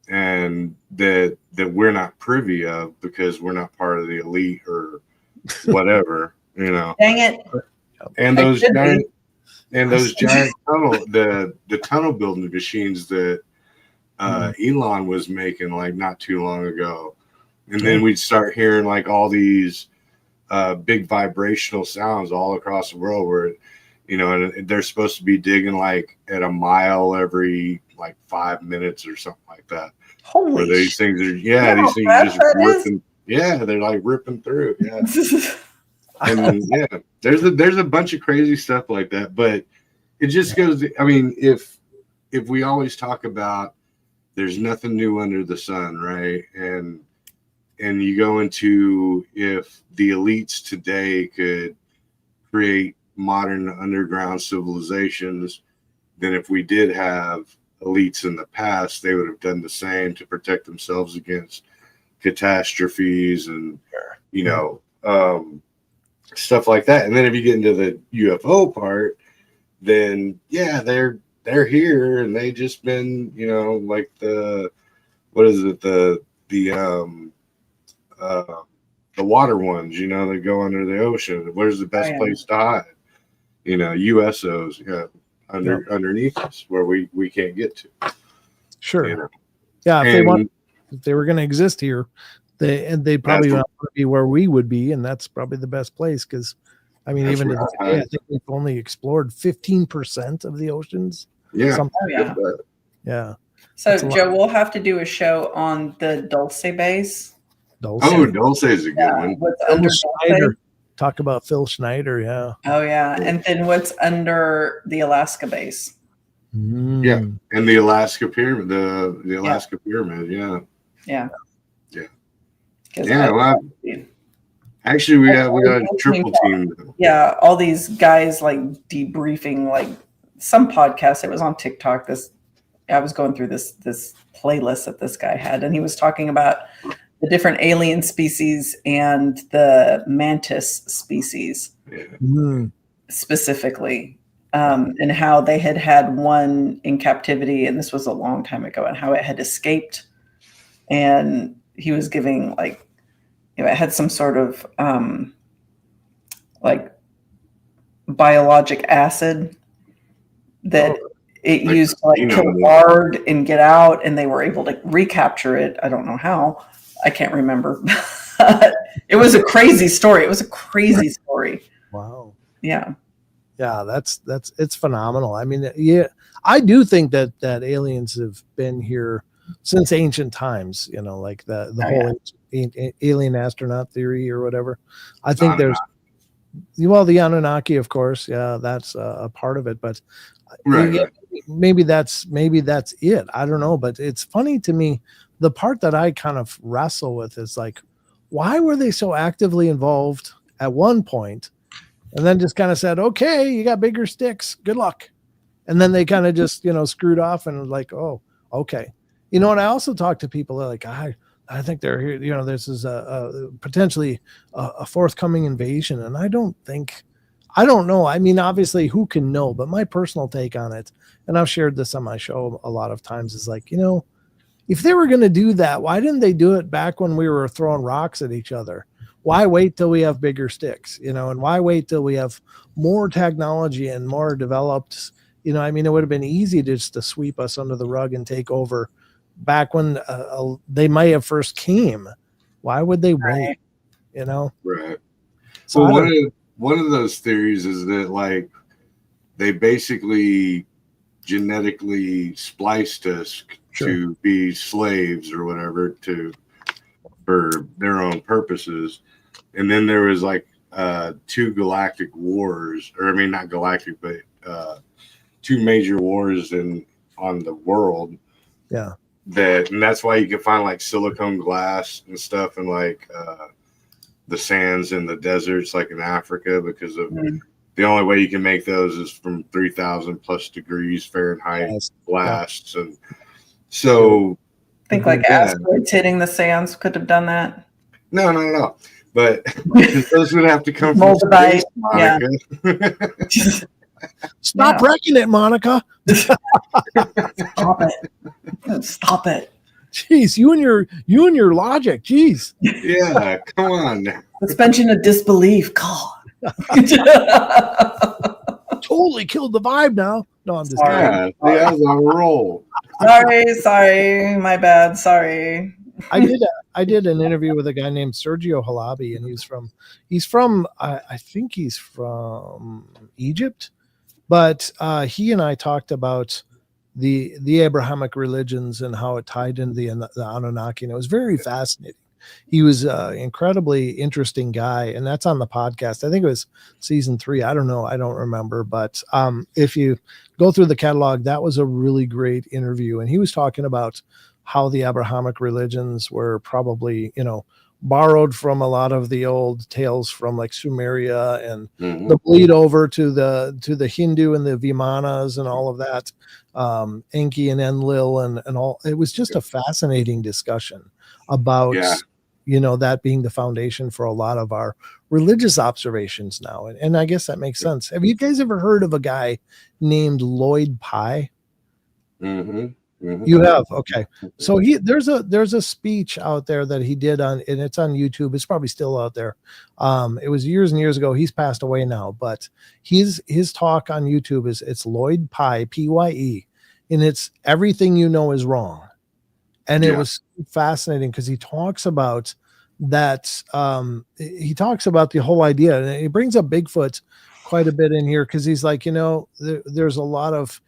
and that we're not privy of because we're not part of the elite or whatever, Dang it. And those giant tunnel, the tunnel building machines that Elon was making not too long ago. And then we'd start hearing all these big vibrational sounds all across the world where, and they're supposed to be digging at a mile every 5 minutes or something like that. Holy where these things are, these things are just ripping. Yeah, they're ripping through. Yeah. And there's a bunch of crazy stuff like that, but it just goes to, I mean, if we always talk about there's nothing new under the sun, right? And you go into if the elites today could create modern underground civilizations, then if we did have elites in the past, they would have done the same to protect themselves against catastrophes and stuff like that. And then if you get into the UFO part, then they're they're here and they just been, you know, like what is it, the water ones, you know, that go under the ocean. Where's the best place to hide? You know, USOs, underneath us where we can't get to. Sure. You know? Yeah, if they were going to exist here, they probably not want to be where we would be, and that's probably the best place. Because, I mean, even today, I think we've only explored 15% of the oceans. Yeah. Yeah. So, Joe, we'll have to do a show on the Dulce base. Dulce is a good one. What's under Schneider. Talk about Phil Schneider, yeah. Oh, yeah. And then what's under the Alaska base? Yeah, and the Alaska pyramid, the Alaska pyramid, yeah. Actually, we got a triple team. Yeah, all these guys like debriefing, like some podcast. It was on TikTok. I was going through this playlist that this guy had, and he was talking about the different alien species and the mantis species specifically. And how they had one in captivity, and this was a long time ago, and how it had escaped. And he was giving like, you know, it had some sort of like biologic acid that it used to like kill guard and get out, and they were able to recapture it. I don't know how. I can't remember. It was a crazy story. Wow. Yeah. Yeah, it's phenomenal. I mean, yeah, I do think that aliens have been here since ancient times, you know, like the whole alien astronaut theory or whatever. I think there's the Anunnaki, of course. Yeah, that's a part of it, but maybe that's it. I don't know, but it's funny to me. The part that I kind of wrestle with is like, why were they so actively involved at one point? And then just kind of said, okay, you got bigger sticks. Good luck. And then they kind of just, you know, screwed off and like, oh, okay. You know, and I also talk to people that are like, I think they're here. You know, this is potentially a forthcoming invasion. And I don't know. I mean, obviously, who can know? But my personal take on it, and I've shared this on my show a lot of times, is like, you know, if they were going to do that, why didn't they do it back when we were throwing rocks at each other? Why wait till we have bigger sticks, you know, and why wait till we have more technology and more developed, you know, I mean, it would have been easy just to sweep us under the rug and take over back when they might have first came. Why would they wait, you know? Right. So one of those theories is that like they basically genetically spliced us to be slaves or whatever for their own purposes. And then there was like two galactic wars, or I mean not galactic, but two major wars on the world. Yeah. And that's why you can find like silicone glass and stuff in like the sands in the deserts like in Africa, because of the only way you can make those is from 3,000 plus degrees Fahrenheit blasts. And so I think like asteroids hitting the sands could have done that. No. But those would have to come from space, Monica. Yeah. Stop wrecking it, Monica. Stop it. Jeez, you and your logic. Jeez. Yeah, come on. Suspension of disbelief. God. Totally killed the vibe now. No, I'm just kidding. Yeah, I was on a roll. Sorry, my bad. Sorry. I did an interview with a guy named Sergio Halabi, and he's from I think he's from Egypt, but he and I talked about the Abrahamic religions and how it tied into the Anunnaki, and it was very fascinating. He was an incredibly interesting guy, and that's on the podcast. I think it was season 3. I don't know. I don't remember. But if you go through the catalog, that was a really great interview. And he was talking about how the Abrahamic religions were probably, you know, borrowed from a lot of the old tales from like Sumeria and the bleed over to the Hindu and the Vimanas and all of that, Enki and Enlil and all. It was just a fascinating discussion about, you know, that being the foundation for a lot of our religious observations now. And I guess that makes sense. Have you guys ever heard of a guy named Lloyd Pye? Mm-hmm. Mm-hmm. You have? Okay. So there's a speech out there that he did and it's on YouTube. It's probably still out there. It was years and years ago. He's passed away now, but his talk on YouTube it's Lloyd Pye, Pye, and it's Everything You Know Is Wrong. And it was fascinating because he talks about that. He talks about the whole idea, and he brings up Bigfoot quite a bit in here because he's like, there's a lot of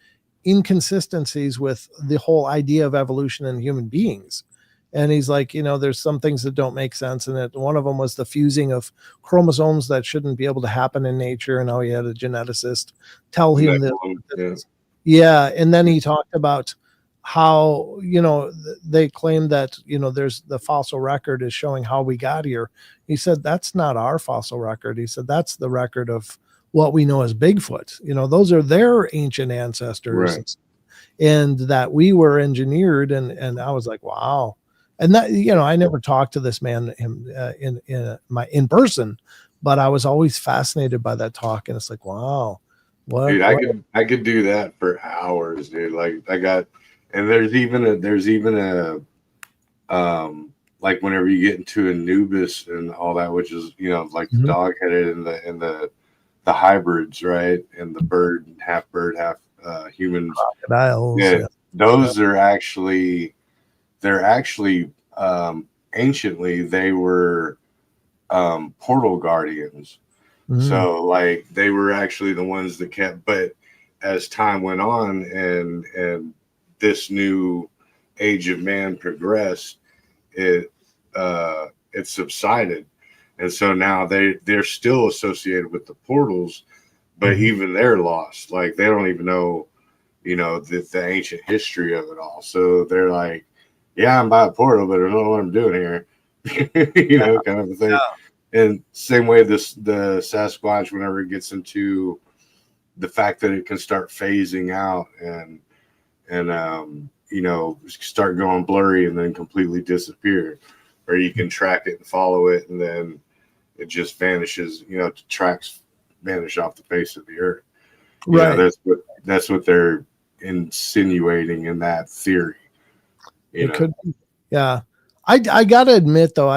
inconsistencies with the whole idea of evolution in human beings. And he's like, there's some things that don't make sense. And that one of them was the fusing of chromosomes that shouldn't be able to happen in nature. And now he had a geneticist tell him that. Yeah. And then he talked about how, they claim that, there's the fossil record is showing how we got here. He said, that's not our fossil record. He said, that's the record of what we know as Bigfoot. Those are their ancient ancestors, right. And that we were engineered. And I was like, wow. And that, I never talked to this man in person, but I was always fascinated by that talk. And it's like, wow. What, dude, what? I could do that for hours, dude. Like and there's even a like whenever you get into Anubis and all that, which is, like the dog headed and the hybrids, right? And the half human crocodiles. Yeah, those are actually, anciently they were portal guardians. So like they were actually the ones that kept, but as time went on and this new age of man progressed, it subsided. And so now they're still associated with the portals, but even they're lost. Like they don't even know, the ancient history of it all. So they're like, yeah, I'm by a portal, but I don't know what I'm doing here. Kind of a thing. Yeah. And same way the Sasquatch, whenever it gets into the fact that it can start phasing out and start going blurry and then completely disappear, or you can track it and follow it and then it just vanishes, tracks vanish off the face of the earth. Right. That's what they're insinuating in that theory. It could be. Yeah. I got to admit though,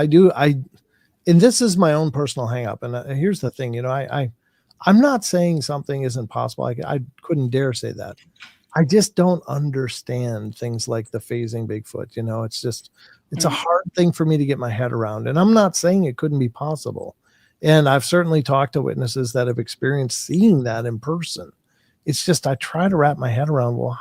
and this is my own personal hang up. And here's the thing, I'm not saying something isn't possible. I couldn't dare say that. I just don't understand things like the phasing Bigfoot. It's a hard thing for me to get my head around. And I'm not saying it couldn't be possible. And I've certainly talked to witnesses that have experienced seeing that in person. It's just, I try to wrap my head around, well,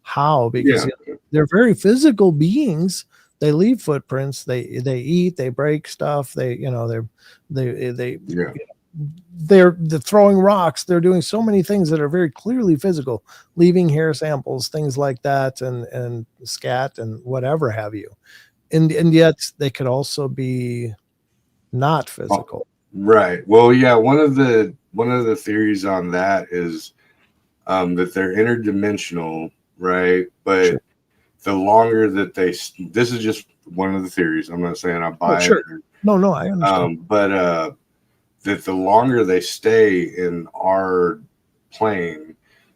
how? Because they're very physical beings. They leave footprints. They eat. They break stuff. They're throwing rocks. They're doing so many things that are very clearly physical, leaving hair samples, things like that, and scat and whatever have you. And yet they could also be not physical. Right. Well, yeah. One of the theories on that is that they're interdimensional, right? But sure. The longer that this is just one of the theories. I'm not saying I buy it. No, I understand. But that the longer they stay in our plane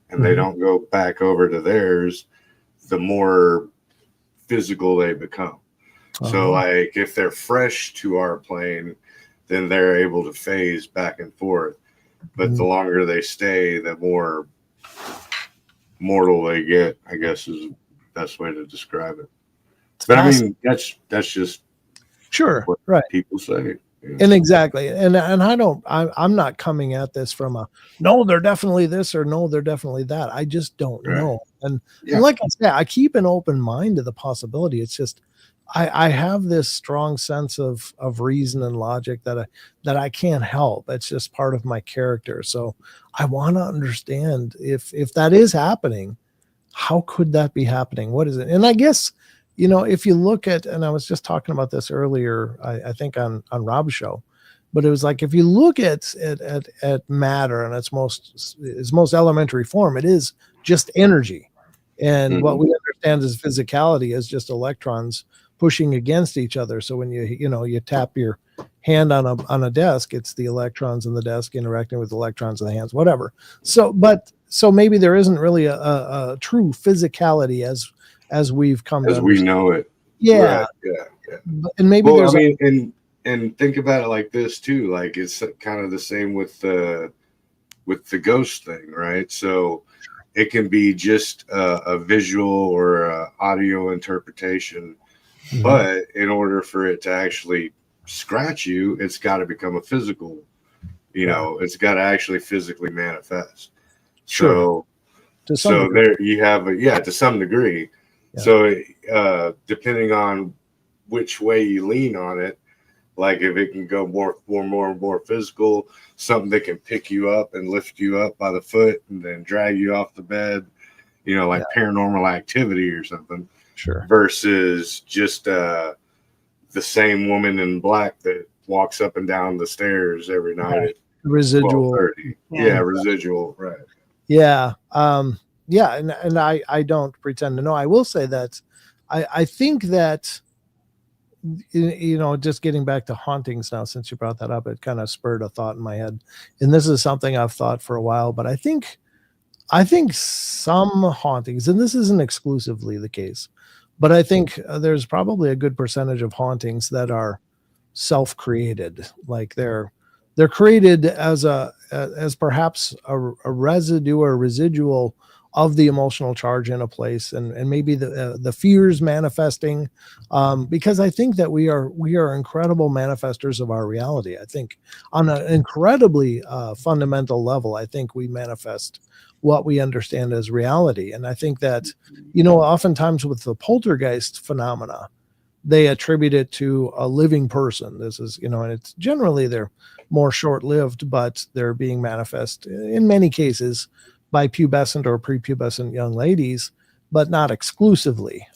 and they don't go back over to theirs, the more physical they become. So like if they're fresh to our plane, then they're able to phase back and forth. But the longer they stay, the more mortal they get, I guess is the best way to describe it. But I mean, that's just what right. people say. Yeah. And exactly. And I'm not coming at this from no, they're definitely this or no, they're definitely that. I just don't know. And like I said, I keep an open mind to the possibility. It's just, I have this strong sense of reason and logic that I can't help. It's just part of my character. So I want to understand if that is happening, how could that be happening? What is it? And I guess, if you look at, and I was just talking about this earlier, I think on Rob's show, but it was like, if you look at matter in its most elementary form, it is just energy. And what we understand as physicality is just electrons pushing against each other. So when you tap your hand on a desk. It's the electrons in the desk interacting with the electrons in the hands, whatever. So maybe there isn't really a true physicality as we've come as to we understand. know it. Yeah. Right. Yeah. And maybe Well, there's I mean, and think about it like this too. Like it's kind of the same with the ghost thing, right? So it can be just a visual or a audio interpretation, but in order for it to actually scratch you, it's got to become a physical. It's got to actually physically manifest. Sure. So there you have to some degree. Yeah. So depending on which way you lean on it, like if it can go more physical, something that can pick you up and lift you up by the foot and then drag you off the bed, like Paranormal Activity or something. Sure. Versus just the same woman in black that walks up and down the stairs every night at residual. 12:30. Yeah, residual, right. Yeah. And I don't pretend to know. I will say that I think that, just getting back to hauntings now, since you brought that up, it kind of spurred a thought in my head. And this is something I've thought for a while, but I think some hauntings, and this isn't exclusively the case, but I think there's probably a good percentage of hauntings that are self-created. Like they're created as perhaps a residue or residual of the emotional charge in a place, and maybe the fears manifesting, because I think that we are incredible manifestors of our reality. I think on an incredibly fundamental level, I think we manifest what we understand as reality. And I think that, oftentimes with the poltergeist phenomena, they attribute it to a living person. This is, and it's generally they're more short-lived, but they're being manifest in many cases by pubescent or prepubescent young ladies, but not exclusively.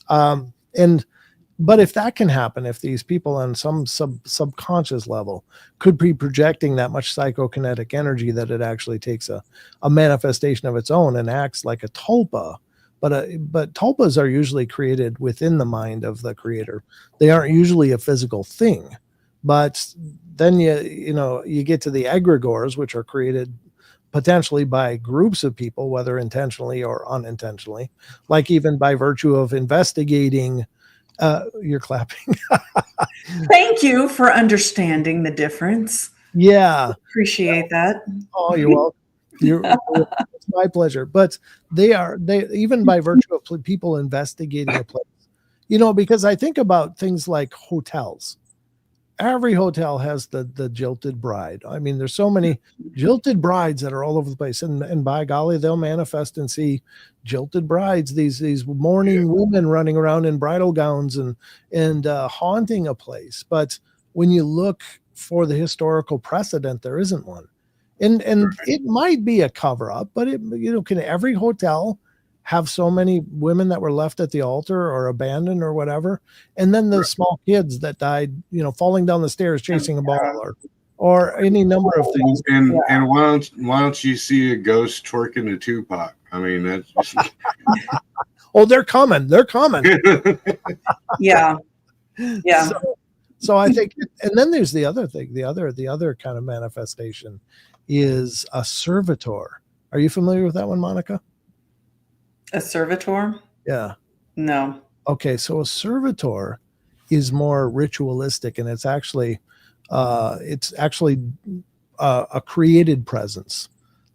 But if that can happen, if these people on some subconscious level could be projecting that much psychokinetic energy that it actually takes a manifestation of its own and acts like a tulpa. But tulpas are usually created within the mind of the creator. They aren't usually a physical thing. But then you get to the egregores, which are created potentially by groups of people, whether intentionally or unintentionally, like even by virtue of investigating. You're clapping. Thank you for understanding the difference. Yeah. Appreciate that. Oh, you're welcome. It's my pleasure. But they even by virtue of people investigating a place, because I think about things like hotels. Every hotel has the jilted bride. I mean, there's so many jilted brides that are all over the place, and by golly, they'll manifest and see jilted brides, these mourning women running around in bridal gowns and haunting a place. But when you look for the historical precedent, there isn't one, and it might be a cover up, but can every hotel have so many women that were left at the altar or abandoned or whatever? And then the small kids that died, falling down the stairs, chasing a ball or any number of things. And why don't you see a ghost twerking to Tupac? I mean, that's just... Oh, they're coming. Yeah. So I think, and then there's the other thing, the other kind of manifestation is a servitor. Are you familiar with that one, Monica? A servitor? Yeah. No. Okay, so a servitor is more ritualistic, and it's actually a created presence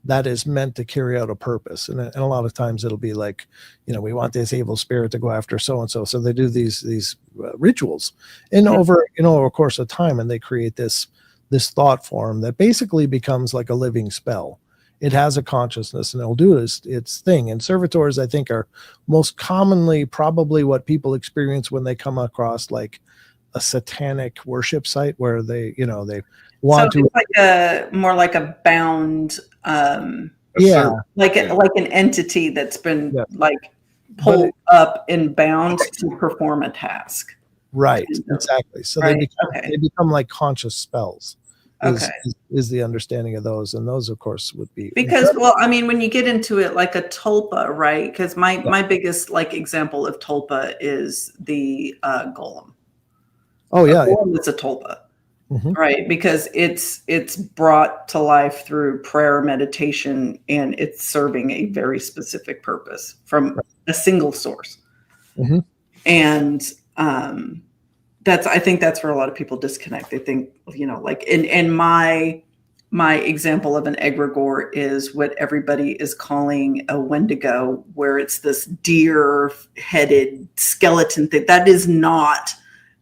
that is meant to carry out a purpose. And a lot of times it'll be like, we want this evil spirit to go after so-and-so. So they do these rituals and over, a course of time, and they create this thought form that basically becomes like a living spell. It has a consciousness and it'll do its thing. And servitors, I think, are most commonly probably what people experience when they come across like a satanic worship site where they want to. It's more like a bound, like an entity that's been pulled up and bound to perform a task. Right, exactly. So they become like conscious spells. Is the understanding of those, and those of course would be because when you get into it like a tulpa, right? Because my biggest example of tulpa is the golem. Oh yeah, it's a tulpa. right? Because it's brought to life through prayer, meditation, and it's serving a very specific purpose from a single source. And I think that's where a lot of people disconnect. They think, like in my example of an egregore is what everybody is calling a Wendigo, where it's this deer-headed skeleton thing. That is not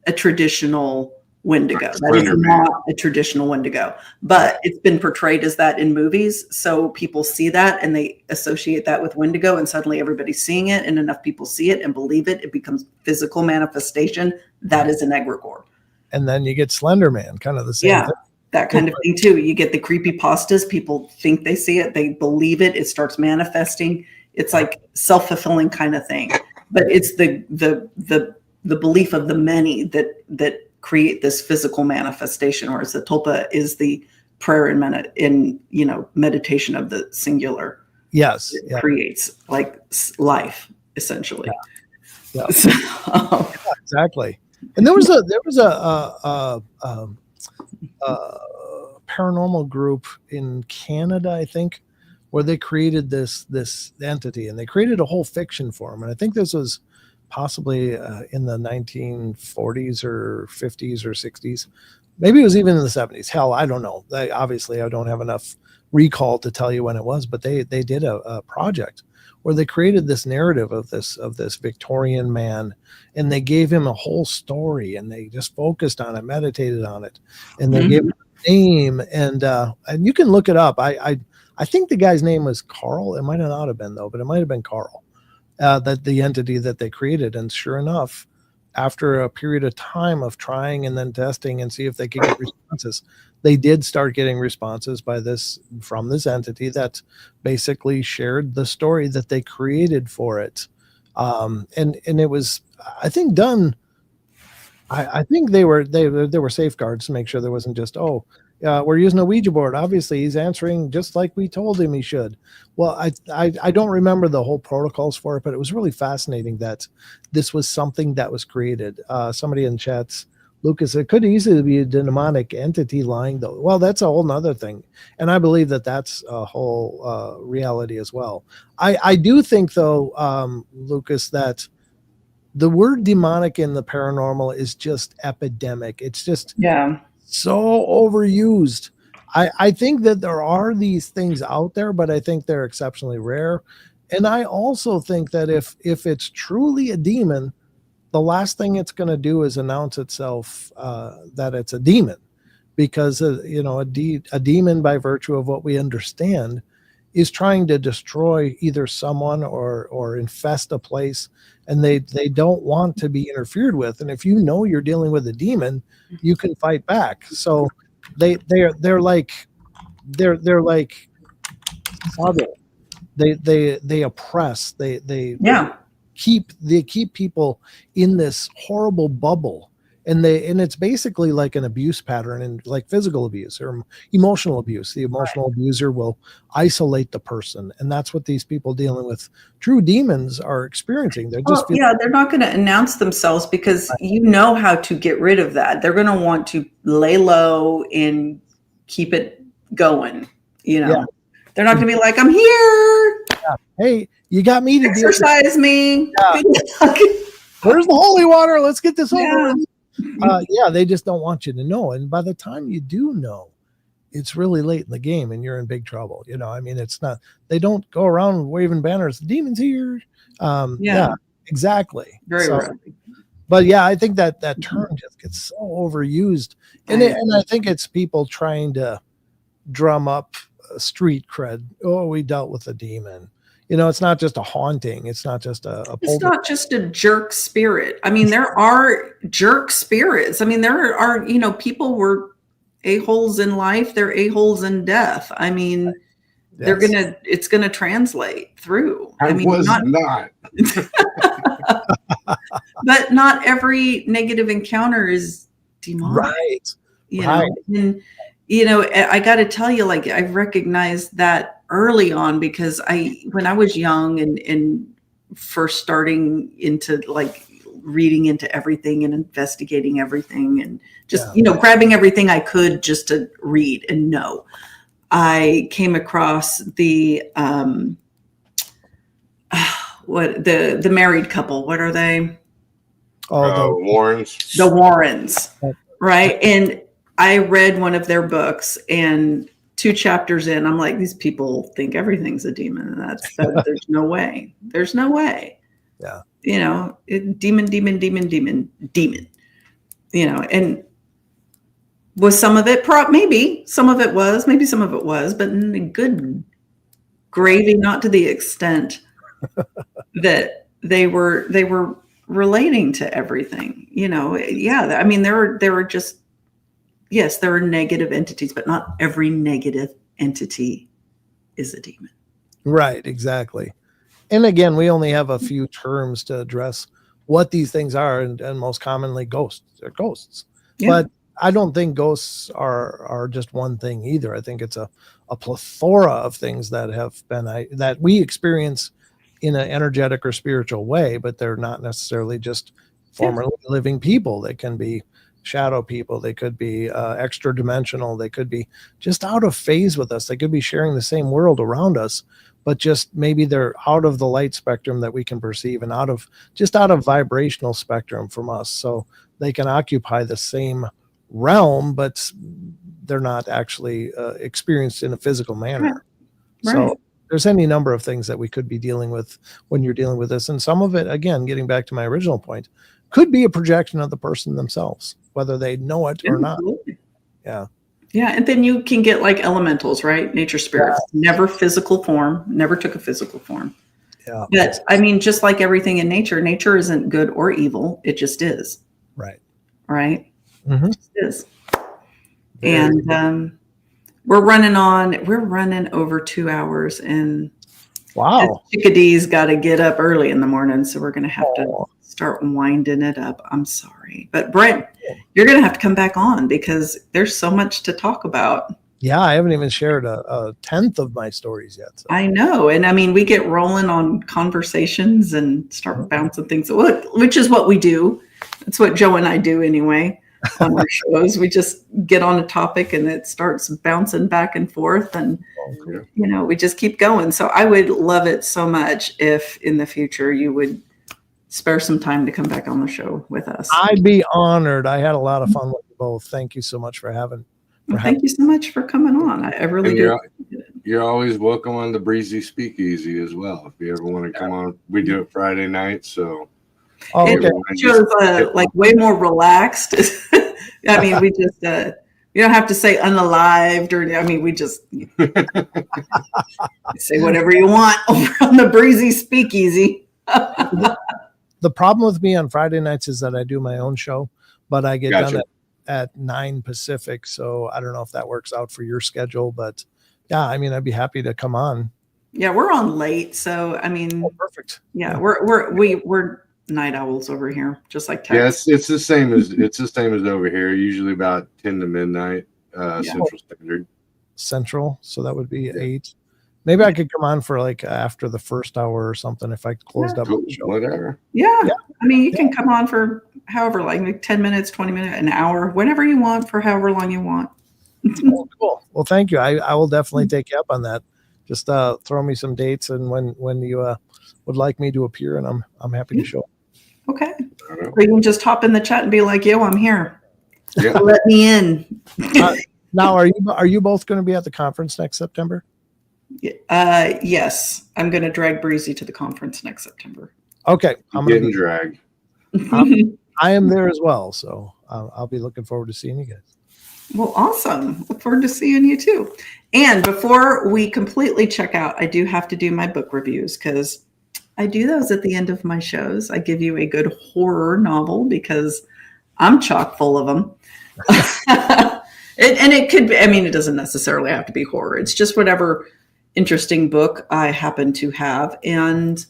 a traditional Wendigo. That is not a traditional Wendigo, but it's been portrayed as that in movies. So people see that and they associate that with Wendigo, and suddenly everybody's seeing it, and enough people see it and believe it. It becomes physical manifestation. That is an egregore. And then you get Slender Man, kind of the same thing. That kind of thing too. You get the creepypastas. People think they see it. They believe it. It starts manifesting. It's like self-fulfilling kind of thing. But it's the belief of the many that create this physical manifestation, whereas the tulpa is the prayer and meditation of the singular. Yes. It creates like life, essentially. Yeah. Exactly. And there was a paranormal group in Canada, I think, where they created this entity, and they created a whole fiction for him. And I think this was possibly in the 1940s or 50s or 60s. Maybe it was even in the 70s. Hell, I don't know. Obviously, I don't have enough recall to tell you when it was, but they did a project where they created this narrative of this Victorian man, and they gave him a whole story, and they just focused on it, meditated on it, and they gave him a name, and you can look it up. I think the guy's name was Carl. It might not have been though, but it might have been Carl. That the entity that they created, and sure enough, after a period of time of trying and then testing and see if they could get responses, they did start getting responses from this entity that basically shared the story that they created for it. And it was, I think, done. I think there were safeguards to make sure there wasn't just, we're using a Ouija board. Obviously, he's answering just like we told him he should. Well, I don't remember the whole protocols for it, but it was really fascinating that this was something that was created. Somebody in chats, Lucas, it could easily be a demonic entity lying, though. Well, that's a whole nother thing. And I believe that that's a whole reality as well. I do think, though, Lucas, that the word demonic in the paranormal is just epidemic. It's just so overused. I think that there are these things out there, but I think they're exceptionally rare. And I also think that if it's truly a demon, the last thing it's going to do is announce itself that it's a demon, because a demon, by virtue of what we understand, is trying to destroy either someone or infest a place, and they don't want to be interfered with. And if you know you're dealing with a demon, you can fight back. So they're like subtle. They oppress. They keep people in this horrible bubble. And it's basically like an abuse pattern, and like physical abuse or emotional abuse. The emotional abuser will isolate the person, and that's what these people dealing with true demons are experiencing. They're just they're not going to announce themselves, because you know how to get rid of that. They're going to want to lay low and keep it going. They're not going to be like, "I'm here. Hey, you got me to exercise me. Where's the holy water? Let's get this over with." They just don't want you to know. And by the time you do know, it's really late in the game and you're in big trouble. It's not, they don't go around waving banners, the demon's here. Exactly. Very rarely. But I think that term just gets so overused. And I think it's people trying to drum up street cred. Oh, we dealt with a demon. It's not just a haunting. It's not just it's not just a jerk spirit. There are jerk spirits. There are, people were a-holes in life. They're a-holes in death. It's going to translate through. Not. But not every negative encounter is demonic. Right. And, I got to tell you, like, I recognized that early on, because when I was young and first starting into like reading into everything and investigating everything and just, grabbing everything I could just to read and know. I came across the the married couple. What are they? Oh, Warrens. The Warrens, right? And I read one of their books, and 2 chapters in, I'm like, these people think everything's a demon, and there's no way. There's no way. Yeah. Demon. And was some of it maybe some of it was, but good gravy, not to the extent that they were relating to everything, I mean, there were just, yes, there are negative entities, but not every negative entity is a demon. Right, exactly. And again, we only have a few terms to address what these things are, and most commonly ghosts. They're ghosts. Yeah. But I don't think ghosts are just one thing either. I think it's a plethora of things that have been that we experience in an energetic or spiritual way, but they're not necessarily just formerly living people. They can be shadow people. They could be extra dimensional. They could be just out of phase with us. They could be sharing the same world around us, but just maybe they're out of the light spectrum that we can perceive and out of vibrational spectrum from us. So they can occupy the same realm, but they're not actually experienced in a physical manner. Right. So there's any number of things that we could be dealing with when you're dealing with this. And some of it, again, getting back to my original point, could be a projection of the person themselves, whether they know it or not. Yeah. Yeah. And then you can get like elementals, right? Nature spirits, never physical form, never took a physical form. Yeah. But I mean, just like everything in nature isn't good or evil. It just is. Right. Right. Mm-hmm. It just is. And we're running over 2 hours, and wow, chickadee's got to get up early in the morning. So we're going to have to start winding it up. I'm sorry, but Brent, you're going to have to come back on because there's so much to talk about. Yeah, I haven't even shared a tenth of my stories yet. So. I know. And I mean, we get rolling on conversations and start bouncing things, which is what we do. That's what Joe and I do anyway on our shows. We just get on a topic and it starts bouncing back and forth, and we just keep going. So I would love it so much if in the future you would spare some time to come back on the show with us. I'd be honored. I had a lot of fun with you both. Thank you so much for having. Thank you so much for coming on. I really do. You're always welcome on the Breezy Speakeasy as well. If you ever want to come on, we do it Friday night. So Joe's like way more relaxed. I mean, we just you don't have to say unalived, or I mean, we just say whatever you want over on the Breezy Speakeasy. The problem with me on Friday nights is that I do my own show, but I get done at 9 Pacific. So I don't know if that works out for your schedule, but yeah, I mean, I'd be happy to come on. Yeah, we're on late. So, I mean, perfect. Yeah, we're night owls over here, just like Texas. Yes, it's the same as over here. Usually about 10 to midnight Central Standard. Central, so that would be 8. Maybe I could come on for like after the first hour or something if I closed up the show. Whatever. Yeah. I mean, you can come on for however, like 10 minutes, 20 minutes, an hour, whatever you want for however long you want. Cool. Well, thank you. I will definitely take you up on that. Just throw me some dates and when you would like me to appear, and I'm happy to show up. Okay. Or you can just hop in the chat and be like, yo, I'm here. Yeah. Let me in. Now, are you both going to be at the conference next September? Yes. I'm going to drag Breezy to the conference next September. Okay. I'm getting dragged. I am there as well. So I'll be looking forward to seeing you guys. Well, awesome. Look forward to seeing you too. And before we completely check out, I do have to do my book reviews because I do those at the end of my shows. I give you a good horror novel because I'm chock full of them. And it could be, I mean, it doesn't necessarily have to be horror. It's just whatever interesting book I happen to have. And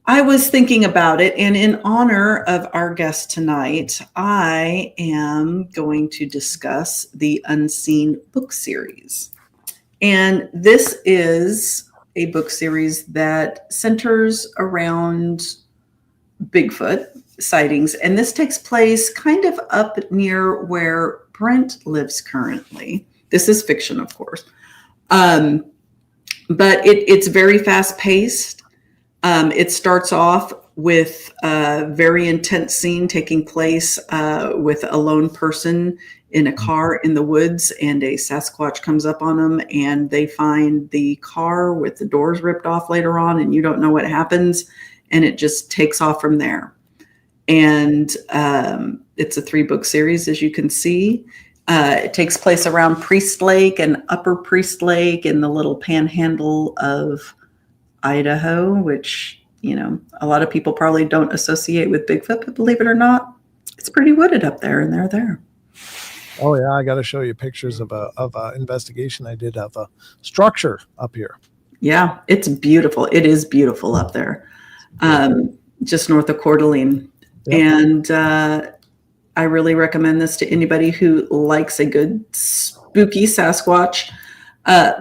I was thinking about it, and in honor of our guest tonight, I am going to discuss the Unseen book series. And this is a book series that centers around Bigfoot. sightings, and this takes place kind of up near where Brent lives currently. This is fiction, of course. But it's very fast paced. It starts off with a very intense scene taking place with a lone person in a car in the woods, and a Sasquatch comes up on them, and they find the car with the doors ripped off later on, and you don't know what happens, and it just takes off from there. And it's a 3-book series, as you can see. It takes place around Priest Lake and Upper Priest Lake in the little panhandle of Idaho, which, you know, a lot of people probably don't associate with Bigfoot, but believe it or not, it's pretty wooded up there, and they're there. Oh yeah, I got to show you pictures of a investigation I did of a structure up here. Yeah, it's beautiful. It is beautiful up there, just north of Coeur d'Alene. Yep. And I really recommend this to anybody who likes a good spooky Sasquatch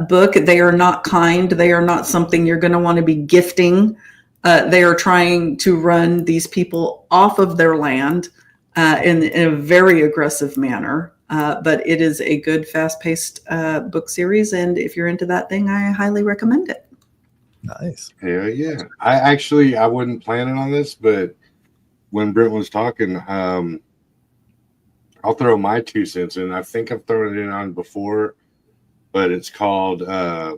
book. They are not kind. They are not something you're going to want to be gifting. They are trying to run these people off of their land in a very aggressive manner. But it is a good, fast-paced book series, and if you're into that thing, I highly recommend it. Nice. Hell yeah. I wasn't planning on this, but when Brent was talking, I'll throw my 2 cents in. I think I've thrown it in on before, but it's called The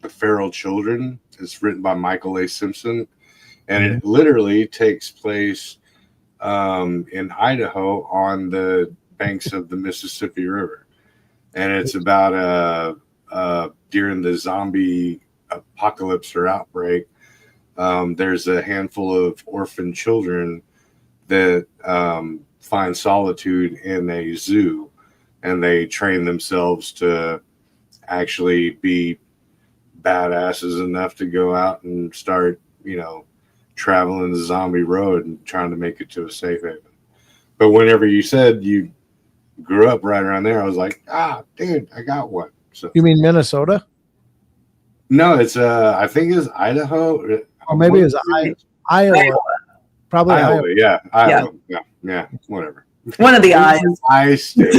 Feral Children. It's written by Michael A. Simpson, and it literally takes place in Idaho on the banks of the Mississippi River. And it's about during the zombie apocalypse or outbreak, there's a handful of orphan children that find solitude in a zoo, and they train themselves to actually be badasses enough to go out and start, you know, traveling the zombie road and trying to make it to a safe haven. But whenever you said you grew up right around there, I was like, dude, I got one. So you mean Minnesota? No, it's I think it's Idaho. Or maybe it's Iowa. Probably Iowa. Yeah, Iowa. Yeah, whatever. One of the I's. I state.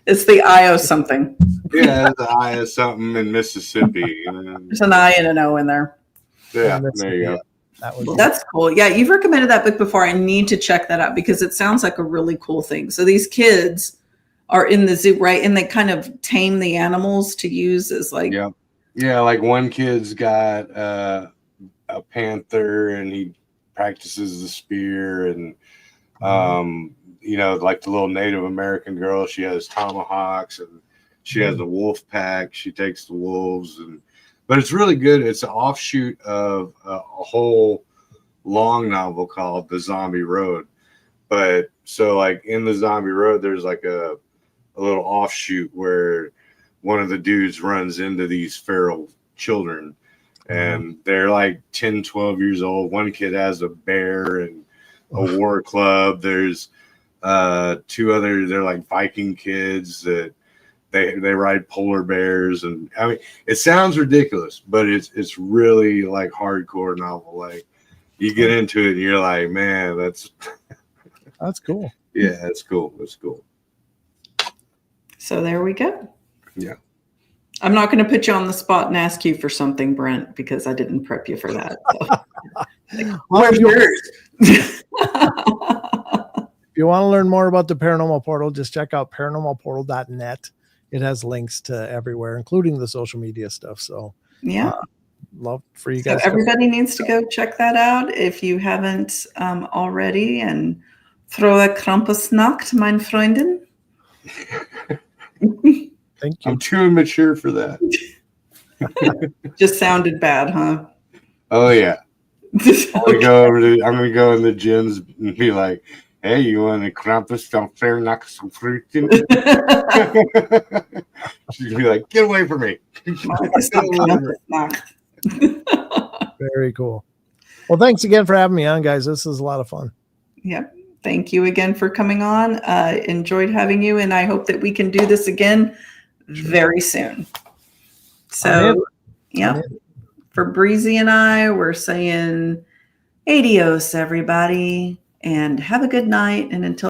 It's the I of something. Yeah, the I of something in Mississippi. There's an I and an O in there. Yeah, there you go. That's cool. Yeah, you've recommended that book before. I need to check that out because it sounds like a really cool thing. So these kids are in the zoo, right? And they kind of tame the animals to use as like... Yeah, like one kid's got a panther and he practices the spear, and you know, like the little Native American girl, she has tomahawks, and she has the wolf pack. She takes the wolves, but it's really good. It's an offshoot of a whole long novel called The Zombie Road. But so like in The Zombie Road, there's like a little offshoot where one of the dudes runs into these feral children, and they're like 10, 12 years old. One kid has a bear and a war club. There's 2 other, they're like Viking kids that they ride polar bears. And I mean, it sounds ridiculous, but it's really like hardcore novel. Like you get into it and you're like, man, that's cool. Yeah, it's cool. It's cool. So there we go. Yeah. I'm not going to put you on the spot and ask you for something, Brent, because I didn't prep you for that. So. Where's yours? If you want to learn more about the Paranormal Portal, just check out paranormalportal.net. It has links to everywhere, including the social media stuff. So yeah, love for you guys. So everybody needs to go check that out if you haven't already, and throw a Krampusnacht, mein Freundin. Thank you. I'm too immature for that. Just sounded bad, huh? Oh yeah. I'm gonna go in the gyms and be like, "Hey, you want a Krampus some fair knocks some fruit?" She's gonna be like, "Get away from me!" Very cool. Well, thanks again for having me on, guys. This is a lot of fun. Yep. Thank you again for coming on. Enjoyed having you, and I hope that we can do this again very soon. So, yeah, for Breezy and I, we're saying Adios, everybody, and have a good night. And until